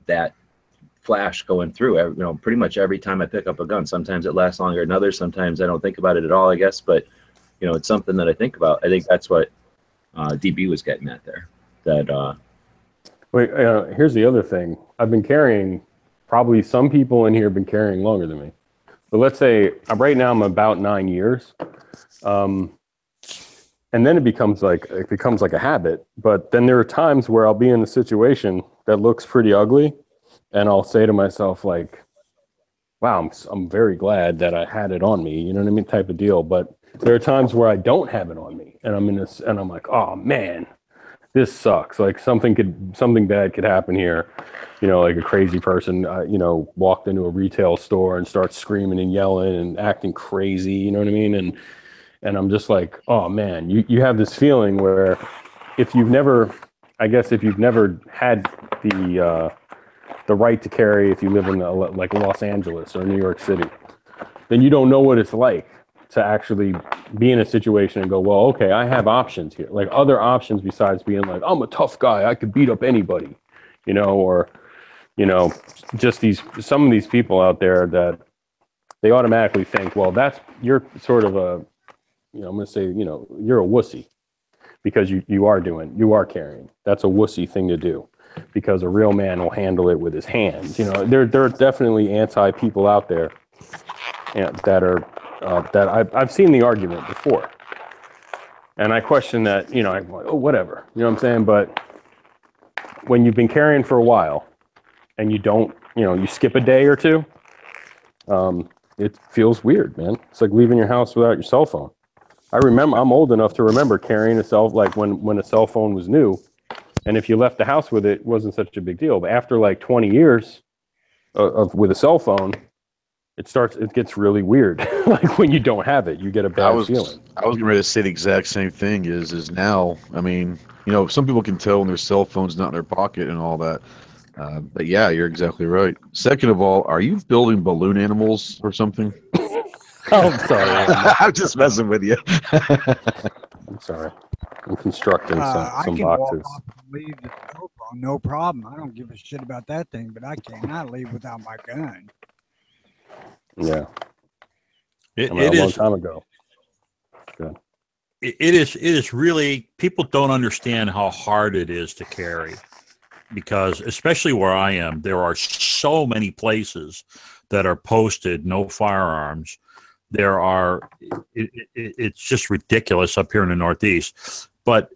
that flash going through, pretty much every time I pick up a gun, sometimes it lasts longer than others. Sometimes I don't think about it at all, I guess, but it's something that I think about. I think that's what DB was getting at there. Wait, here's the other thing. I've been carrying, probably some people in here have been carrying longer than me. But let's say right now I'm about 9 years. And then it becomes like a habit. But then there are times where I'll be in a situation that looks pretty ugly. And I'll say to myself, like, wow, I'm very glad that I had it on me. You know what I mean? Type of deal. But there are times where I don't have it on me. And I'm like, oh man, this sucks. Like something bad could happen here. Like a crazy person, walked into a retail store and starts screaming and yelling and acting crazy. You know what I mean? And I'm just like, oh man, you have this feeling where if you've never had the right to carry, if you live in like Los Angeles or New York City, then you don't know what it's like to actually be in a situation and go, well, okay, I have options here, like other options besides being like, I'm a tough guy, I could beat up anybody, or just some of these people out there that they automatically think, well, you're sort of I'm going to say, you're a wussy because you are carrying. That's a wussy thing to do because a real man will handle it with his hands. There are definitely anti people out there that are, that I've seen the argument before. And I question that, I'm like, oh, whatever, you know what I'm saying? But when you've been carrying for a while and you don't, you skip a day or two, it feels weird, man. It's like leaving your house without your cell phone. I'm old enough to remember carrying like when a cell phone was new. And if you left the house with it, it wasn't such a big deal. But after like 20 years with a cell phone, it gets really weird. Like when you don't have it, you get a bad feeling. I was getting ready to say the exact same thing. Is now, I mean, you know, some people can tell when their cell phone's not in their pocket and all that. But yeah, you're exactly right. Second of all, are you building balloon animals or something? I'm sorry. I'm just messing with you. I'm sorry. I'm constructing some I can boxes. walk off and leave the cell phone, no problem. I don't give a shit about that thing, but I cannot leave without my gun. Yeah. It a long is time ago. Good. it is really, people don't understand how hard it is to carry, because especially where I am, there are so many places that are posted no firearms. There are it's just ridiculous up here in the Northeast. But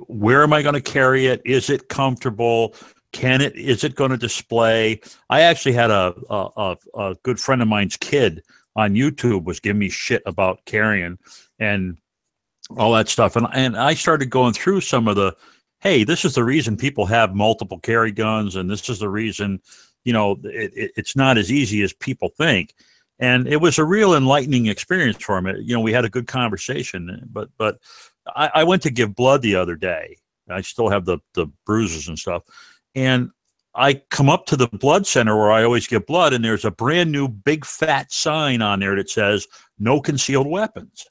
where am I going to carry it? Is it comfortable? Is it going to display? I actually had a good friend of mine's kid on YouTube was giving me shit about carrying and all that stuff. And I started going through some of the, hey, this is the reason people have multiple carry guns. And this is the reason, it's not as easy as people think. And it was a real enlightening experience for me. We had a good conversation, but I went to give blood the other day. I still have the bruises and stuff. And I come up to the blood center where I always give blood, and there's a brand new big fat sign on there that says no concealed weapons.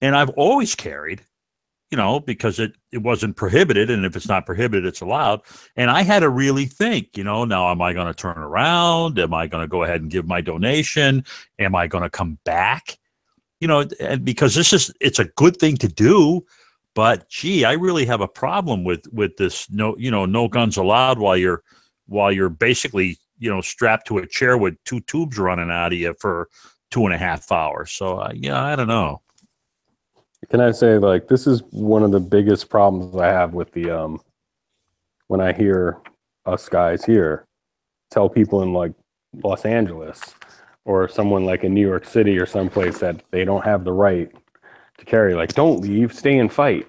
And I've always carried, because it wasn't prohibited. And if it's not prohibited, it's allowed. And I had to really think, now, am I going to turn around? Am I going to go ahead and give my donation? Am I going to come back? And because it's a good thing to do. But gee, I really have a problem with this no guns allowed while you're basically, strapped to a chair with two tubes running out of you for 2.5 hours. So I don't know. Can I say, this is one of the biggest problems I have with the when I hear us guys here tell people in Los Angeles or someone in New York City or someplace that they don't have the right to carry, don't leave, stay and fight.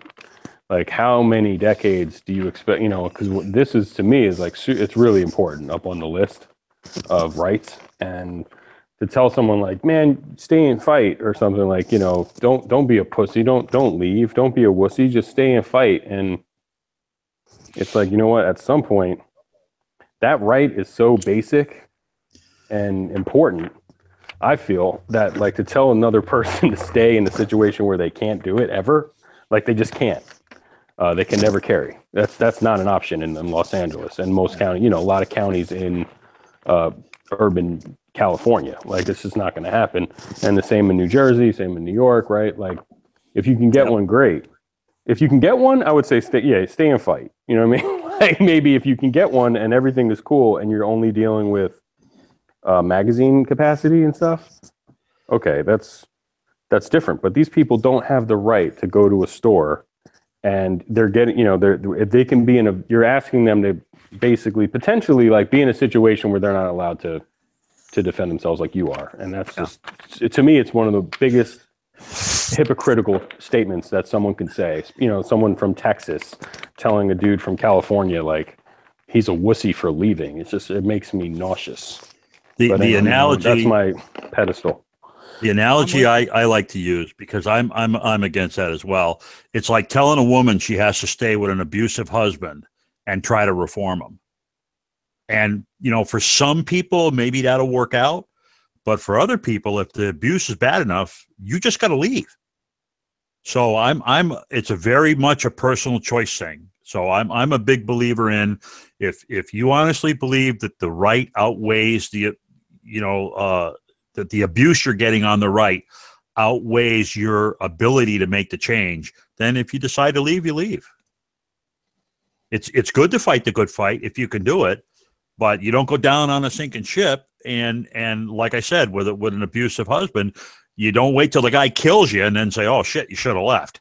How many decades do you expect, because what this is to me is it's really important up on the list of rights. And to tell someone man, stay and fight or something don't be a pussy, don't leave, don't be a wussy, just stay and fight. And it's what, at some point that right is so basic and important, I feel, that to tell another person to stay in a situation where they can't do it ever, they just can't. They can never carry. That's not an option in Los Angeles and most counties. A lot of counties in urban California. It's just not going to happen. And the same in New Jersey, same in New York, right? If you can get one, great. If you can get one, I would say stay and fight. You know what I mean? Maybe if you can get one and everything is cool and you're only dealing with magazine capacity and stuff, okay, that's different. But these people don't have the right to go to a store and they're getting, if they can be you're asking them to basically potentially be in a situation where they're not allowed to defend themselves like you are. And that's just, to me, it's one of the biggest hypocritical statements that someone can say. Someone from Texas telling a dude from California he's a wussy for leaving. It makes me nauseous. The analogy, that's my pedestal. The analogy I like to use, because I'm against that as well. It's like telling a woman she has to stay with an abusive husband and try to reform him. And for some people, maybe that'll work out, but for other people, if the abuse is bad enough, you just got to leave. So it's a very much a personal choice thing. So I'm a big believer in if you honestly believe that the right outweighs that the abuse you're getting on the right outweighs your ability to make the change, then if you decide to leave, you leave. It's good to fight the good fight if you can do it, but you don't go down on a sinking ship. And like I said, with an abusive husband, you don't wait till the guy kills you and then say, "Oh shit, you should have left."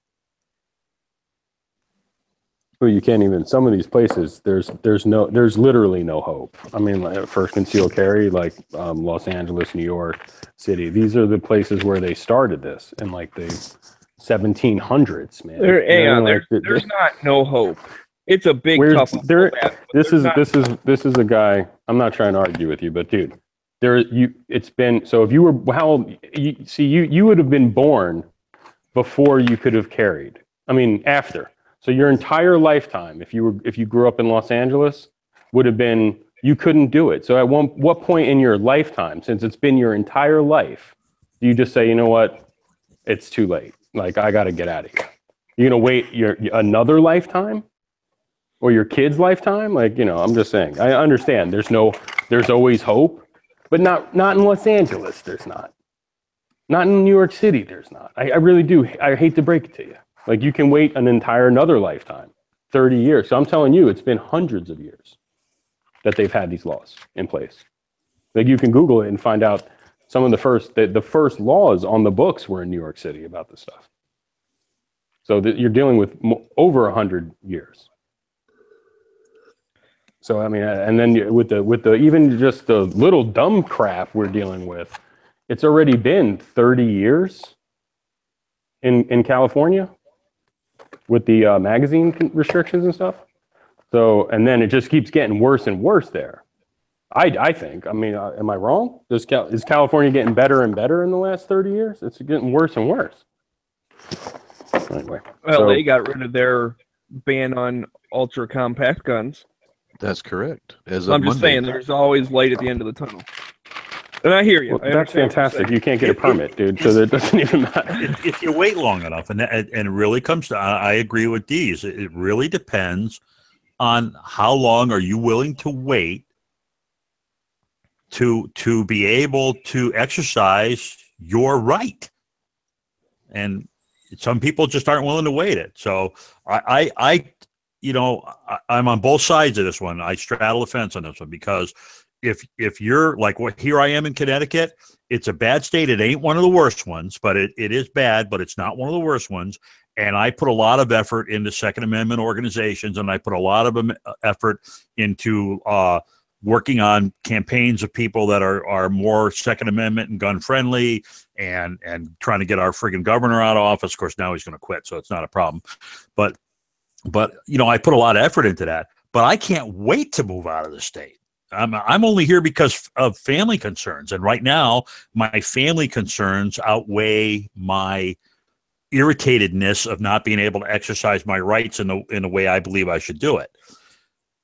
Well, you can't even, some of these places, there's literally no hope. I mean, for concealed carry, Los Angeles, New York City, these are the places where they started this in the 1700s, man. There's not no hope. It's a big Where's tough. there? This is not- this is a guy. I'm not trying to argue with you, but dude, it's been so. If you were how old? You would have been born before you could have carried. I mean, after. So your entire lifetime, if you grew up in Los Angeles, would have been you couldn't do it. So at what point in your lifetime, since it's been your entire life, do you just say, you know what, it's too late? Like I got to get out of here. You're gonna wait another lifetime, or your kid's lifetime? Like, you know, I'm just saying. I understand. There's always hope, but not in Los Angeles. There's not. Not in New York City. There's not. I really do. I hate to break it to you. Like you can wait another lifetime, 30 years. So I'm telling you, it's been hundreds of years that they've had these laws in place. Like you can Google it and find out some of the first laws on the books were in New York City about this stuff. So you're dealing with over 100 years. So I mean, and then with the even just the little dumb crap we're dealing with, it's already been 30 years in California with the magazine restrictions and stuff. So and then it just keeps getting worse and worse there. I think. I mean, am I wrong? Is California getting better and better in the last 30 years? It's getting worse and worse. Anyway, well, they got rid of their ban on ultra compact guns. That's correct. I'm just saying, there's always light at the end of the tunnel. And I hear you. Well, that's fantastic. You can't get a permit, dude. So that doesn't even matter. If you wait long enough, and it really comes to, I agree with Dees. It really depends on how long are you willing to wait to be able to exercise your right. And some people just aren't willing to wait it. So I'm on both sides of this one. I straddle the fence on this one because if you're like here I am in Connecticut, it's a bad state. It ain't one of the worst ones, but it is bad, but it's not one of the worst ones. And I put a lot of effort into Second Amendment organizations, and I put a lot of effort into working on campaigns of people that are more Second Amendment and gun friendly, and trying to get our friggin' governor out of office. Of course, now he's going to quit, so it's not a problem. But I put a lot of effort into that. But I can't wait to move out of the state. I'm only here because of family concerns, and right now my family concerns outweigh my irritatedness of not being able to exercise my rights in the way I believe I should do it.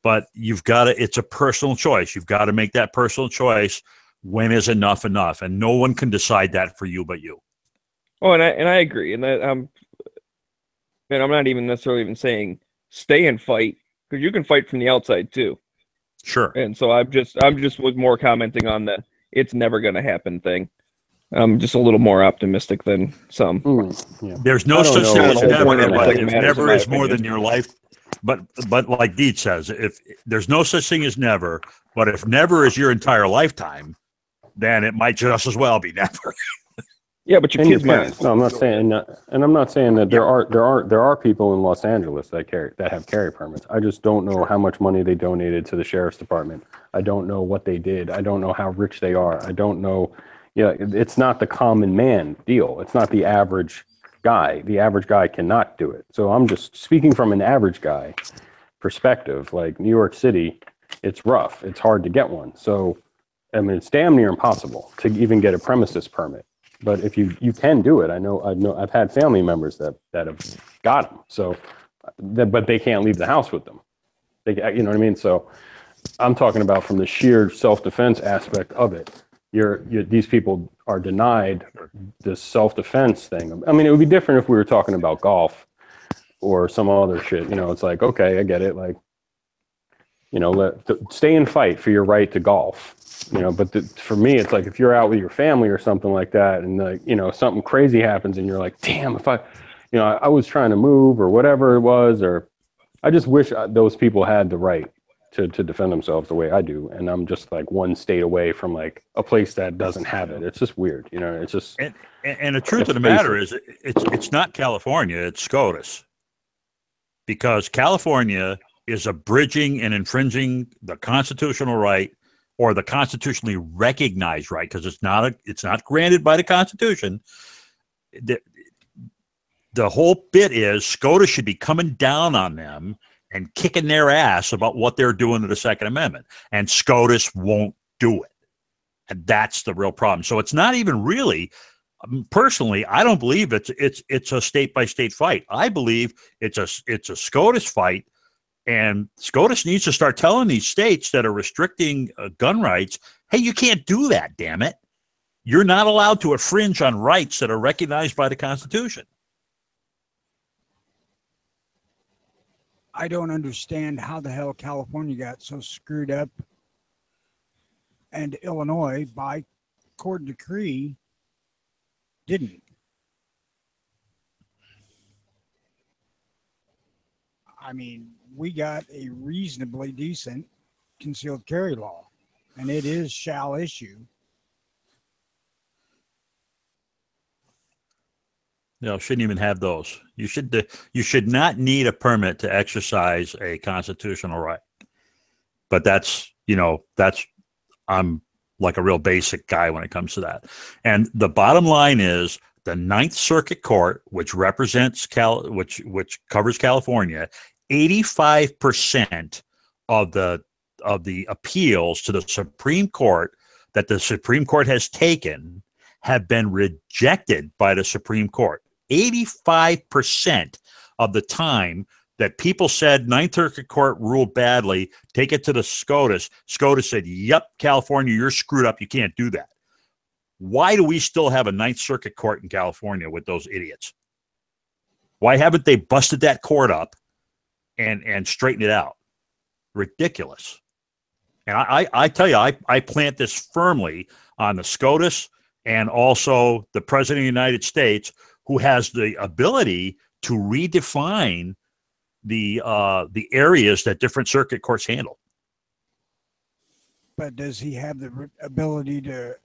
But it's a personal choice. You've got to make that personal choice. When is enough enough? And no one can decide that for you but you. Oh, and I agree. And I'm not even necessarily saying stay and fight, because you can fight from the outside too. Sure. And so I'm just was more commenting on the it's never going to happen thing. I'm just a little more optimistic than some. Yeah. There's no such thing as never. If never is more opinion. than your life. But like Deet says, if there's no such thing as never, but if never is your entire lifetime, then it might just as well be never. Yeah, but your kids might. No, I'm not saying, and I'm not saying that there are people in Los Angeles that have carry permits. I just don't know how much money they donated to the sheriff's department. I don't know what they did. I don't know how rich they are. I don't know. Yeah, it's not the common man deal. It's not the average guy. The average guy cannot do it. So I'm just speaking from an average guy perspective. Like New York City, it's rough. It's hard to get one. So I mean, it's damn near impossible to even get a premises permit. But if you can do it, I know I've had family members that have got them. So, but they can't leave the house with them. You know what I mean? So I'm talking about from the sheer self-defense aspect of it. These people are denied this self-defense thing. I mean, it would be different if we were talking about golf or some other shit. You know, it's like, okay, I get it. Like, you know, stay and fight for your right to golf. You know, but for me, it's like if you're out with your family or something like that, and like, you know, something crazy happens, and you're like, damn, if I was trying to move or whatever it was, or I just wish those people had the right to defend themselves the way I do, and I'm just like one state away from like a place that doesn't have it. It's just weird, you know. It's just and the truth of the matter is, it's not California, it's SCOTUS, because California is abridging and infringing the constitutional right, or the constitutionally recognized right, because it's not granted by the Constitution. The whole bit is SCOTUS should be coming down on them and kicking their ass about what they're doing to the Second Amendment. And SCOTUS won't do it. And that's the real problem. So it's not even really, personally, I don't believe it's a state by state fight. I believe it's a SCOTUS fight, and SCOTUS needs to start telling these states that are restricting gun rights, hey, you can't do that, damn it. You're not allowed to infringe on rights that are recognized by the Constitution. I don't understand how the hell California got so screwed up and Illinois, by court decree, didn't. I mean, we got a reasonably decent concealed carry law, and it is shall issue. No, shouldn't even have those. You should not need a permit to exercise a constitutional right. But I'm like a real basic guy when it comes to that. And the bottom line is the Ninth Circuit Court, which represents which covers California, 85% of the appeals to the Supreme Court that the Supreme Court has taken have been rejected by the Supreme Court. 85% of the time that people said Ninth Circuit Court ruled badly, take it to the SCOTUS. SCOTUS said, yep, California, you're screwed up. You can't do that. Why do we still have a Ninth Circuit Court in California with those idiots? Why haven't they busted that court up and straightened it out? Ridiculous. And I tell you, I plant this firmly on the SCOTUS and also the President of the United States, who has the ability to redefine the areas that different circuit courts handle. But does he have the ability to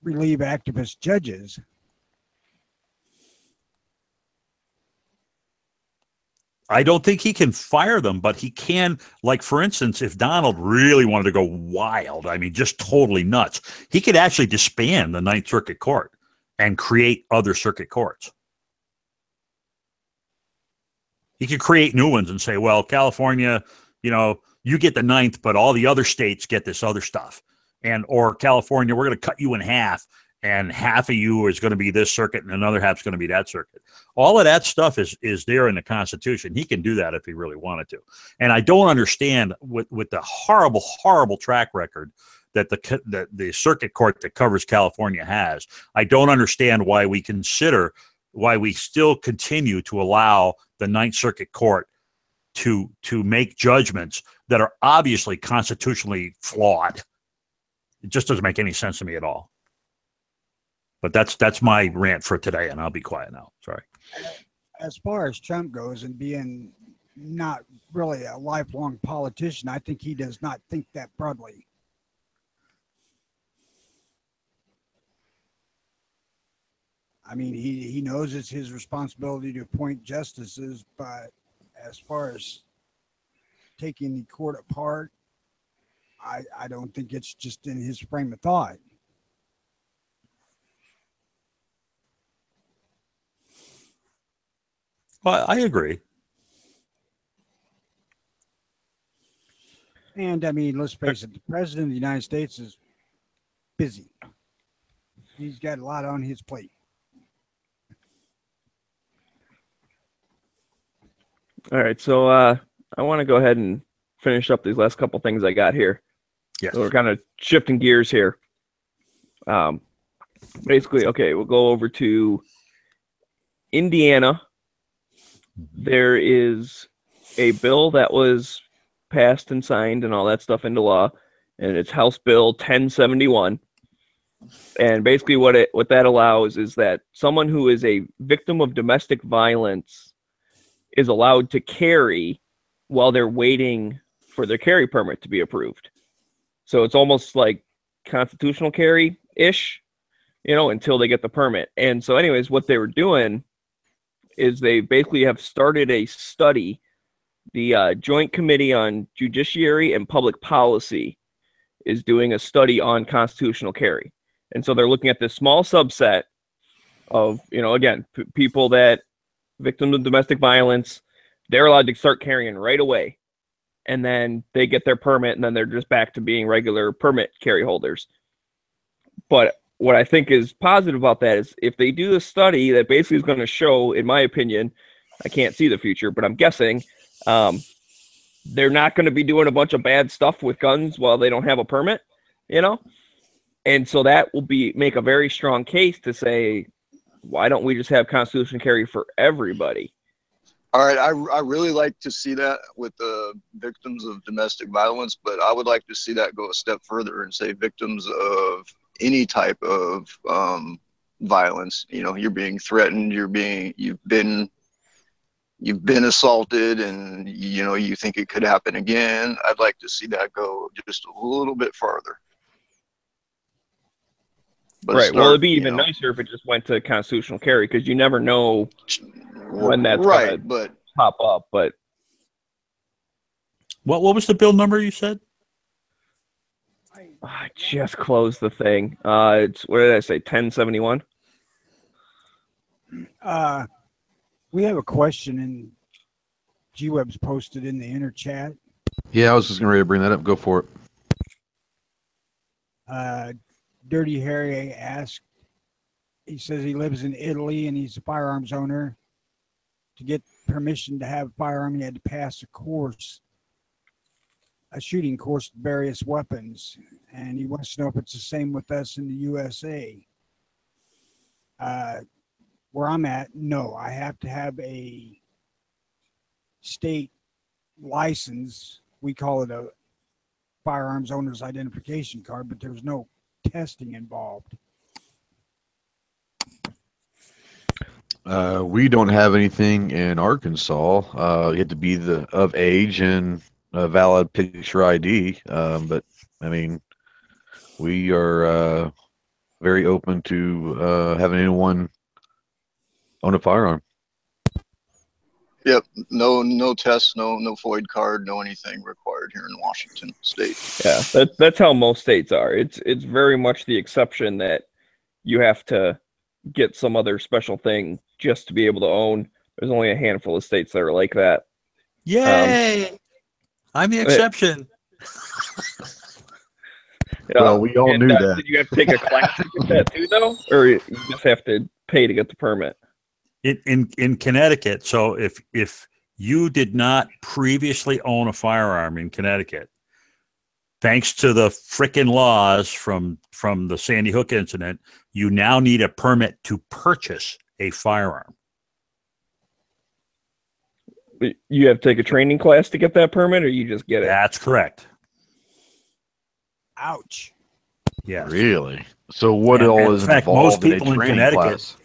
relieve activist judges? I don't think he can fire them, but he can, like, for instance, if Donald really wanted to go wild, I mean, just totally nuts, he could actually disband the Ninth Circuit Court and create other circuit courts. He could create new ones and say, well, California, you get the ninth, but all the other states get this other stuff. Or California, we're going to cut you in half, and half of you is going to be this circuit and another half is going to be that circuit. All of that stuff is there in the Constitution. He can do that if he really wanted to. And I don't understand with the horrible, horrible track record that the circuit court that covers California has. I don't understand why we still continue to allow the Ninth Circuit Court to make judgments that are obviously constitutionally flawed. It just doesn't make any sense to me at all. But that's my rant for today, and I'll be quiet now. Sorry. As far as Trump goes and being not really a lifelong politician, I think he does not think that broadly. I mean, he knows it's his responsibility to appoint justices, but as far as taking the court apart, I don't think it's just in his frame of thought. Well, I agree. And I mean, let's face it, the president of the United States is busy. He's got a lot on his plate. All right, so I want to go ahead and finish up these last couple things I got here. Yes. So we're kind of shifting gears here. Basically, okay, we'll go over to Indiana. There is a bill that was passed and signed and all that stuff into law, and it's House Bill 1071. And basically what that allows is that someone who is a victim of domestic violence is allowed to carry while they're waiting for their carry permit to be approved. So it's almost like constitutional carry-ish, until they get the permit. And so anyways, what they were doing is they basically have started a study. The Joint Committee on Judiciary and Public Policy is doing a study on constitutional carry. And so they're looking at this small subset of, again, people that victims of domestic violence they're allowed to start carrying right away. And then they get their permit, and then they're just back to being regular permit carry holders. But what I think is positive about that is if they do a study that basically is going to show, in my opinion, I can't see the future, but I'm guessing they're not going to be doing a bunch of bad stuff with guns while they don't have a permit, you know? And so that will make a very strong case to say, why don't we just have constitutional carry for everybody? All right, I really like to see that with the victims of domestic violence, but I would like to see that go a step further and say victims of any type of violence. You know, you're being threatened, you've been assaulted, and you know you think it could happen again. I'd like to see that go just a little bit farther. But right. Well, it'd be even nicer if it just went to constitutional carry, because you never know when that's right. But pop up. But what was the bill number you said? I just closed the thing. It's, what did I say? 1071. We have a question, and G-Web's posted in the inner chat. Yeah, I was just ready to bring that up. Go for it. Dirty Harry asked, he says he lives in Italy and he's a firearms owner. To get permission to have a firearm, he had to pass a course, a shooting course with various weapons. And he wants to know if it's the same with us in the USA. Where I'm at, no, I have to have a state license. We call it a firearms owner's identification card, but there's no testing involved. We don't have anything in Arkansas. You have to be of age and a valid picture ID. But I mean, we are very open to having anyone own a firearm. Yep, no tests, no FOID card, no anything required here in Washington State. Yeah, that's how most states are. It's very much the exception that you have to get some other special thing just to be able to own. There's only a handful of states that are like that. Yay! I'm the exception. Well, we all knew that. Did you have to take a class to get that too, though, or you just have to pay to get the permit? In Connecticut, so if you did not previously own a firearm in Connecticut, thanks to the frickin' laws from the Sandy Hook incident, you now need a permit to purchase a firearm. You have to take a training class to get that permit, or you just get it? That's correct. Ouch. Yeah. Really? So what all is involved most in people a in training Connecticut class?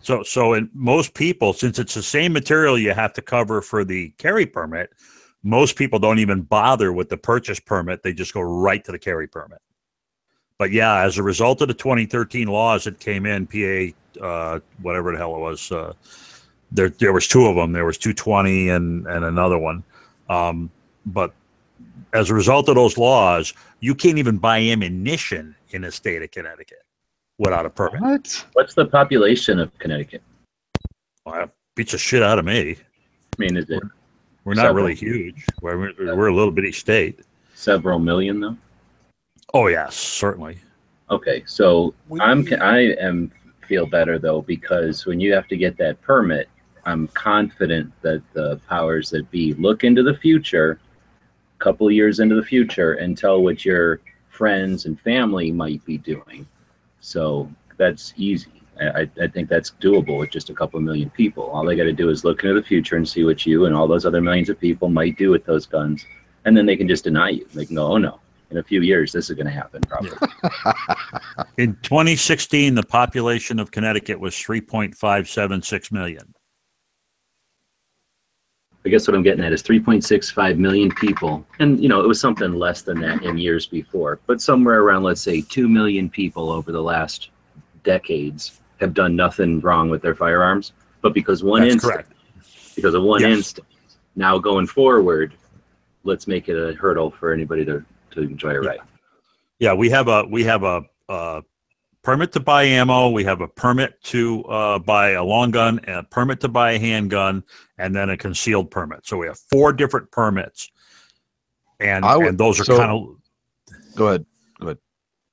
So in most people, since it's the same material you have to cover for the carry permit, most people don't even bother with the purchase permit. They just go right to the carry permit. But yeah, as a result of the 2013 laws that came in, PA, whatever the hell it was, there was two of them. There was 220 and another one. But as a result of those laws, you can't even buy ammunition in the state of Connecticut without a permit. What? What's the population of Connecticut? Well, that beats the shit out of me. I mean, is it? We're not really huge. We're a little bitty state. Several million, though. Oh yes, certainly. Okay, so I feel better though, because when you have to get that permit, I'm confident that the powers that be look into the future, a couple of years into the future, and tell what your friends and family might be doing. So that's easy. I think that's doable with just a couple of million people. All they got to do is look into the future and see what you and all those other millions of people might do with those guns, and then they can just deny you. They can go, "Oh no, in a few years this is going to happen probably." In 2016, the population of Connecticut was 3.576 million. I guess what I'm getting at is 3.65 million people. And, it was something less than that in years before. But somewhere around, let's say, 2 million people over the last decades have done nothing wrong with their firearms. But because of one instance, now going forward, let's make it a hurdle for anybody to enjoy a right. Yeah, we have a permit to buy ammo. We have a permit to buy a long gun, a permit to buy a handgun, and then a concealed permit. So we have 4 different permits, and those are kind of. Go ahead.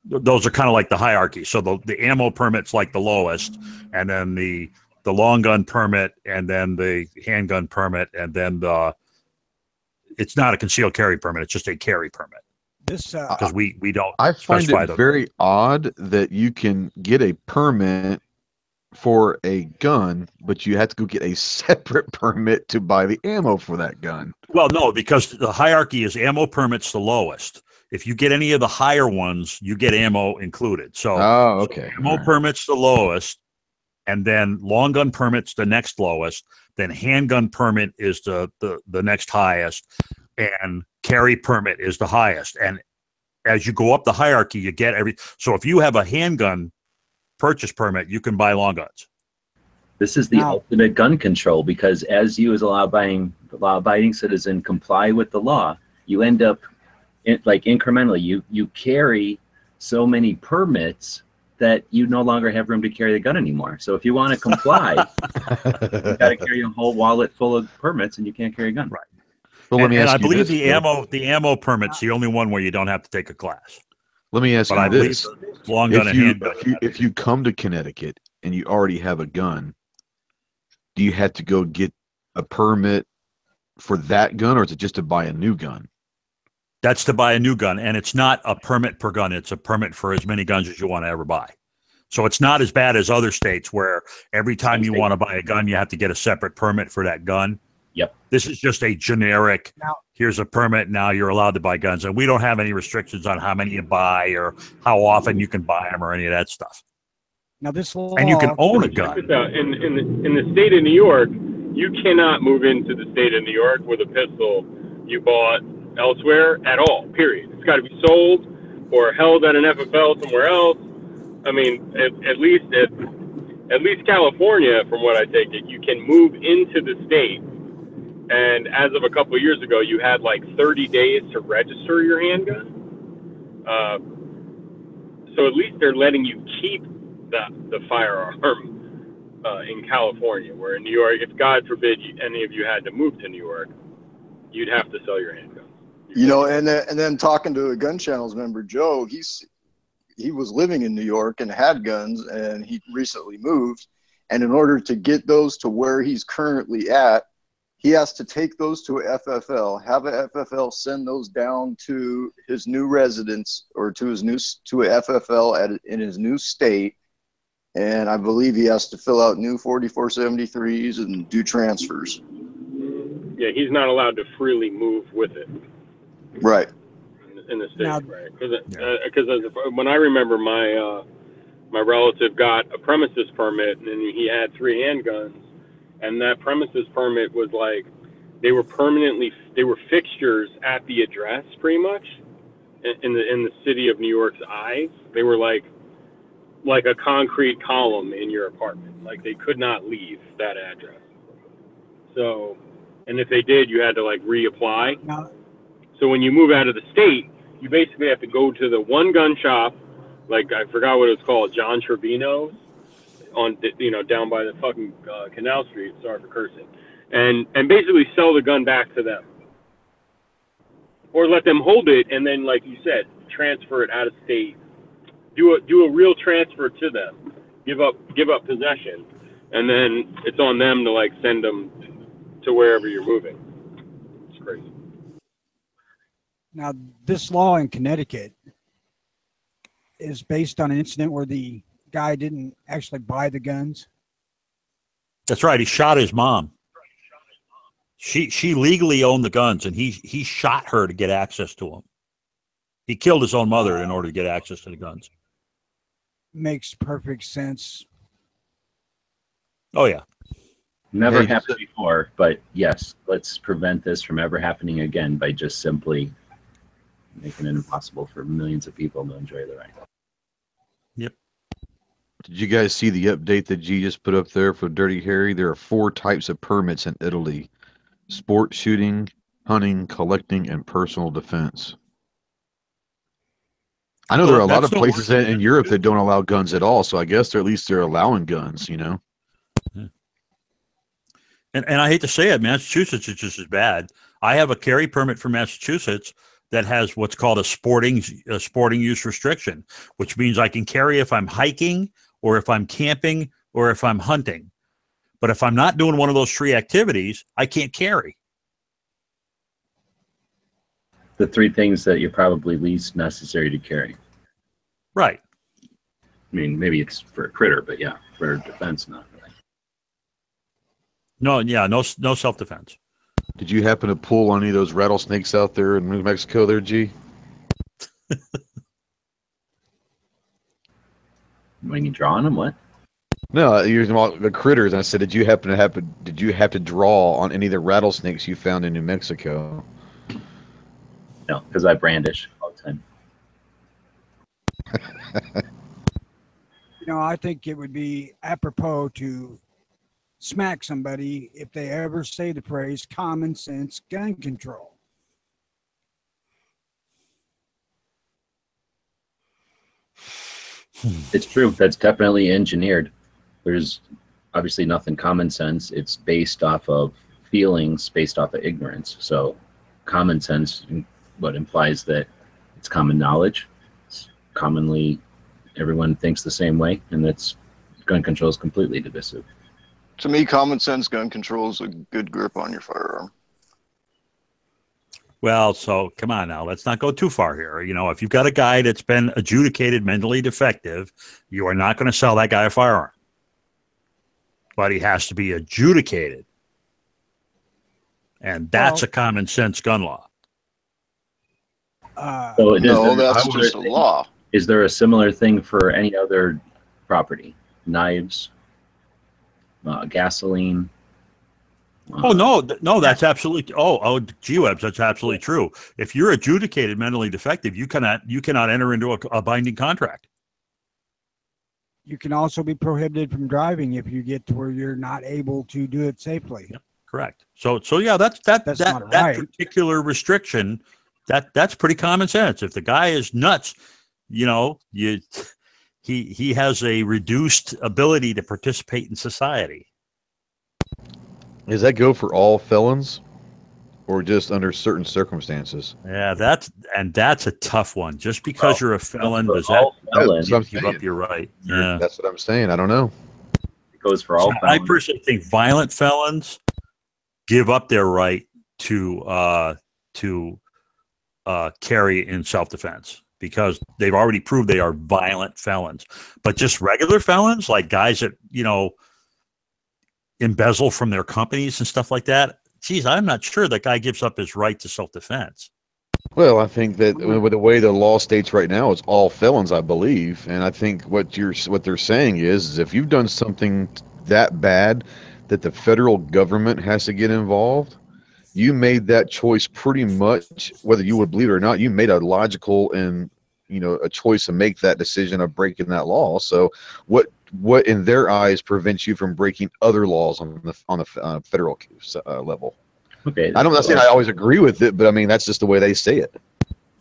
Those are kind of like the hierarchy. So the ammo permit's like the lowest, and then the long gun permit, and then the handgun permit, and then it's not a concealed carry permit. It's just a carry permit. This because we don't. I find specify it those. very odd that you can get a permit for a gun, but you have to go get a separate permit to buy the ammo for that gun. Well, no, because the hierarchy is ammo permits the lowest. If you get any of the higher ones, you get ammo included. So, okay. So ammo permits the lowest, and then long gun permits the next lowest. Then handgun permit is the next highest, and carry permit is the highest. And as you go up the hierarchy, you get every. So if you have a handgun purchase permit, you can buy long guns. This is the ultimate gun control, because as you as a law-abiding citizen comply with the law, you end up like incrementally, you carry so many permits that you no longer have room to carry the gun anymore. So if you want to comply, you got to carry a whole wallet full of permits, and you can't carry a gun. Right. Well, let me ask I you believe this, the ammo permit's the only one where you don't have to take a class. Let me ask you this: long gun and handgun. If you come to Connecticut and you already have a gun, do you have to go get a permit for that gun, or is it just to buy a new gun? That's to buy a new gun, and it's not a permit per gun. It's a permit for as many guns as you want to ever buy. So it's not as bad as other states where every time you want to buy a gun, you have to get a separate permit for that gun. Yep. This is just a generic, here's a permit, now you're allowed to buy guns. And we don't have any restrictions on how many you buy or how often you can buy them or any of that stuff. Now this law, and you can own a gun. In the state of New York, you cannot move into the state of New York with a pistol you bought elsewhere at all, period. It's got to be sold or held at an FFL somewhere else. I mean, at least California, from what I take it, you can move into the state. And as of a couple of years ago, you had like 30 days to register your handgun. So at least they're letting you keep the firearm in California, where in New York, if God forbid any of you had to move to New York, you'd have to sell your handgun. You know, and then talking to a Gun Channels member, Joe, he was living in New York and had guns, and he recently moved. And in order to get those to where he's currently at, he has to take those to a FFL, have a FFL send those down to his new residence or to a FFL in his new state. And I believe he has to fill out new 4473s and do transfers. Yeah, he's not allowed to freely move with it. Right. In the state, right? Because when I remember my relative got a premises permit, and he had 3 handguns, and that premises permit was like they were fixtures at the address, pretty much, in the city of New York's eyes. They were like a concrete column in your apartment. Like they could not leave that address. So, and if they did, you had to like reapply. No. So when you move out of the state, you basically have to go to the one gun shop, like I forgot what it was called, John Trevino's, down by the fucking Canal Street. Sorry for cursing, and basically sell the gun back to them, or let them hold it, and then, like you said, transfer it out of state. Do a real transfer to them. Give up possession, and then it's on them to like send them to wherever you're moving. It's crazy. Now, this law in Connecticut is based on an incident where the guy didn't actually buy the guns. That's right. He shot his mom. She legally owned the guns, and he shot her to get access to them. He killed his own mother in order to get access to the guns. Makes perfect sense. Oh, yeah. Never happened before, but yes, let's prevent this from ever happening again by just simply making it impossible for millions of people to enjoy the right. Yep. Did you guys see the update that G just put up there for Dirty Harry? There are 4 types of permits in Italy: sport shooting, hunting, collecting, and personal defense. I know there are a lot that's of places in Europe that don't allow guns at all, so I guess at least they're allowing guns, you know. And I hate to say it, Massachusetts is just as bad. I have a carry permit for Massachusetts that has what's called a sporting use restriction, which means I can carry if I'm hiking or if I'm camping or if I'm hunting. But if I'm not doing one of those 3 activities, I can't carry. The 3 things that you're probably least necessary to carry. Right. I mean, maybe it's for a critter, but yeah, for defense, not really. No self-defense. Did you happen to pull any of those rattlesnakes out there in New Mexico there, G? When you draw on them, what? No, you're talking about the critters. And I said, did you have to draw on any of the rattlesnakes you found in New Mexico? No, because I brandish all the time. I think it would be apropos to smack somebody if they ever say the phrase common sense gun control. It's true. That's definitely engineered. There's obviously nothing common sense. It's based off of feelings, based off of ignorance. So common sense, what implies that it's common knowledge. It's commonly, everyone thinks the same way, and that's gun control is completely divisive. To me, common sense gun control is a good grip on your firearm. Well, so come on now. Let's not go too far here. If you've got a guy that's been adjudicated mentally defective, you are not going to sell that guy a firearm. But he has to be adjudicated. And that's a common sense gun law. So no, that's just a law. Is there a similar thing for any other property? Knives, gasoline? No, that's absolutely. G-Webs, that's absolutely true. If you're adjudicated mentally defective, you cannot enter into a binding contract. You can also be prohibited from driving if you get to where you're not able to do it safely. Yep, correct. So yeah, that particular restriction, that's pretty common sense. If the guy is nuts, he has a reduced ability to participate in society. Does that go for all felons or just under certain circumstances? Yeah, that's a tough one. Just because you're a felon, does that give up your right? Yeah, that's what I'm saying. I don't know. It goes for all felons. I personally think violent felons give up their right to carry in self-defense because they've already proved they are violent felons. But just regular felons, like guys that, embezzle from their companies and stuff like that, geez, I'm not sure that guy gives up his right to self-defense. Well, I think that with the way the law states right now, it's all felons, I believe. And I think what they're saying is if you've done something that bad that the federal government has to get involved, you made that choice pretty much, whether you would believe it or not, you made a logical and, a choice to make that decision of breaking that law. So what in their eyes prevents you from breaking other laws on the federal level? Okay. I'm not saying I always agree with it, but I mean, that's just the way they say it.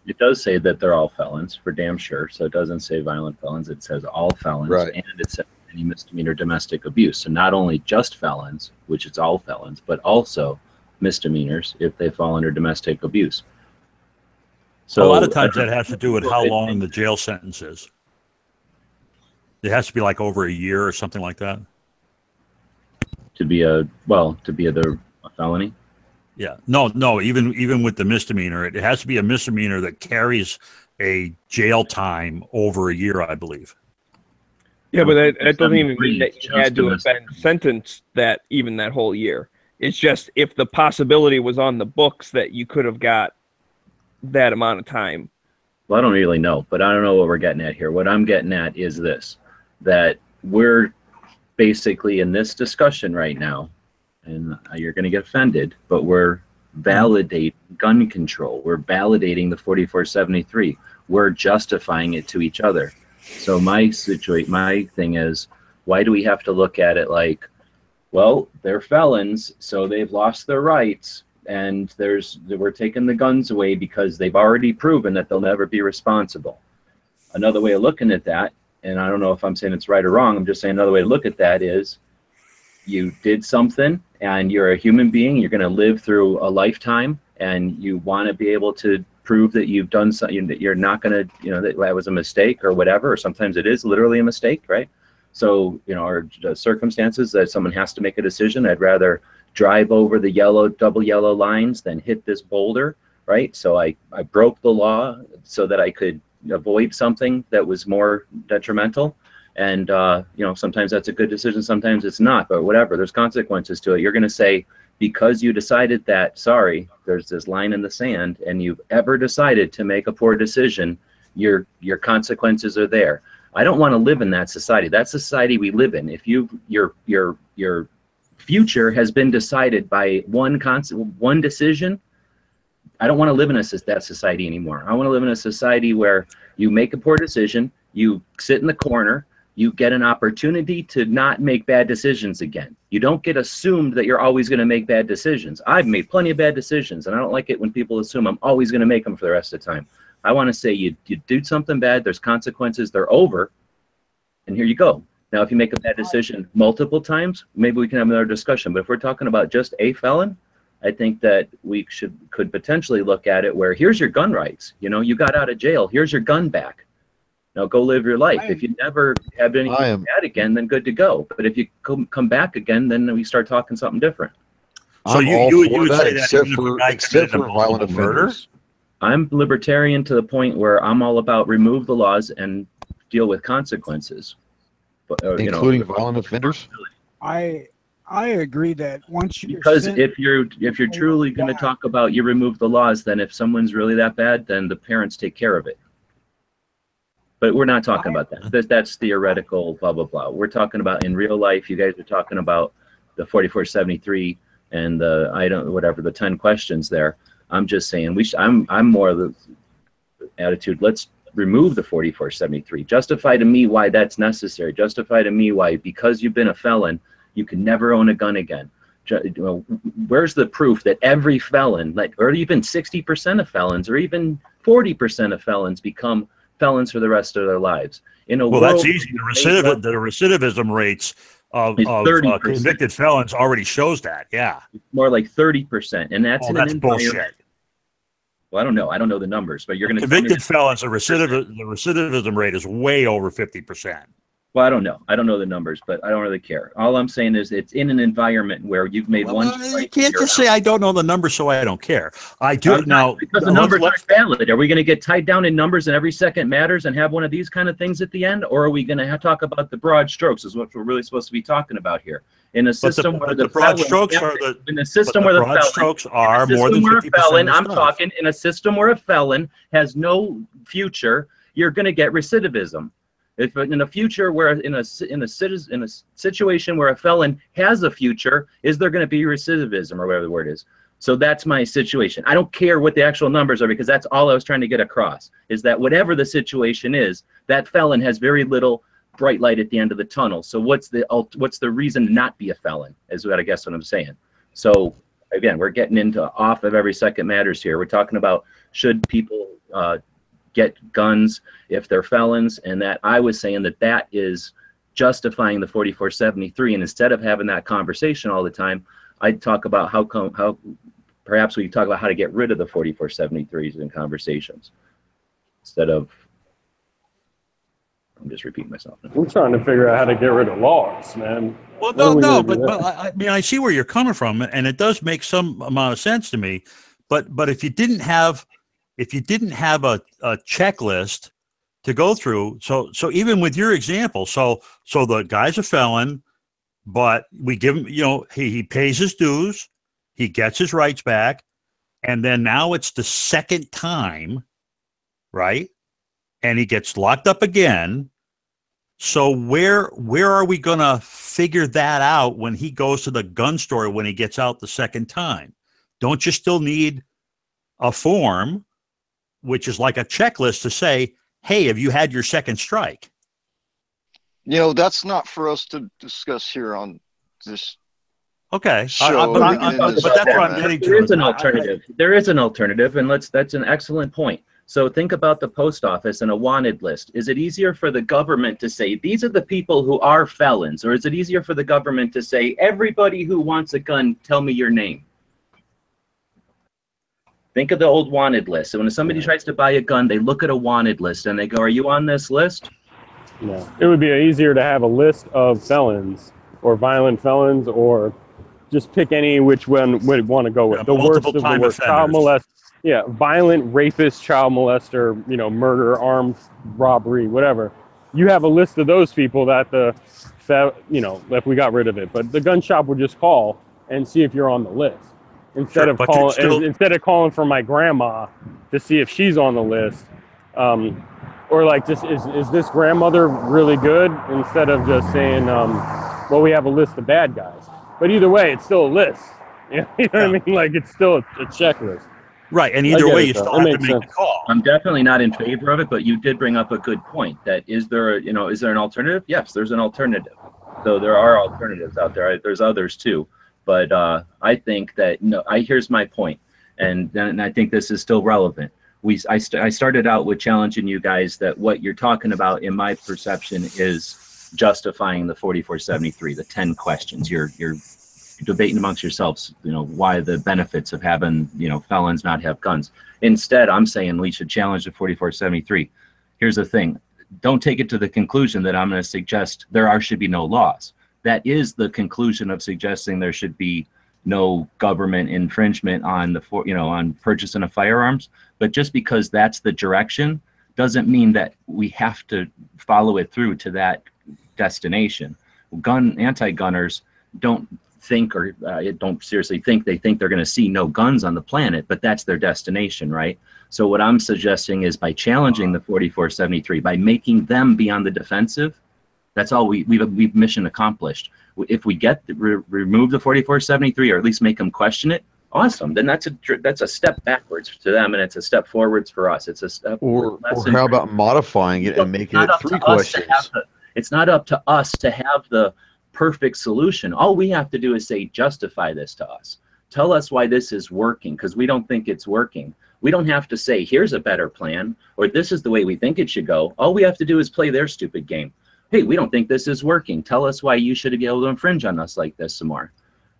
It does say that they're all felons for damn sure. So it doesn't say violent felons. It says all felons. Right. And it says any misdemeanor domestic abuse. So not only just felons, which it's all felons, but also misdemeanors if they fall under domestic abuse. So a lot of times that has to do with how long the jail sentence is. It has to be like over a year or something like that. To be a felony? Yeah. No, even with the misdemeanor, it has to be a misdemeanor that carries a jail time over a year, I believe. Yeah, but that doesn't even mean that you had to have been sentenced that whole year. It's just if the possibility was on the books that you could have got that amount of time. Well, I don't really know, but I don't know what we're getting at here. What I'm getting at is this, that we're basically in this discussion right now, and you're going to get offended, but we're validating gun control. We're validating the 4473. We're justifying it to each other. So my thing is, why do we have to look at it like, well, they're felons, so they've lost their rights, and we're taking the guns away because they've already proven that they'll never be responsible. Another way of looking at that, and I don't know if I'm saying it's right or wrong, I'm just saying another way to look at that is you did something and you're a human being, you're going to live through a lifetime, and you want to be able to prove that you've done something, that you're not going to, you know, that was a mistake or whatever, or sometimes it is literally a mistake, right? So, you know, or circumstances that someone has to make a decision. I'd rather drive over the double yellow lines than hit this boulder, right? So I broke the law so that I could avoid something that was more detrimental. And, you know, sometimes that's a good decision, sometimes it's not, but whatever, there's consequences to it. You're going to say, because you decided that, sorry, there's this line in the sand, and you've ever decided to make a poor decision, your consequences are there. I don't want to live in that society. That society we live in. If your future has been decided by one decision, I don't want to live in that society anymore. I want to live in a society where you make a poor decision, you sit in the corner, you get an opportunity to not make bad decisions again. You don't get assumed that you're always going to make bad decisions. I've made plenty of bad decisions, and I don't like it when people assume I'm always going to make them for the rest of the time. I want to say you do something bad, there's consequences, they're over, and here you go. Now, if you make a bad decision multiple times, maybe we can have another discussion. But if we're talking about just a felon, I think that we could potentially look at it where here's your gun rights. You know, you got out of jail, here's your gun back. Now go live your life. If you never have anything bad again, then good to go. But if you come back again, then we start talking something different. So you would say that except even if a for guy committed a violent multiple murder? offenders. I'm libertarian to the point where I'm all about remove the laws and deal with consequences. But, Including violent offenders? I agree that once you because if you're truly going to talk about you remove the laws, then if someone's really that bad, then the parents take care of it. But we're not talking about that. That's theoretical, blah, blah, blah. We're talking about in real life. You guys are talking about the 4473 and the 10 questions there. I'm just saying I'm more of the attitude, let's remove the 4473. Justify to me why that's necessary. Justify to me why, because you've been a felon, you can never own a gun again. Where's the proof that every felon, or even 60% of felons, or even 40% of felons become felons for the rest of their lives? Well, that's easy. The recidivism rates of convicted felons already shows that. Yeah, more like 30%, and that's bullshit. Well, I don't know. I don't know the numbers, but you're going to convicted felons. The recidivism rate is way over 50%. Well, I don't know. I don't know the numbers, but I don't really care. All I'm saying is it's in an environment where you've made one. You can't just say I don't know the numbers, so I don't care. I do now because the numbers aren't valid. Are we going to get tied down in numbers and every second matters and have one of these kind of things at the end, or are we going to talk about the broad strokes? Is what we're really supposed to be talking about here. In a system where the broad strokes are the in a system where the broad strokes are more than 50%. I'm talking in a system where a felon has no future. You're going to get recidivism. If in a future where in a situation where a felon has a future, is there going to be recidivism or whatever the word is? So that's my situation. I don't care what the actual numbers are, because that's all I was trying to get across, is that whatever the situation is, that felon has very little bright light at the end of the tunnel. So what's the reason to not be a felon is what I guess what I'm saying. So again, we're getting into off of every second matters here. We're talking about should people get guns if they're felons, and that I was saying that is justifying the 4473, and instead of having that conversation all the time, I'd talk about how perhaps we could talk about how to get rid of the 4473s in conversations instead of, I'm just repeating myself now. I'm trying to figure out how to get rid of laws, man. Well, no, but I mean, I see where you're coming from, and it does make some amount of sense to me. But if you didn't have a checklist to go through, so even with your example, so the guy's a felon, but we give him, he pays his dues, he gets his rights back, and then now it's the second time, right? And he gets locked up again. So where are we going to figure that out when he goes to the gun store when he gets out the second time? Don't you still need a form, which is like a checklist to say, hey, have you had your second strike? That's not for us to discuss here on this. Okay. Show but that's what I'm getting to. There is an alternative. There is an alternative, and that's an excellent point. So think about the post office and a wanted list. Is it easier for the government to say, these are the people who are felons? Or is it easier for the government to say, everybody who wants a gun, tell me your name? Think of the old wanted list. So when somebody tries to buy a gun, they look at a wanted list and they go, are you on this list? No. It would be easier to have a list of felons or violent felons, or just pick any which one would want to go with. The worst of the worst. Child molester. Yeah, violent, rapist, child molester, you know, murder, armed robbery, whatever. You have a list of those people that you know, if we got rid of it. But the gun shop would just call and see if you're on the list. Instead of calling for my grandma to see if she's on the list. Or like, just is this grandmother really good? Instead of just saying, well, we have a list of bad guys. But either way, it's still a list. You know what I mean? Like, it's still a checklist. Right, and either way, you still have to make the call. I'm definitely not in favor of it, but you did bring up a good point. That is there an alternative? Yes, there's an alternative. So there are alternatives out there. There's others too, but I think that here's my point, and I think this is still relevant. I started out with challenging you guys that what you're talking about, in my perception, is justifying the 4473, the 10 questions. You're debating amongst yourselves, you know, why the benefits of having, you know, felons not have guns. Instead, I'm saying we should challenge the 4473. Here's the thing. Don't take it to the conclusion that I'm going to suggest should be no laws. That is the conclusion of suggesting there should be no government infringement on on purchasing of firearms. But just because that's the direction doesn't mean that we have to follow it through to that destination. Anti-gunners don't think don't seriously think they're going to see no guns on the planet, but that's their destination, right? So what I'm suggesting is, by challenging the 4473, by making them be on the defensive, that's all we've mission accomplished. If we remove the 4473, or at least make them question it, awesome. Then that's a step backwards to them, and it's a step forwards for us. It's a step. Or how about modifying it and making it 3 questions? It's not up to us to have the perfect solution. All we have to do is say, justify this to us. Tell us why this is working, because we don't think it's working. We don't have to say, here's a better plan, or this is the way we think it should go. All we have to do is play their stupid game. Hey, we don't think this is working. Tell us why you should be able to infringe on us like this some more.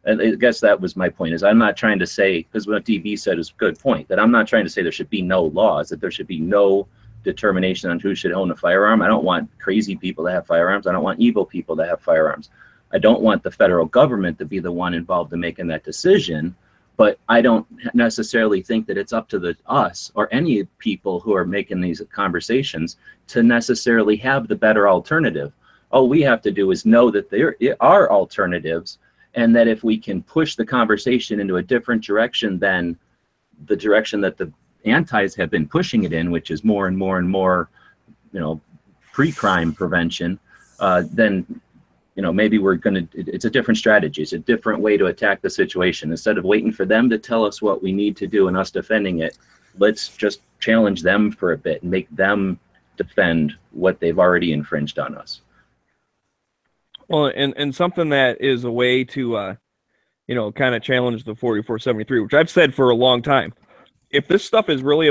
And I guess that was my point, is I'm not trying to say, because what DB said is a good point, that I'm not trying to say there should be no laws, that there should be no determination on who should own a firearm. I don't want crazy people to have firearms. I don't want evil people to have firearms. I don't want the federal government to be the one involved in making that decision, but I don't necessarily think that it's up to us or any people who are making these conversations to necessarily have the better alternative. All we have to do is know that there are alternatives, and that if we can push the conversation into a different direction than the direction that the antis have been pushing it in, which is more and more and more, you know, pre-crime prevention, then, you know, maybe it's a different strategy. It's a different way to attack the situation. Instead of waiting for them to tell us what we need to do and us defending it, let's just challenge them for a bit and make them defend what they've already infringed on us. Well, and something that is a way to, you know, kind of challenge the 4473, which I've said for a long time. If this stuff is really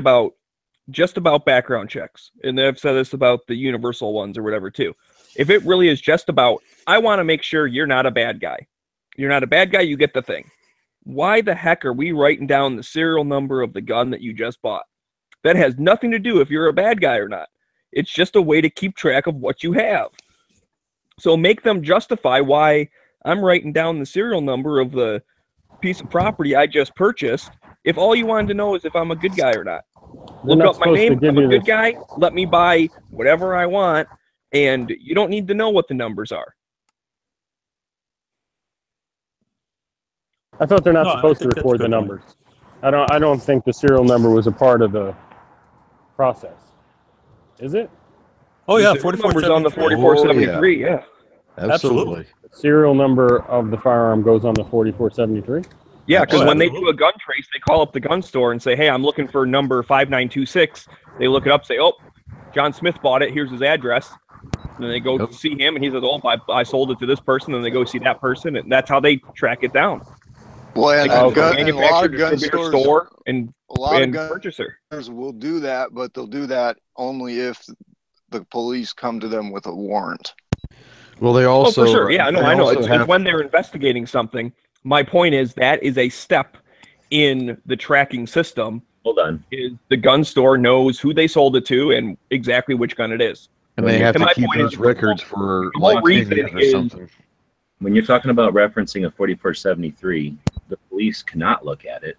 just about background checks, and I've said this about the universal ones or whatever too, if it really is just about, I want to make sure you're not a bad guy. You're not a bad guy, you get the thing. Why the heck are we writing down the serial number of the gun that you just bought? That has nothing to do if you're a bad guy or not. It's just a way to keep track of what you have. So make them justify why I'm writing down the serial number of the piece of property I just purchased, if all you wanted to know is if I'm a good guy or not. Look up my name, I'm a good guy, let me buy whatever I want, and you don't need to know what the numbers are. I thought they're not supposed to record the numbers. I don't think the serial number was a part of the process. Is it? Oh yeah, 4473 on the 4473. Yeah. Absolutely. The serial number of the firearm goes on the 4473. Yeah, because when they do a gun trace, they call up the gun store and say, "Hey, I'm looking for number 5926." They look it up, say, "Oh, John Smith bought it. Here's his address." And then they go see him, and he says, "Oh, I sold it to this person." And they go see that person, and that's how they track it down. Well, and, Like, and, gun, and a lot manufacturer, of gun distributor, stores, store, and a lot of gun purchaser. stores will do that, but they'll do that only if the police come to them with a warrant. Well, they also. Oh, for sure. Yeah, they I know. also It's when they're investigating something. My point is that is a step in the tracking system. Hold on. Is the gun store knows who they sold it to and exactly which gun it is. And they have And to my keep point those is, records for the whole like 10 reason years or is- something. When you're talking about referencing a 4473, the police cannot look at it.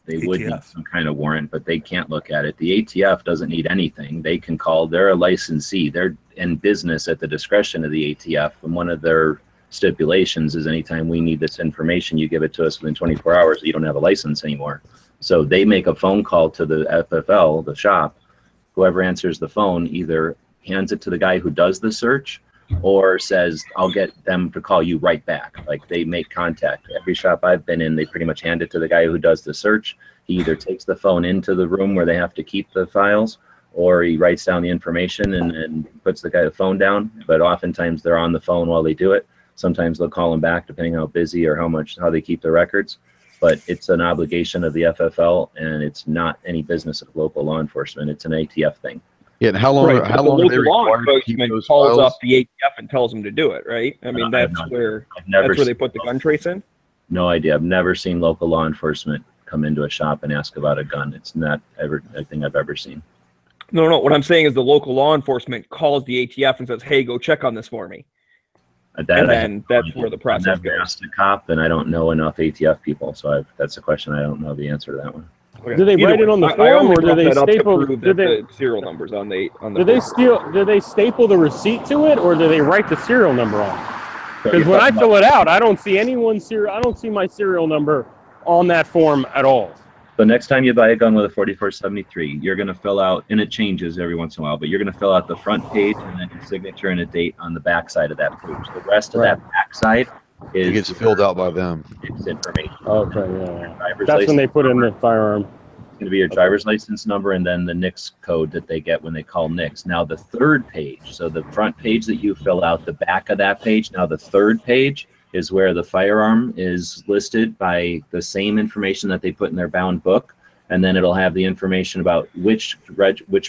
They would need some kind of warrant, but they can't look at it. The ATF doesn't need anything. They can call, they're a licensee. They're in business at the discretion of the ATF. And one of their stipulations is anytime we need this information, you give it to us within 24 hours, you don't have a license anymore. So they make a phone call to the FFL, the shop. Whoever answers the phone either hands it to the guy who does the search or says, I'll get them to call you right back. Like, they make contact. Every shop I've been in, they pretty much hand it to the guy who does the search. He either takes the phone into the room where they have to keep the files, or he writes down the information and puts the phone down. But oftentimes they're on the phone while they do it. Sometimes they'll call them back depending how busy or how they keep the records. But it's an obligation of the FFL, and it's not any business of local law enforcement. It's an ATF thing. Yeah, and how long? Right, How but long the are they local law required to keep enforcement those calls files? up the ATF and tells them to do it, right? I mean, that's where they put the gun trace in. No idea. I've never seen local law enforcement come into a shop and ask about a gun. It's not ever a thing I've ever seen. No. What I'm saying is the local law enforcement calls the ATF and says, "Hey, go check on this for me." And then that's where the process I've never goes. asked a cop, and I don't know enough ATF people, so that's a question I don't know the answer to that one. Okay. Do they Either write it way, on the I form, only or do brought they that up to staple? prove Do that they the serial numbers on the do they form. do they staple the receipt to it, or do they write the serial number on? So Because you're when I talking fill it out, I don't see I don't see my serial number on that form at all. So next time you buy a gun with a 4473, you're going to fill out, and it changes every once in a while, but you're going to fill out the front page and then your signature and a date on the back side of that page. The rest of that back side It gets filled out by them. It's information. Okay, yeah. Driver's That's when they license put in number. the firearm. It's going to be your driver's license number and then the NICS code that they get when they call NICS. Now the third page, so the front page that you fill out, the back of that page, now the third page is where the firearm is listed by the same information that they put in their bound book. And then it'll have the information about which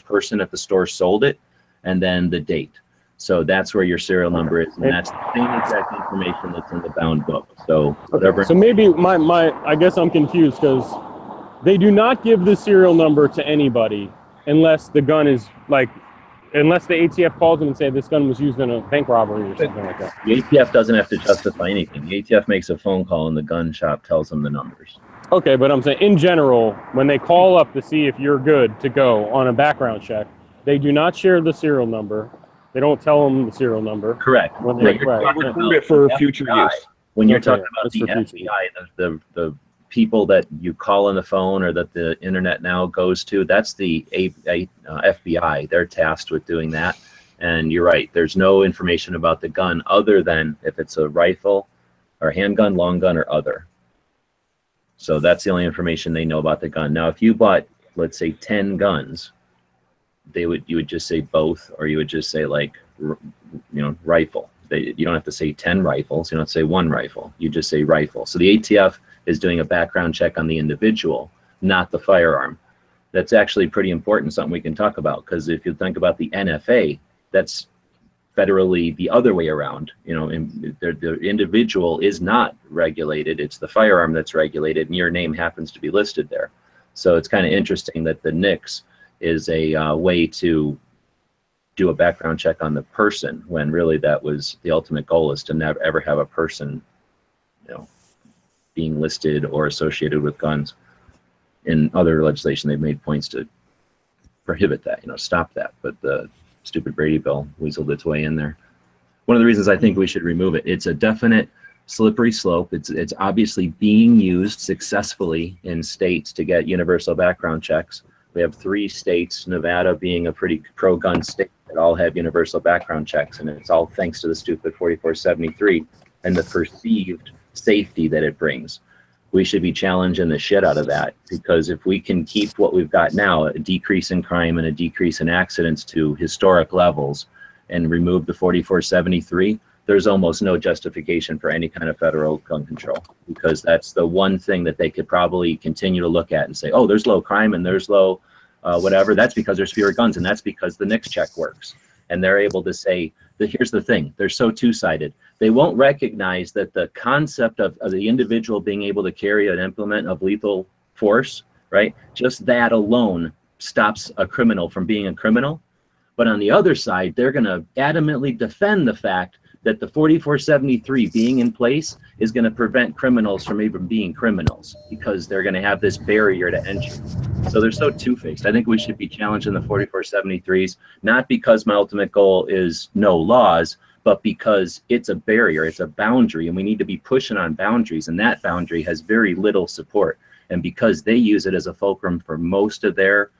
person at the store sold it, and then the date. So that's where your serial number is, and that's the same exact information that's in the bound book. So whatever. So maybe I guess I'm confused because they do not give the serial number to anybody unless the gun is unless the ATF calls them and say this gun was used in a bank robbery or something like that. The ATF doesn't have to justify anything. The ATF makes a phone call and the gun shop tells them the numbers. Okay, but I'm saying in general, when they call up to see if you're good to go on a background check, they do not share the serial number. They don't tell them the serial number. Correct. When Right. they Recruit it for future use. When you're Okay, talking about that's the for future FBI, the people that you call on the phone or that the internet now goes to, that's the FBI. They're tasked with doing that. And you're right. There's no information about the gun other than if it's a rifle or handgun, long gun, or other. So that's the only information they know about the gun. Now, if you bought, let's say, 10 guns, you would just say both, or you would just say rifle. You don't have to say 10 rifles. You don't have to say one rifle. You just say rifle. So the ATF is doing a background check on the individual, not the firearm. That's actually pretty important, something we can talk about, because if you think about the NFA, that's federally the other way around. The individual is not regulated. It's the firearm that's regulated, and your name happens to be listed there. So it's kind of interesting that the NICS is a way to do a background check on the person, when really that was the ultimate goal, is to never ever have a person, being listed or associated with guns. In other legislation, they've made points to prohibit that, stop that. But the stupid Brady bill weaseled its way in there. One of the reasons I think we should remove it, it's a definite slippery slope. It's obviously being used successfully in states to get universal background checks. We have 3 states, Nevada being a pretty pro-gun state, that all have universal background checks, and it's all thanks to the stupid 4473 and the perceived safety that it brings. We should be challenging the shit out of that, because if we can keep what we've got now, a decrease in crime and a decrease in accidents to historic levels, and remove the 4473, there's almost no justification for any kind of federal gun control, because that's the one thing that they could probably continue to look at and say, oh, there's low crime and there's low whatever. That's because there's fewer guns, and that's because the NICS check works. And they're able to say that here's the thing, they're so two-sided. They won't recognize that the concept of the individual being able to carry an implement of lethal force, right? Just that alone stops a criminal from being a criminal. But on the other side, they're going to adamantly defend the fact that the 4473 being in place is going to prevent criminals from even being criminals, because they're going to have this barrier to entry. So they're so two-faced. I think we should be challenging the 4473s, not because my ultimate goal is no laws, but because it's a barrier, it's a boundary, and we need to be pushing on boundaries, and that boundary has very little support. And because they use it as a fulcrum for most of their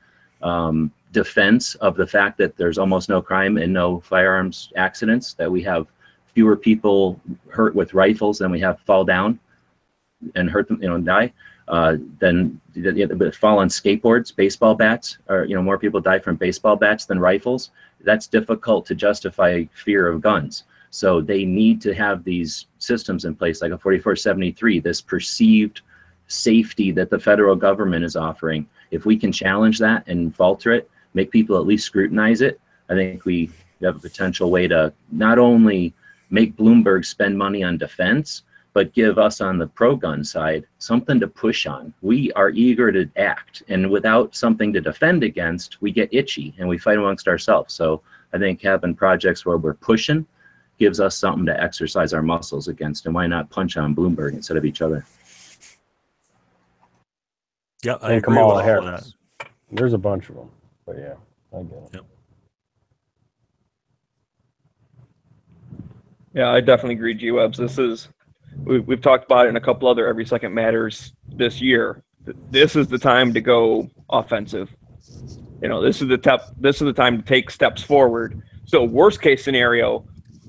defense of the fact that there's almost no crime and no firearms accidents, that we have fewer people hurt with rifles than we have fall down and hurt them, and die, then fall on skateboards, baseball bats, or more people die from baseball bats than rifles. That's difficult to justify fear of guns. So they need to have these systems in place, like a 4473, this perceived safety that the federal government is offering. If we can challenge that and falter it, make people at least scrutinize it, I think we have a potential way to not only make Bloomberg spend money on defense, but give us on the pro-gun side something to push on. We are eager to act, and without something to defend against, we get itchy and we fight amongst ourselves. So I think having projects where we're pushing gives us something to exercise our muscles against, and why not punch on Bloomberg instead of each other? Yeah, I And agree Kamala with all of Harris. that. There's a bunch of them, but yeah, I get it. Yep. Yeah, I definitely agree, G-Webs. We've talked about it in a couple other Every Second Matters this year. This is the time to go offensive. This is the time to take steps forward. So worst case scenario,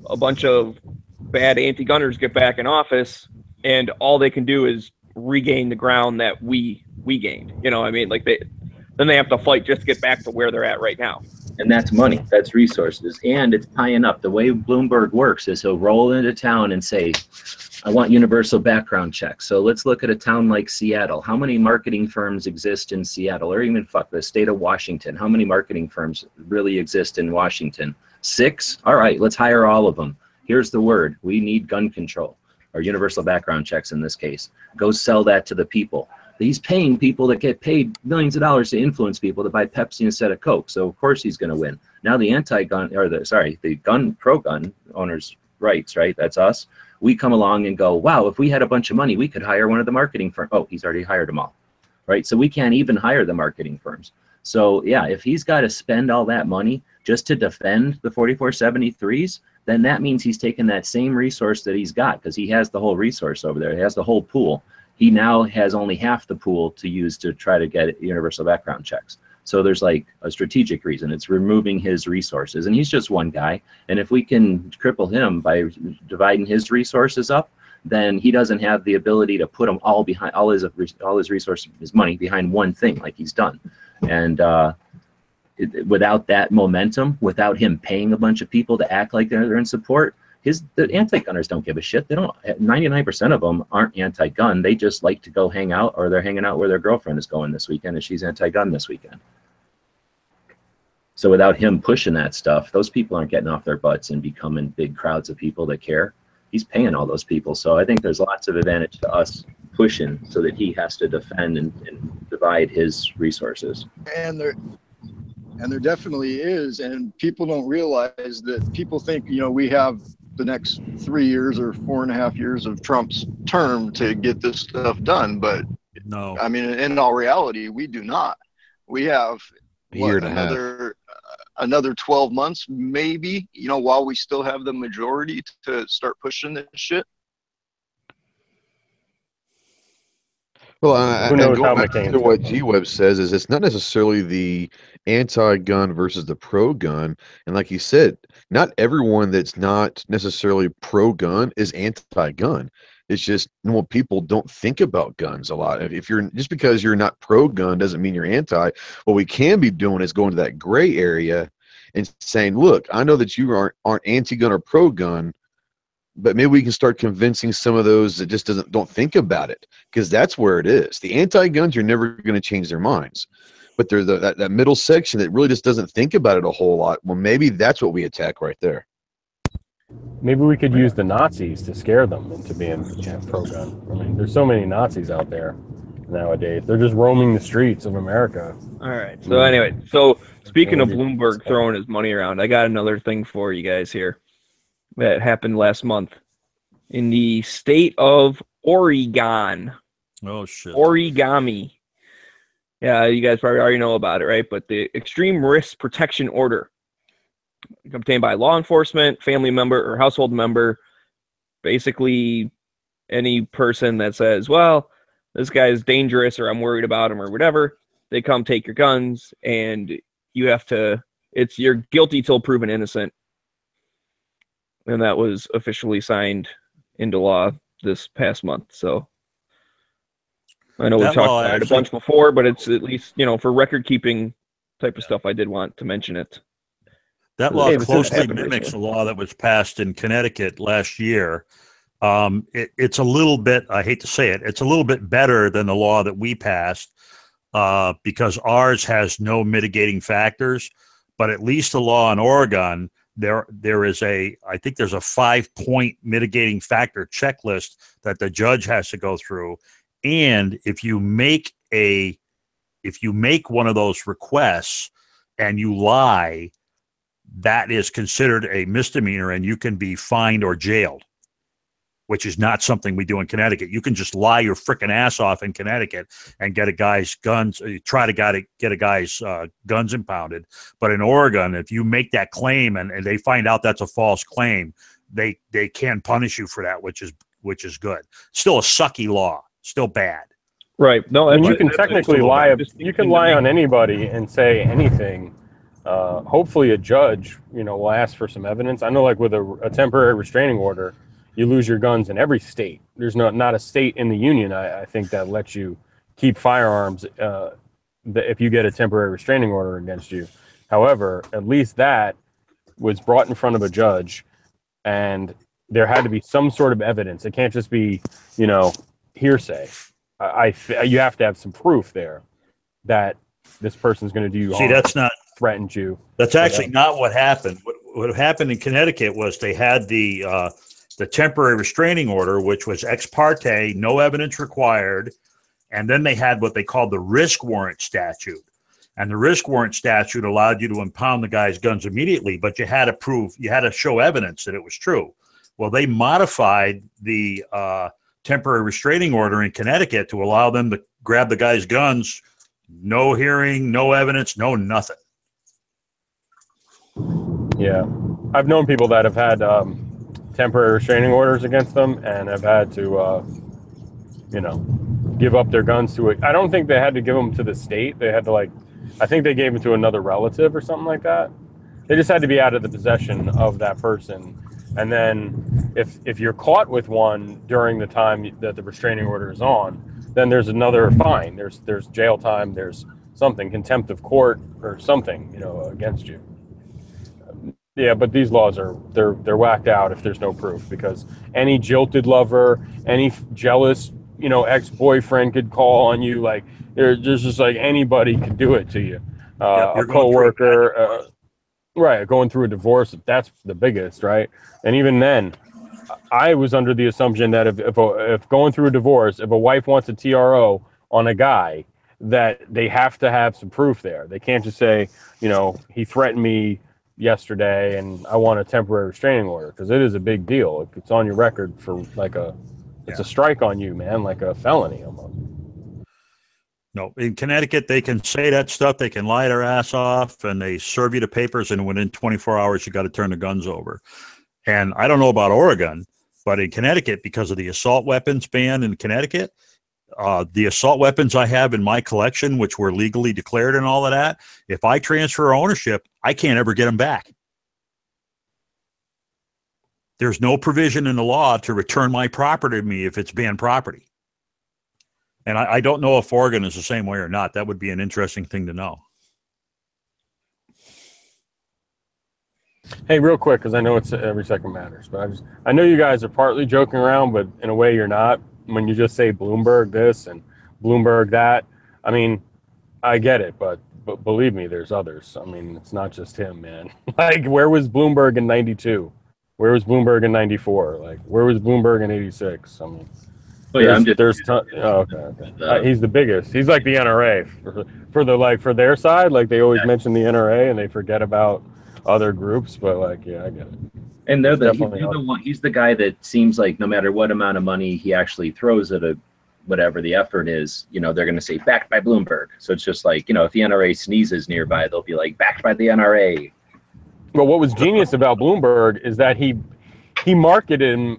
a bunch of bad anti-gunners get back in office, and all they can do is regain the ground that we gained. Then they have to fight just to get back to where they're at right now. And that's money, that's resources, and it's tying up. The way Bloomberg works is he'll roll into town and say, I want universal background checks. So let's look at a town like Seattle. How many marketing firms exist in Seattle? Or even the state of Washington. How many marketing firms really exist in Washington? 6? All right, let's hire all of them. Here's the word. We need gun control, or universal background checks in this case. Go sell that to the people. He's paying people that get paid millions of dollars to influence people to buy Pepsi instead of Coke. So of course he's going to win. Now the the pro-gun owners' rights, right? That's us. We come along and go, wow, if we had a bunch of money, we could hire one of the marketing firms. Oh, he's already hired them all, right? So we can't even hire the marketing firms. So yeah, if he's got to spend all that money just to defend the 4473s, then that means he's taken that same resource that he's got, because he has the whole resource over there. He has the whole pool. He now has only half the pool to use to try to get universal background checks. So there's like a strategic reason. It's removing his resources, and he's just one guy. And if we can cripple him by dividing his resources up, then he doesn't have the ability to put them all behind all his resources, his money behind one thing like he's done. And without that momentum, without him paying a bunch of people to act like they're in support, the anti-gunners don't give a shit. They don't. 99% of them aren't anti-gun. They just like to go hang out, or they're hanging out where their girlfriend is going this weekend, and she's anti-gun this weekend. So without him pushing that stuff, those people aren't getting off their butts and becoming big crowds of people that care. He's paying all those people. So I think there's lots of advantage to us pushing so that he has to defend and divide his resources. And there definitely is. And people don't realize that. People think, we have the next 3 years or 4.5 years of Trump's term to get this stuff done. But no, I mean, in all reality, we do not. We have another 12 months, maybe, while we still have the majority to start pushing this shit. Well, Who knows how going back McCain's to what gonna G-Web says is it's not necessarily the anti-gun versus the pro-gun. And like you said, not everyone that's not necessarily pro-gun is anti-gun. It's just normal people don't think about guns a lot. If you're just because you're not pro-gun doesn't mean you're anti. What we can be doing is going to that gray area and saying, look, I know that you aren't anti-gun or pro-gun, but maybe we can start convincing some of those that just don't think about it, because that's where it is. The anti-guns are never going to change their minds, but they're that middle section that really just doesn't think about it a whole lot. Well, maybe that's what we attack right there. Maybe we could use the Nazis to scare them into being pro-gun. I mean, there's so many Nazis out there nowadays. They're just roaming the streets of America. All right. So anyway, speaking of Bloomberg throwing his money around, I got another thing for you guys here that happened last month in the state of Oregon. Oh shit. Origami. Yeah, you guys probably already know about it, right? But the extreme risk protection order obtained by law enforcement, family member, or household member, basically any person that says, well, this guy is dangerous or I'm worried about him or whatever, they come take your guns and you have to, you're guilty till proven innocent. And that was officially signed into law this past month. So I know we've talked about it a bunch before, but it's at least, for record keeping type of stuff, I did want to mention it. That law closely mimics a law that was passed in Connecticut last year. It's a little bit, I hate to say it, it's a little bit better than the law that we passed because ours has no mitigating factors, but at least the law in Oregon, there is I think there's a 5-point mitigating factor checklist that the judge has to go through. And if you make one of those requests and you lie, that is considered a misdemeanor and you can be fined or jailed, which is not something we do in Connecticut. You can just lie your frickin' ass off in Connecticut and get a guy's guns, get a guy's guns impounded. But in Oregon, if you make that claim and they find out that's a false claim, they can punish you for that, which is good. Still a sucky law, still bad. Right. No, you can technically lie. You can lie on anybody and say anything. Hopefully a judge, will ask for some evidence. I know, like with a temporary restraining order, you lose your guns in every state. There's not a state in the union, I think, that lets you keep firearms if you get a temporary restraining order against you. However, at least that was brought in front of a judge, and there had to be some sort of evidence. It can't just be, hearsay. You have to have some proof there that this person's going to do you harm. See, that's not threatened you. That's actually not what happened. What happened in Connecticut was they had the temporary restraining order, which was ex parte, no evidence required, and then they had what they called the risk warrant statute. And the risk warrant statute allowed you to impound the guy's guns immediately, but you had to show evidence that it was true. Well, they modified the temporary restraining order in Connecticut to allow them to grab the guy's guns, no hearing, no evidence, no nothing. Yeah, I've known people that have had temporary restraining orders against them and have had to, give up their guns to it. I don't think they had to give them to the state. They had to I think they gave them to another relative or something like that. They just had to be out of the possession of that person. And then if you're caught with one during the time that the restraining order is on, then there's another fine. There's jail time. There's something, contempt of court or something, against you. Yeah, but these laws they're whacked out if there's no proof, because any jilted lover, any jealous, ex-boyfriend could call on you. There's just anybody could do it to you. A coworker, right? Going through a divorce, that's the biggest, right? And even then, I was under the assumption that if going through a divorce, if a wife wants a TRO on a guy, that they have to have some proof there. They can't just say, he threatened me yesterday and I want a temporary restraining order, because it is a big deal. It's on your record for it's a strike on you, man, like a felony almost. No, in Connecticut, they can say that stuff. They can lie their ass off and they serve you the papers, and within 24 hours, you got to turn the guns over. And I don't know about Oregon, but in Connecticut, because of the assault weapons ban in Connecticut, the assault weapons I have in my collection, which were legally declared and all of that, if I transfer ownership, I can't ever get them back. There's no provision in the law to return my property to me if it's banned property. And I don't know if Oregon is the same way or not. That would be an interesting thing to know. Hey, real quick, because I know it's every second matters, but I know you guys are partly joking around, but in a way you're not. When you just say Bloomberg this and Bloomberg that, I mean, I get it, but believe me, there's others. I mean, it's not just him, man. Like, where was Bloomberg in '92? Where was Bloomberg in '94? Like, where was Bloomberg in '86? I mean, Oh yeah, I'm just. he's the biggest. He's like the NRA for their side. Like, they always mention the NRA and they forget about other groups. But like, yeah, I get it. And he's the guy that seems like no matter what amount of money he actually throws at whatever the effort is, you know, they're going to say backed by Bloomberg. So it's just like, you know, if the NRA sneezes nearby, they'll be like backed by the NRA. Well, what was genius about Bloomberg is that he marketed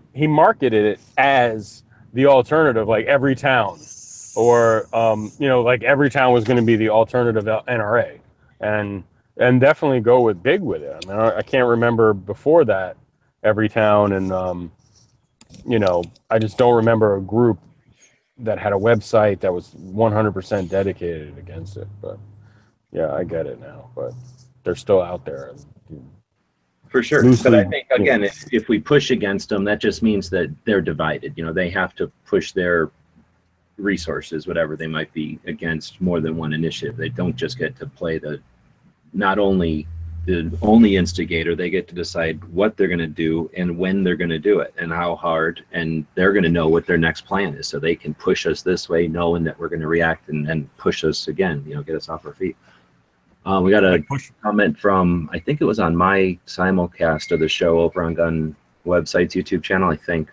it as the alternative, like Everytown, or you know, like Everytown was going to be the alternative NRA, and definitely go with big with it. I mean, I can't remember before that Everytown, and you know, I just don't remember a group that had a website that was 100% dedicated against it. But yeah, I get it now. But they're still out there. For sure. But I think, again, if we push against them, that just means that they're divided. You know, they have to push their resources, whatever they might be, against more than one initiative. They don't just get to play not only the only instigator, they get to decide what they're going to do and when they're going to do it and how hard, and they're going to know what their next plan is, so they can push us this way, knowing that we're going to react and push us again, you know, get us off our feet. We got a comment from, I think it was on my simulcast of the show over on Gun Website's YouTube channel, I think.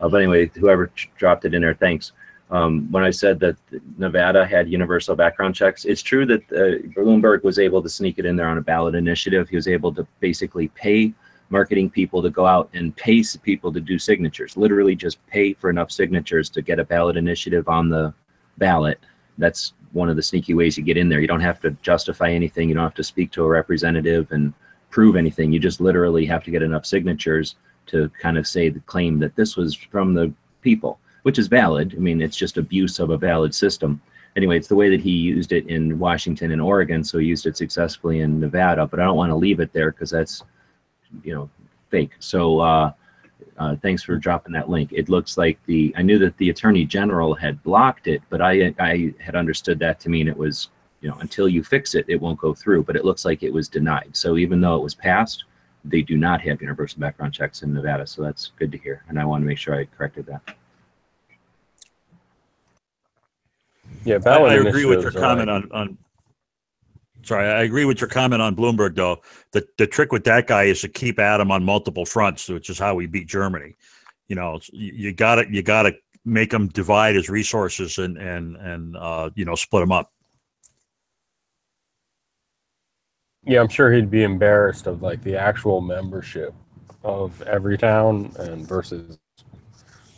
But anyway, whoever dropped it in there, thanks. When I said that Nevada had universal background checks, it's true that Bloomberg was able to sneak it in there on a ballot initiative. He was able to basically pay marketing people to go out and pay people to do signatures, literally just pay for enough signatures to get a ballot initiative on the ballot. That's one of the sneaky ways you get in there. You don't have to justify anything. You don't have to speak to a representative and prove anything. You just literally have to get enough signatures to kind of say the claim that this was from the people, which is valid. I mean, it's just abuse of a valid system. Anyway, it's the way that he used it in Washington and Oregon, so he used it successfully in Nevada, but I don't want to leave it there because that's, you know, fake. So thanks for dropping that link. It looks like I knew that the Attorney General had blocked it, but I had understood that to mean it was, you know, until you fix it, it won't go through, but it looks like it was denied. So even though it was passed, they do not have universal background checks in Nevada, so that's good to hear, and I want to make sure I corrected that. Yeah, I agree with your comment on. Sorry, I agree with your comment on Bloomberg, though. The trick with that guy is to keep at him on multiple fronts, which is how we beat Germany. You know, you gotta make him divide his resources and you know, split them up. Yeah, I'm sure he'd be embarrassed of like the actual membership of Everytown and versus.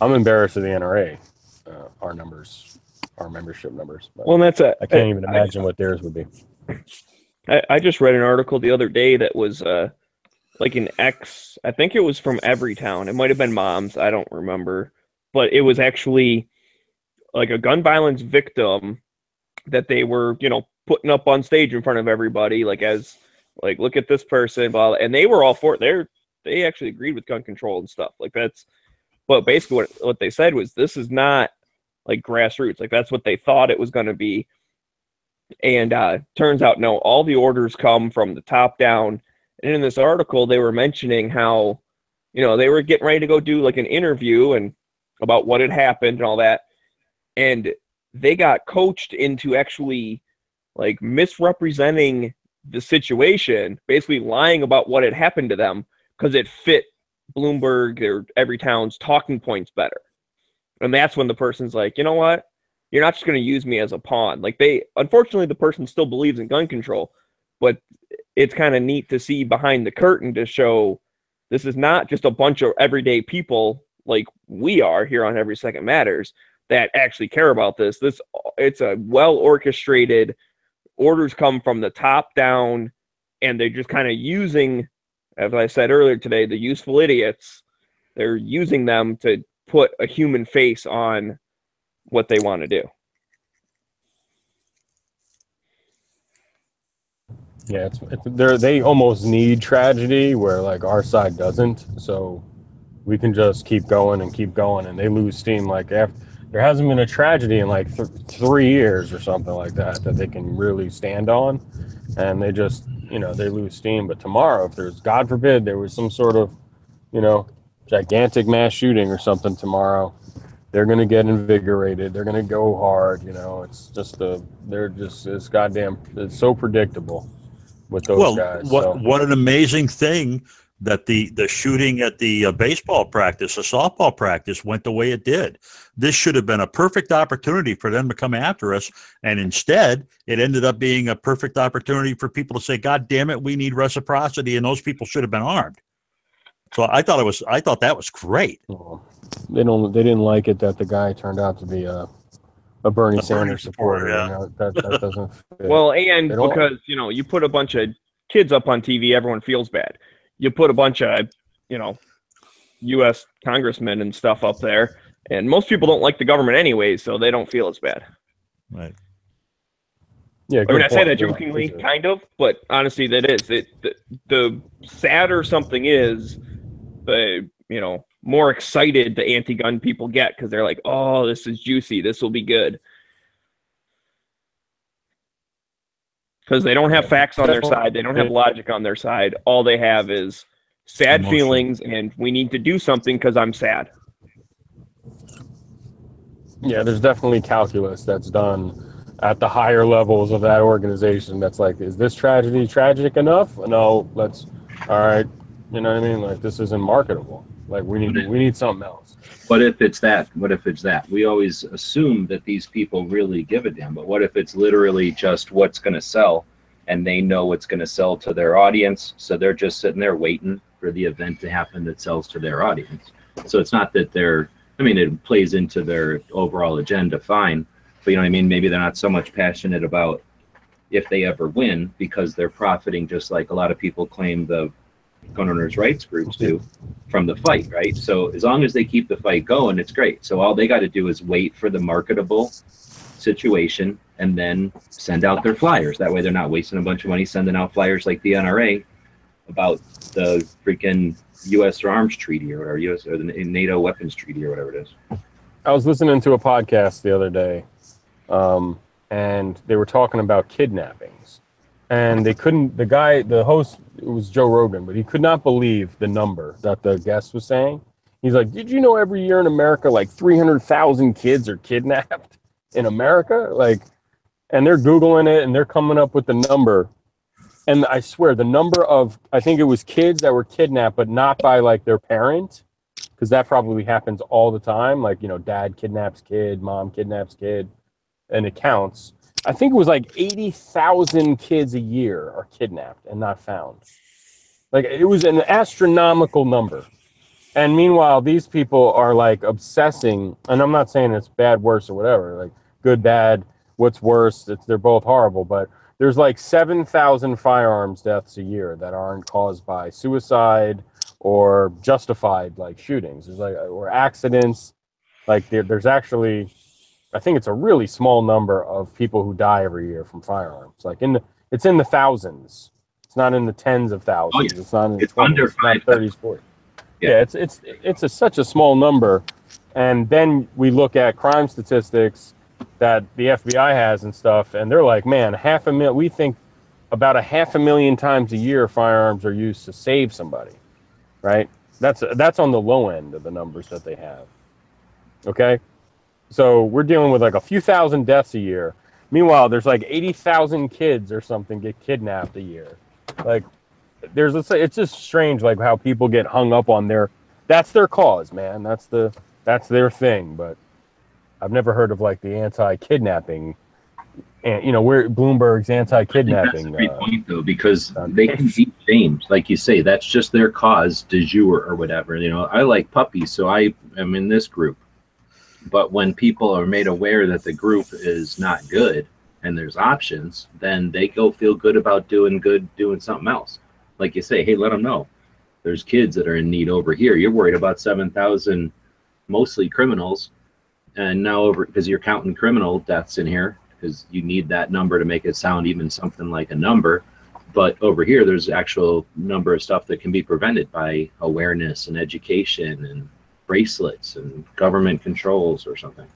I'm embarrassed of the NRA, our numbers, our membership numbers. But well, and that's I can't even imagine what theirs would be. I just read an article the other day that was like an I think it was from Everytown. It might have been Moms, I don't remember. But it was actually like a gun violence victim that they were, you know, putting up on stage in front of everybody, like as like, look at this person, blah, and they were all for it. They actually agreed with gun control and stuff. Like that's, but basically what they said was this is not like grassroots. Like that's what they thought it was going to be. And turns out, no, all the orders come from the top down. And in this article, they were mentioning how, you know, they were getting ready to go do like an interview and about what had happened and all that. And they got coached into actually like misrepresenting the situation, basically lying about what had happened to them because it fit Bloomberg or Everytown's talking points better. And that's when the person's like, you know what? You're not just going to use me as a pawn. Like unfortunately, the person still believes in gun control, but it's kind of neat to see behind the curtain to show this is not just a bunch of everyday people like we are here on Every Second Matters that actually care about this. It's a well-orchestrated, orders come from the top down, and they're just kind of using, as I said earlier today, the useful idiots. They're using them to put a human face on what they want to do. Yeah, they almost need tragedy where like our side doesn't, so we can just keep going, and they lose steam. Like after there hasn't been a tragedy in like 3 years or something like that they can really stand on, and they just they lose steam. But tomorrow, if there's, God forbid, there was some sort of gigantic mass shooting or something tomorrow, they're going to get invigorated. They're going to go hard. It's just it's so predictable with those guys. What an amazing thing that the shooting at the baseball practice, the softball practice went the way it did. This should have been a perfect opportunity for them to come after us, and instead it ended up being a perfect opportunity for people to say, God damn it, we need reciprocity, and those people should have been armed. So I thought that was great. They didn't like it that the guy turned out to be a Bernie Sanders supporter. Yeah. That doesn't fit. Well, and because you put a bunch of kids up on TV, everyone feels bad. You put a bunch of U.S. congressmen and stuff up there, and most people don't like the government anyway, so they don't feel as bad. Right. Yeah. I mean, I say that jokingly, kind of, but honestly, that is it. The sadder something is, the more excited the anti-gun people get because they're like, "Oh, this is juicy. This will be good." Because they don't have facts on their side. They don't have logic on their side. All they have is sad feelings, and we need to do something because I'm sad. Yeah, there's definitely calculus that's done at the higher levels of that organization. That's like, is this tragedy tragic enough? No, all right. You know what I mean? Like, this isn't marketable. Like, we need something else. What if it's that? What if it's that? We always assume that these people really give a damn, but what if it's literally just what's going to sell, and they know what's going to sell to their audience, so they're just sitting there waiting for the event to happen that sells to their audience. So it's not that it plays into their overall agenda, fine, but maybe they're not so much passionate about if they ever win because they're profiting, just like a lot of people claim the gun owners' rights groups do, from the fight, right? So as long as they keep the fight going, it's great. So all they got to do is wait for the marketable situation and then send out their flyers. That way they're not wasting a bunch of money sending out flyers like the NRA about the freaking U.S. arms treaty or the NATO weapons treaty or whatever it is. I was listening to a podcast the other day, and they were talking about kidnappings. And the host, it was Joe Rogan, but he could not believe the number that the guest was saying. He's like, did you know every year in America, like 300,000 kids are kidnapped in America? Like, and they're Googling it and they're coming up with the number. And I swear the number of, I think it was kids that were kidnapped, but not by like their parent, because that probably happens all the time. Like, dad kidnaps kid, mom kidnaps kid, and it counts. I think it was like 80,000 kids a year are kidnapped and not found. Like, it was an astronomical number. And meanwhile, these people are like obsessing, and I'm not saying it's bad, worse, or whatever, like good, bad, what's worse, they're both horrible, but there's like 7,000 firearms deaths a year that aren't caused by suicide or justified like shootings. There's like, or accidents. Like there's actually, I think it's a really small number of people who die every year from firearms. Like it's in the thousands. It's not in the tens of thousands. Oh, yeah. It's not in the 20s, under 30s, 40s. Yeah, it's such a small number. And then we look at crime statistics that the FBI has and stuff, and they're like, man, we think about 500,000 times a year firearms are used to save somebody, right? That's on the low end of the numbers that they have. Okay? So we're dealing with like a few thousand deaths a year. Meanwhile, there's like 80,000 kids or something get kidnapped a year. Like, it's just strange, like how people get hung up on that's their cause, man. That's their thing. But I've never heard of like the anti-kidnapping, and where Bloomberg's anti-kidnapping. That's a great point though, because they can be shamed, like you say. That's just their cause du jour or whatever. I like puppies, so I am in this group. But when people are made aware that the group is not good and there's options, then they go feel good about doing something else. Like you say, hey, let them know there's kids that are in need over here. You're worried about 7,000 mostly criminals, and now because you're counting criminal deaths in here because you need that number to make it sound even something like a number. But over here, there's actual number of stuff that can be prevented by awareness and education and bracelets and government controls or something.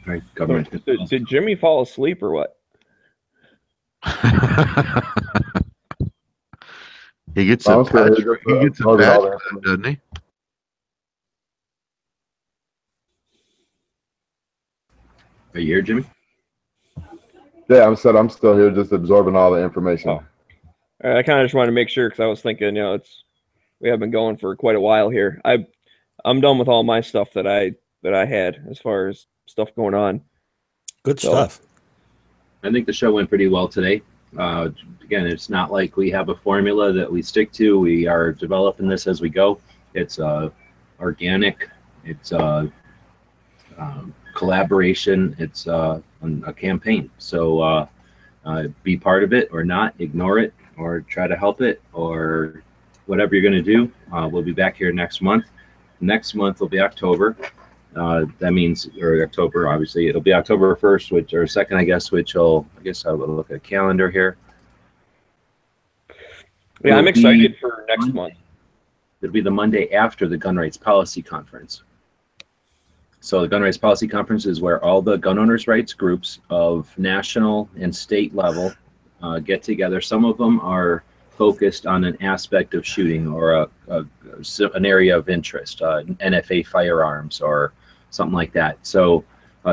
Right, government. Did Jimmy fall asleep or what? He gets a patch. He gets a badge, doesn't he? Are you here, Jimmy? Yeah, I'm still here, just absorbing all the information. Oh. I kind of just wanted to make sure because I was thinking, we have been going for quite a while here. I'm done with all my stuff that I had as far as stuff going on. Good stuff. I think the show went pretty well today. Again, it's not like we have a formula that we stick to. We are developing this as we go. It's organic. It's collaboration. It's a campaign. So be part of it or not, ignore it or try to help it or whatever you're going to do. We'll be back here next month. Next month will be October. That means, or October, obviously, it'll be October 1st, or 2nd, I guess, I'll look at a calendar here. Yeah, I'm excited for next month. It'll be the Monday after the Gun Rights Policy Conference. So the Gun Rights Policy Conference is where all the gun owners' rights groups of national and state level get together. Some of them are focused on an aspect of shooting or an area of interest, NFA firearms or something like that. So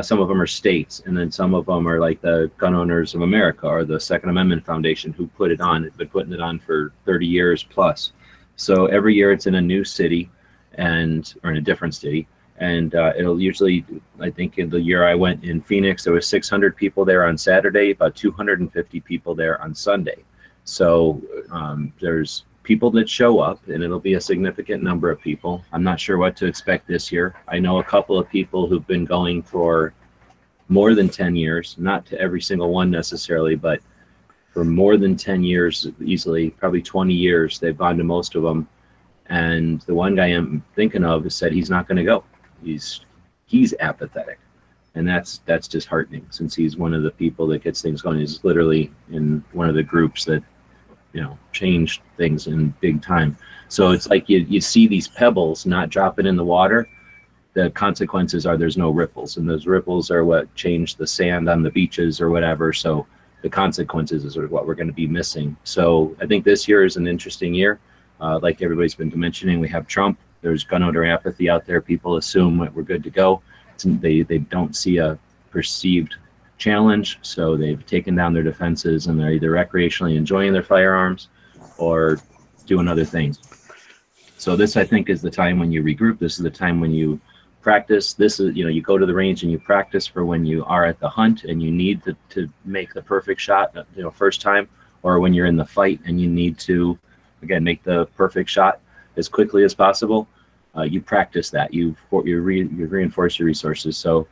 some of them are states, and then some of them are like the Gun Owners of America or the Second Amendment Foundation, who put it on. They've been putting it on for 30 years plus. So every year it's in a new city or in a different city. And it'll usually, I think in the year I went in Phoenix, there was 600 people there on Saturday, about 250 people there on Sunday. So there's people that show up, and it'll be a significant number of people. I'm not sure what to expect this year. I know a couple of people who've been going for more than 10 years, not to every single one necessarily, but for more than 10 years, easily, probably 20 years, they've gone to most of them. And the one guy I'm thinking of has said he's not going to go. He's apathetic. And that's disheartening, since he's one of the people that gets things going. He's literally in one of the groups that, changed things in big time. So it's like you see these pebbles not dropping in the water. The consequences are there's no ripples, and those ripples are what change the sand on the beaches or whatever. So the consequences is what we're going to be missing. So I think this year is an interesting year. Like everybody's been mentioning, we have Trump. There's gun owner apathy out there. People assume that we're good to go. They don't see a perceived challenge, so they've taken down their defenses, and they're either recreationally enjoying their firearms or doing other things. So this, I think, is the time when you regroup. This is the time when you practice. This is, you go to the range and you practice for when you are at the hunt and you need to make the perfect shot, first time, or when you're in the fight and you need to, again, make the perfect shot as quickly as possible. You practice that. You reinforce your resources. So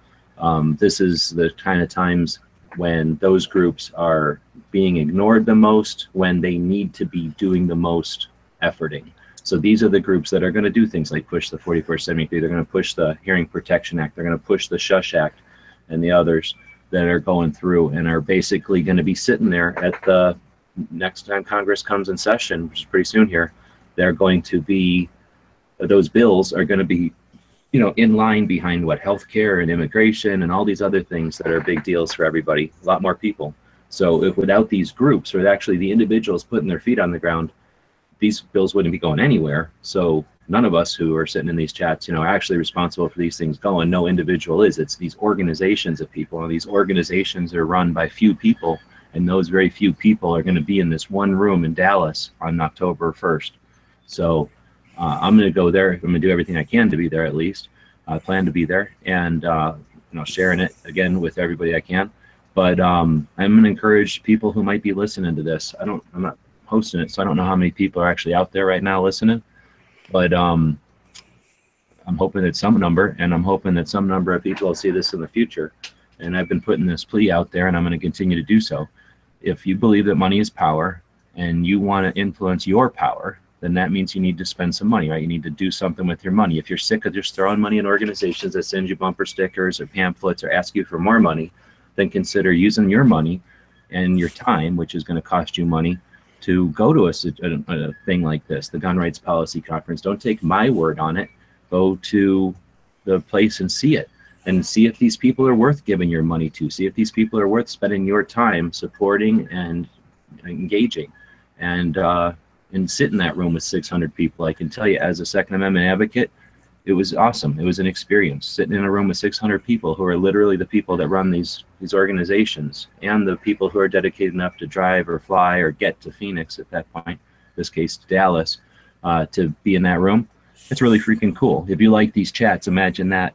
this is the kind of times when those groups are being ignored the most, when they need to be doing the most efforting. So these are the groups that are going to do things like push the 4473. They're going to push the Hearing Protection Act. They're going to push the Shush Act and the others that are going through and are basically going to be sitting there at the next time Congress comes in session, which is pretty soon here. They're going to be, those bills are going to be, in line behind what healthcare and immigration and all these other things that are big deals for everybody, a lot more people. So if without these groups, or actually the individuals putting their feet on the ground, these bills wouldn't be going anywhere. So none of us who are sitting in these chats, are actually responsible for these things going. No individual is. It's these organizations of people, and these organizations are run by few people, and those very few people are going to be in this one room in Dallas on October 1st. So I'm going to go there. I'm going to do everything I can to be there, at least. I plan to be there, and sharing it again with everybody I can. But I'm going to encourage people who might be listening to this. I'm not hosting it, so I don't know how many people are actually out there right now listening. But I'm hoping it's some number, and I'm hoping that some number of people will see this in the future. And I've been putting this plea out there, and I'm going to continue to do so. If you believe that money is power, and you want to influence your power, then that means you need to spend some money, right? You need to do something with your money. If you're sick of just throwing money in organizations that send you bumper stickers or pamphlets or ask you for more money, then consider using your money and your time, which is going to cost you money, to go to a thing like this, the Gun Rights Policy Conference. Don't take my word on it. Go to the place and see it, and see if these people are worth giving your money to. See if these people are worth spending your time supporting and engaging. And sit in that room with 600 people. I can tell you, as a Second Amendment advocate, it was awesome. It was an experience sitting in a room with 600 people who are literally the people that run these organizations, and the people who are dedicated enough to drive or fly or get to Phoenix at that point, in this case Dallas, to be in that room. It's really freaking cool. If you like these chats, imagine that,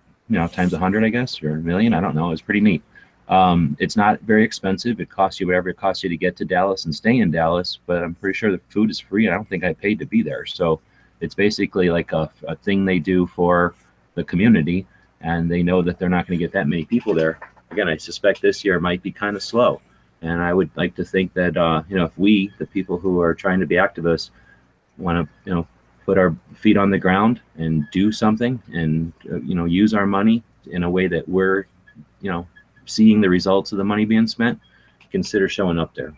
times 100, I guess, or a million. I don't know. It's pretty neat. It's not very expensive. It costs you whatever it costs you to get to Dallas and stay in Dallas, but I'm pretty sure the food is free. I don't think I paid to be there. So it's basically like a thing they do for the community, and they know that they're not going to get that many people there. Again, I suspect this year might be kind of slow. And I would like to think that, if we, the people who are trying to be activists, want to, put our feet on the ground and do something and, use our money in a way that we're, seeing the results of the money being spent, consider showing up there.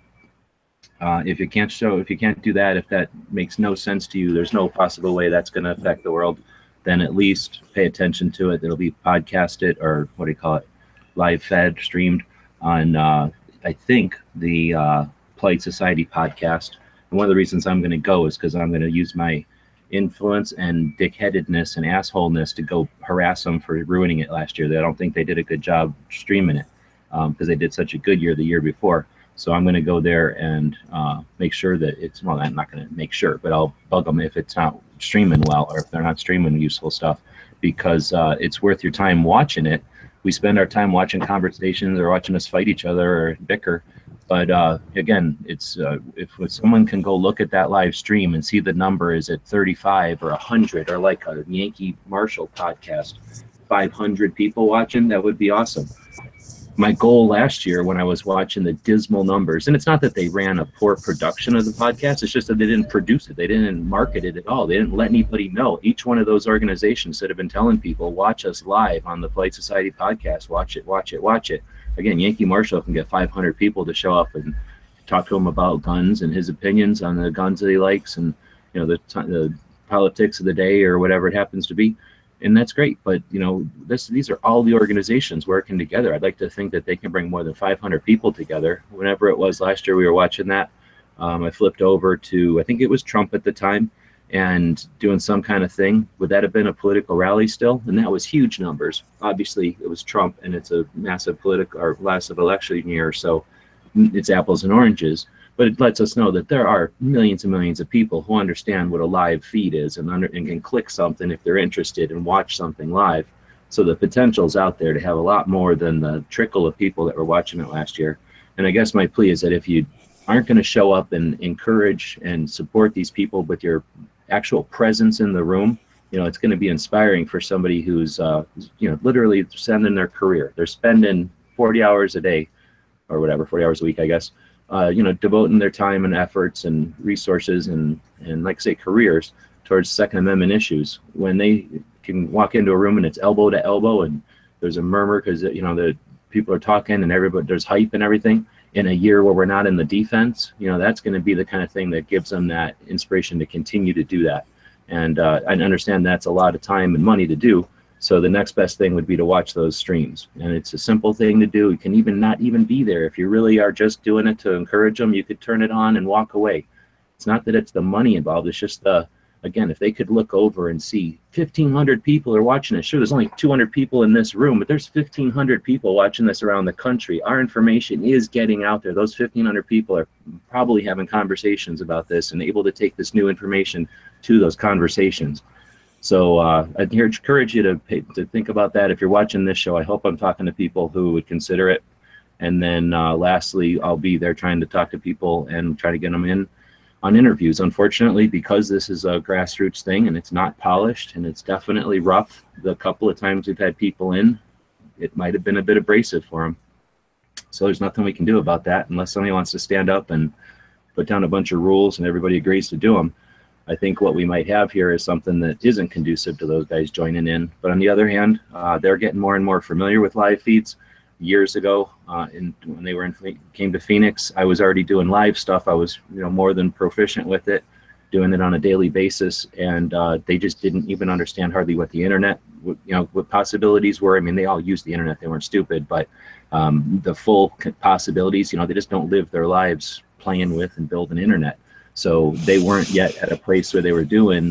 If you can't do that, if that makes no sense to you, there's no possible way that's going to affect the world, then at least pay attention to it. It'll be podcasted, or what do you call it, live fed, streamed on, I think, the Polite Society podcast. And one of the reasons I'm going to go is because I'm going to use my influence and dickheadedness and assholeness to go harass them for ruining it last year. I don't think they did a good job streaming it, because they did such a good year the year before. So I'm going to go there and make sure that it's, well, I'm not going to make sure, but I'll bug them if it's not streaming well, or if they're not streaming useful stuff, because it's worth your time watching it. We spend our time watching conversations or watching us fight each other or bicker. But again, it's if someone can go look at that live stream and see the number is at 35 or 100, or like a Yankee Marshall podcast, 500 people watching, that would be awesome. My goal last year when I was watching the dismal numbers, and it's not that they ran a poor production of the podcast, it's just that they didn't produce it. They didn't market it at all. They didn't let anybody know. Each one of those organizations that have been telling people, watch us live on the Polite Society podcast, watch it, watch it, watch it. Again, Yankee Marshall can get 500 people to show up and talk to him about guns and his opinions on the guns that he likes, and the politics of the day or whatever it happens to be. And that's great, but these are all the organizations working together. I'd like to think that they can bring more than 500 people together. Whenever it was last year we were watching that, I flipped over to, I think it was Trump at the time, and doing some kind of thing. Would that have been a political rally still? And that was huge numbers. Obviously it was Trump, and it's a massive political or massive election year, so it's apples and oranges. But it lets us know that there are millions and millions of people who understand what a live feed is, and can click something if they're interested and watch something live. So the potential's out there to have a lot more than the trickle of people that were watching it last year. And I guess my plea is that if you aren't going to show up and encourage and support these people with your actual presence in the room, it's going to be inspiring for somebody who's, literally sending their career. They're spending 40 hours a day, or whatever, 40 hours a week, I guess, devoting their time and efforts and resources and like I say, careers towards Second Amendment issues. When they can walk into a room and it's elbow to elbow and there's a murmur because the people are talking and everybody, there's hype and everything, in a year where we're not in the defense, that's going to be the kind of thing that gives them that inspiration to continue to do that. And I understand that's a lot of time and money to do. So the next best thing would be to watch those streams. And it's a simple thing to do. You can even not even be there. If you really are just doing it to encourage them, you could turn it on and walk away. It's not that it's the money involved. It's just again, if they could look over and see 1,500 people are watching it. Sure, there's only 200 people in this room, but there's 1,500 people watching this around the country. Our information is getting out there. Those 1,500 people are probably having conversations about this and able to take this new information to those conversations. So I'd encourage you to think about that. If you're watching this show, I hope I'm talking to people who would consider it. And then lastly, I'll be there trying to talk to people and try to get them in on interviews. Unfortunately, because this is a grassroots thing and it's not polished and it's definitely rough, the couple of times we've had people in, it might have been a bit abrasive for them. So there's nothing we can do about that unless somebody wants to stand up and put down a bunch of rules and everybody agrees to do them. I think what we might have here is something that isn't conducive to those guys joining in. But on the other hand, they're getting more and more familiar with live feeds. Years ago, when they came to Phoenix, I was already doing live stuff. I was, more than proficient with it, doing it on a daily basis, and they just didn't even understand hardly what the internet, what possibilities were. I mean, they all used the internet; they weren't stupid, but the full possibilities, they just don't live their lives playing with and building internet. So they weren't yet at a place where they were doing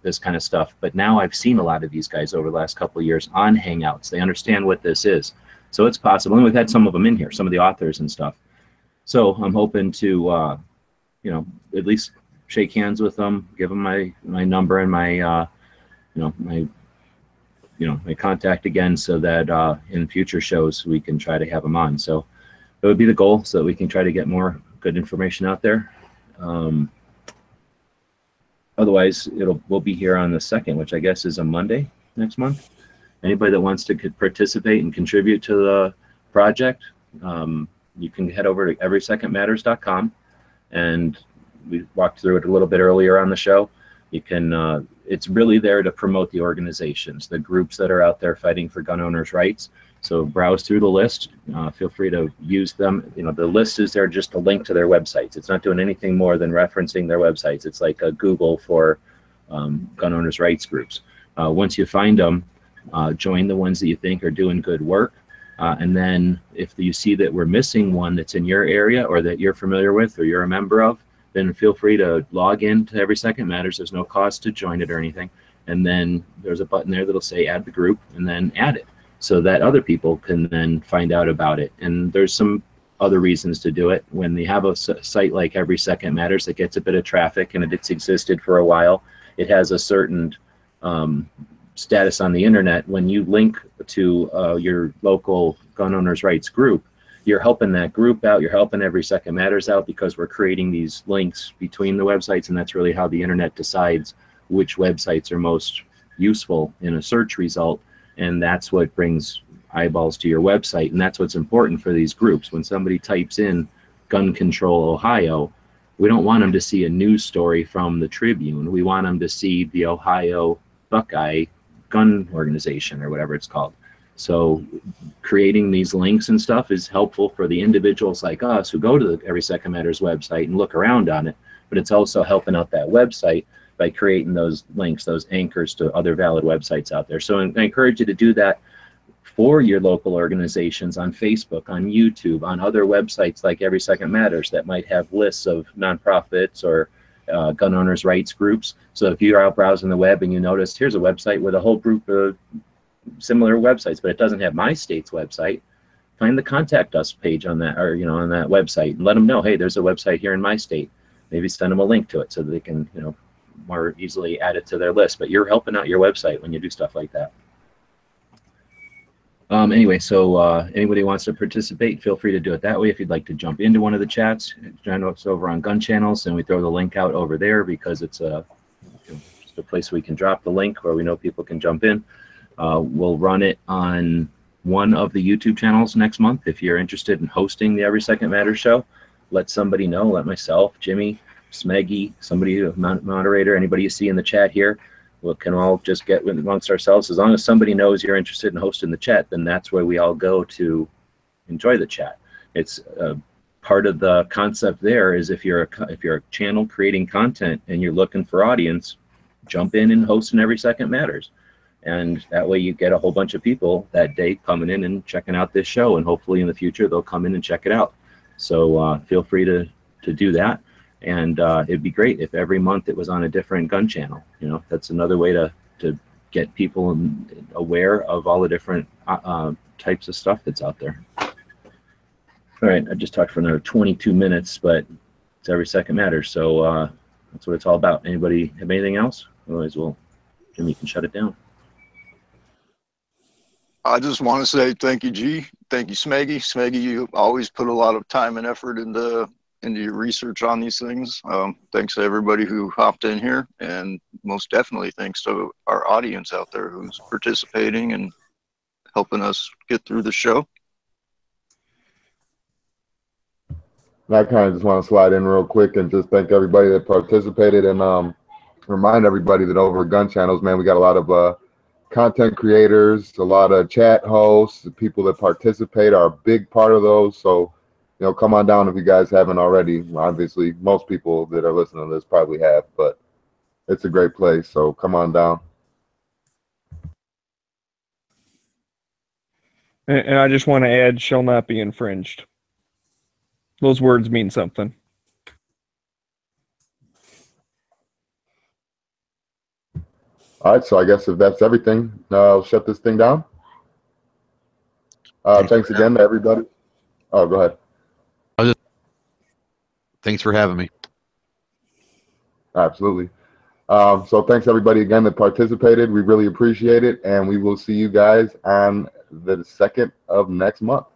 this kind of stuff. But now I've seen a lot of these guys over the last couple of years on Hangouts. They understand what this is. So it's possible. And we've had some of them in here, some of the authors and stuff. So I'm hoping to, at least shake hands with them, give them my number and my, my contact again, so that in future shows we can try to have them on. So that would be the goal, so that we can try to get more good information out there. Otherwise, we'll be here on the 2nd, which I guess is a Monday next month. Anybody that wants to participate and contribute to the project, you can head over to everysecondmatters.com, and we walked through it a little bit earlier on the show. You can, it's really there to promote the organizations, the groups that are out there fighting for gun owners' rights. So browse through the list. Feel free to use them. The list is there just a link to their websites. It's not doing anything more than referencing their websites. It's like a Google for gun owners' rights groups. Once you find them, join the ones that you think are doing good work. And then if you see that we're missing one that's in your area or that you're familiar with or you're a member of, then feel free to log in to Every Second Matters. There's no cost to join it or anything. And then there's a button there that'll say add the group, and then add it, so that other people can then find out about it. And there's some other reasons to do it. When they have a site like Every Second Matters that gets a bit of traffic and it's existed for a while, it has a certain status on the internet. When you link to your local gun owners' rights group, you're helping that group out, you're helping Every Second Matters out, because we're creating these links between the websites, and that's really how the internet decides which websites are most useful in a search result. And that's what brings eyeballs to your website. And that's what's important for these groups. When somebody types in Gun Control Ohio, we don't want them to see a news story from the Tribune. We want them to see the Ohio Buckeye Gun Organization, or whatever it's called. So creating these links and stuff is helpful for the individuals like us who go to the Every Second Matters website and look around on it. But it's also helping out that website by creating those links, those anchors to other valid websites out there. So I encourage you to do that for your local organizations on Facebook, on YouTube, on other websites like Every Second Matters that might have lists of nonprofits or gun owners' rights groups. So if you're out browsing the web and you notice here's a website with a whole group of similar websites, but it doesn't have my state's website, find the contact us page on that, or on that website, and let them know, hey, there's a website here in my state. Maybe send them a link to it so that they can more easily add it to their list. But you're helping out your website when you do stuff like that. Anyway, so anybody who wants to participate, feel free to do it that way. If you'd like to jump into one of the chats, join us over on Gun Channels, and we throw the link out over there because it's just a place we can drop the link where we know people can jump in. We'll run it on one of the YouTube channels next month. If you're interested in hosting the Every Second Matters show, let somebody know. Let myself, Jimmy, Smeggy, somebody, a moderator, anybody you see in the chat here, we can all just get amongst ourselves. As long as somebody knows you're interested in hosting the chat, then that's where we all go to enjoy the chat. It's part of the concept there is if you're a channel creating content and you're looking for audience, jump in and host in Every Second Matters. And that way you get a whole bunch of people that day coming in and checking out this show, and hopefully in the future they'll come in and check it out. So feel free to do that. And it'd be great if every month it was on a different gun channel. That's another way to get people aware of all the different types of stuff that's out there. All right, I just talked for another 22 minutes, but it's Every Second Matters. So that's what it's all about. Anybody have anything else? Otherwise, Jimmy can shut it down. I just want to say thank you, G. Thank you, Smeggy. Smeggy, you always put a lot of time and effort into your research on these things. Thanks to everybody who hopped in here, and most definitely thanks to our audience out there who's participating and helping us get through the show. I kind of just want to slide in real quick and just thank everybody that participated and remind everybody that over at Gun Channels, man, we got a lot of content creators, a lot of chat hosts, the people that participate are a big part of those. So, you know, come on down if you guys haven't already. Obviously, most people that are listening to this probably have, but it's a great place. So come on down. And I just want to add, shall not be infringed. Those words mean something. All right, so I guess if that's everything, I'll shut this thing down. Thanks again to everybody. Oh, go ahead. Thanks for having me. Absolutely. So thanks everybody again that participated. We really appreciate it, and we will see you guys on the 2nd of next month.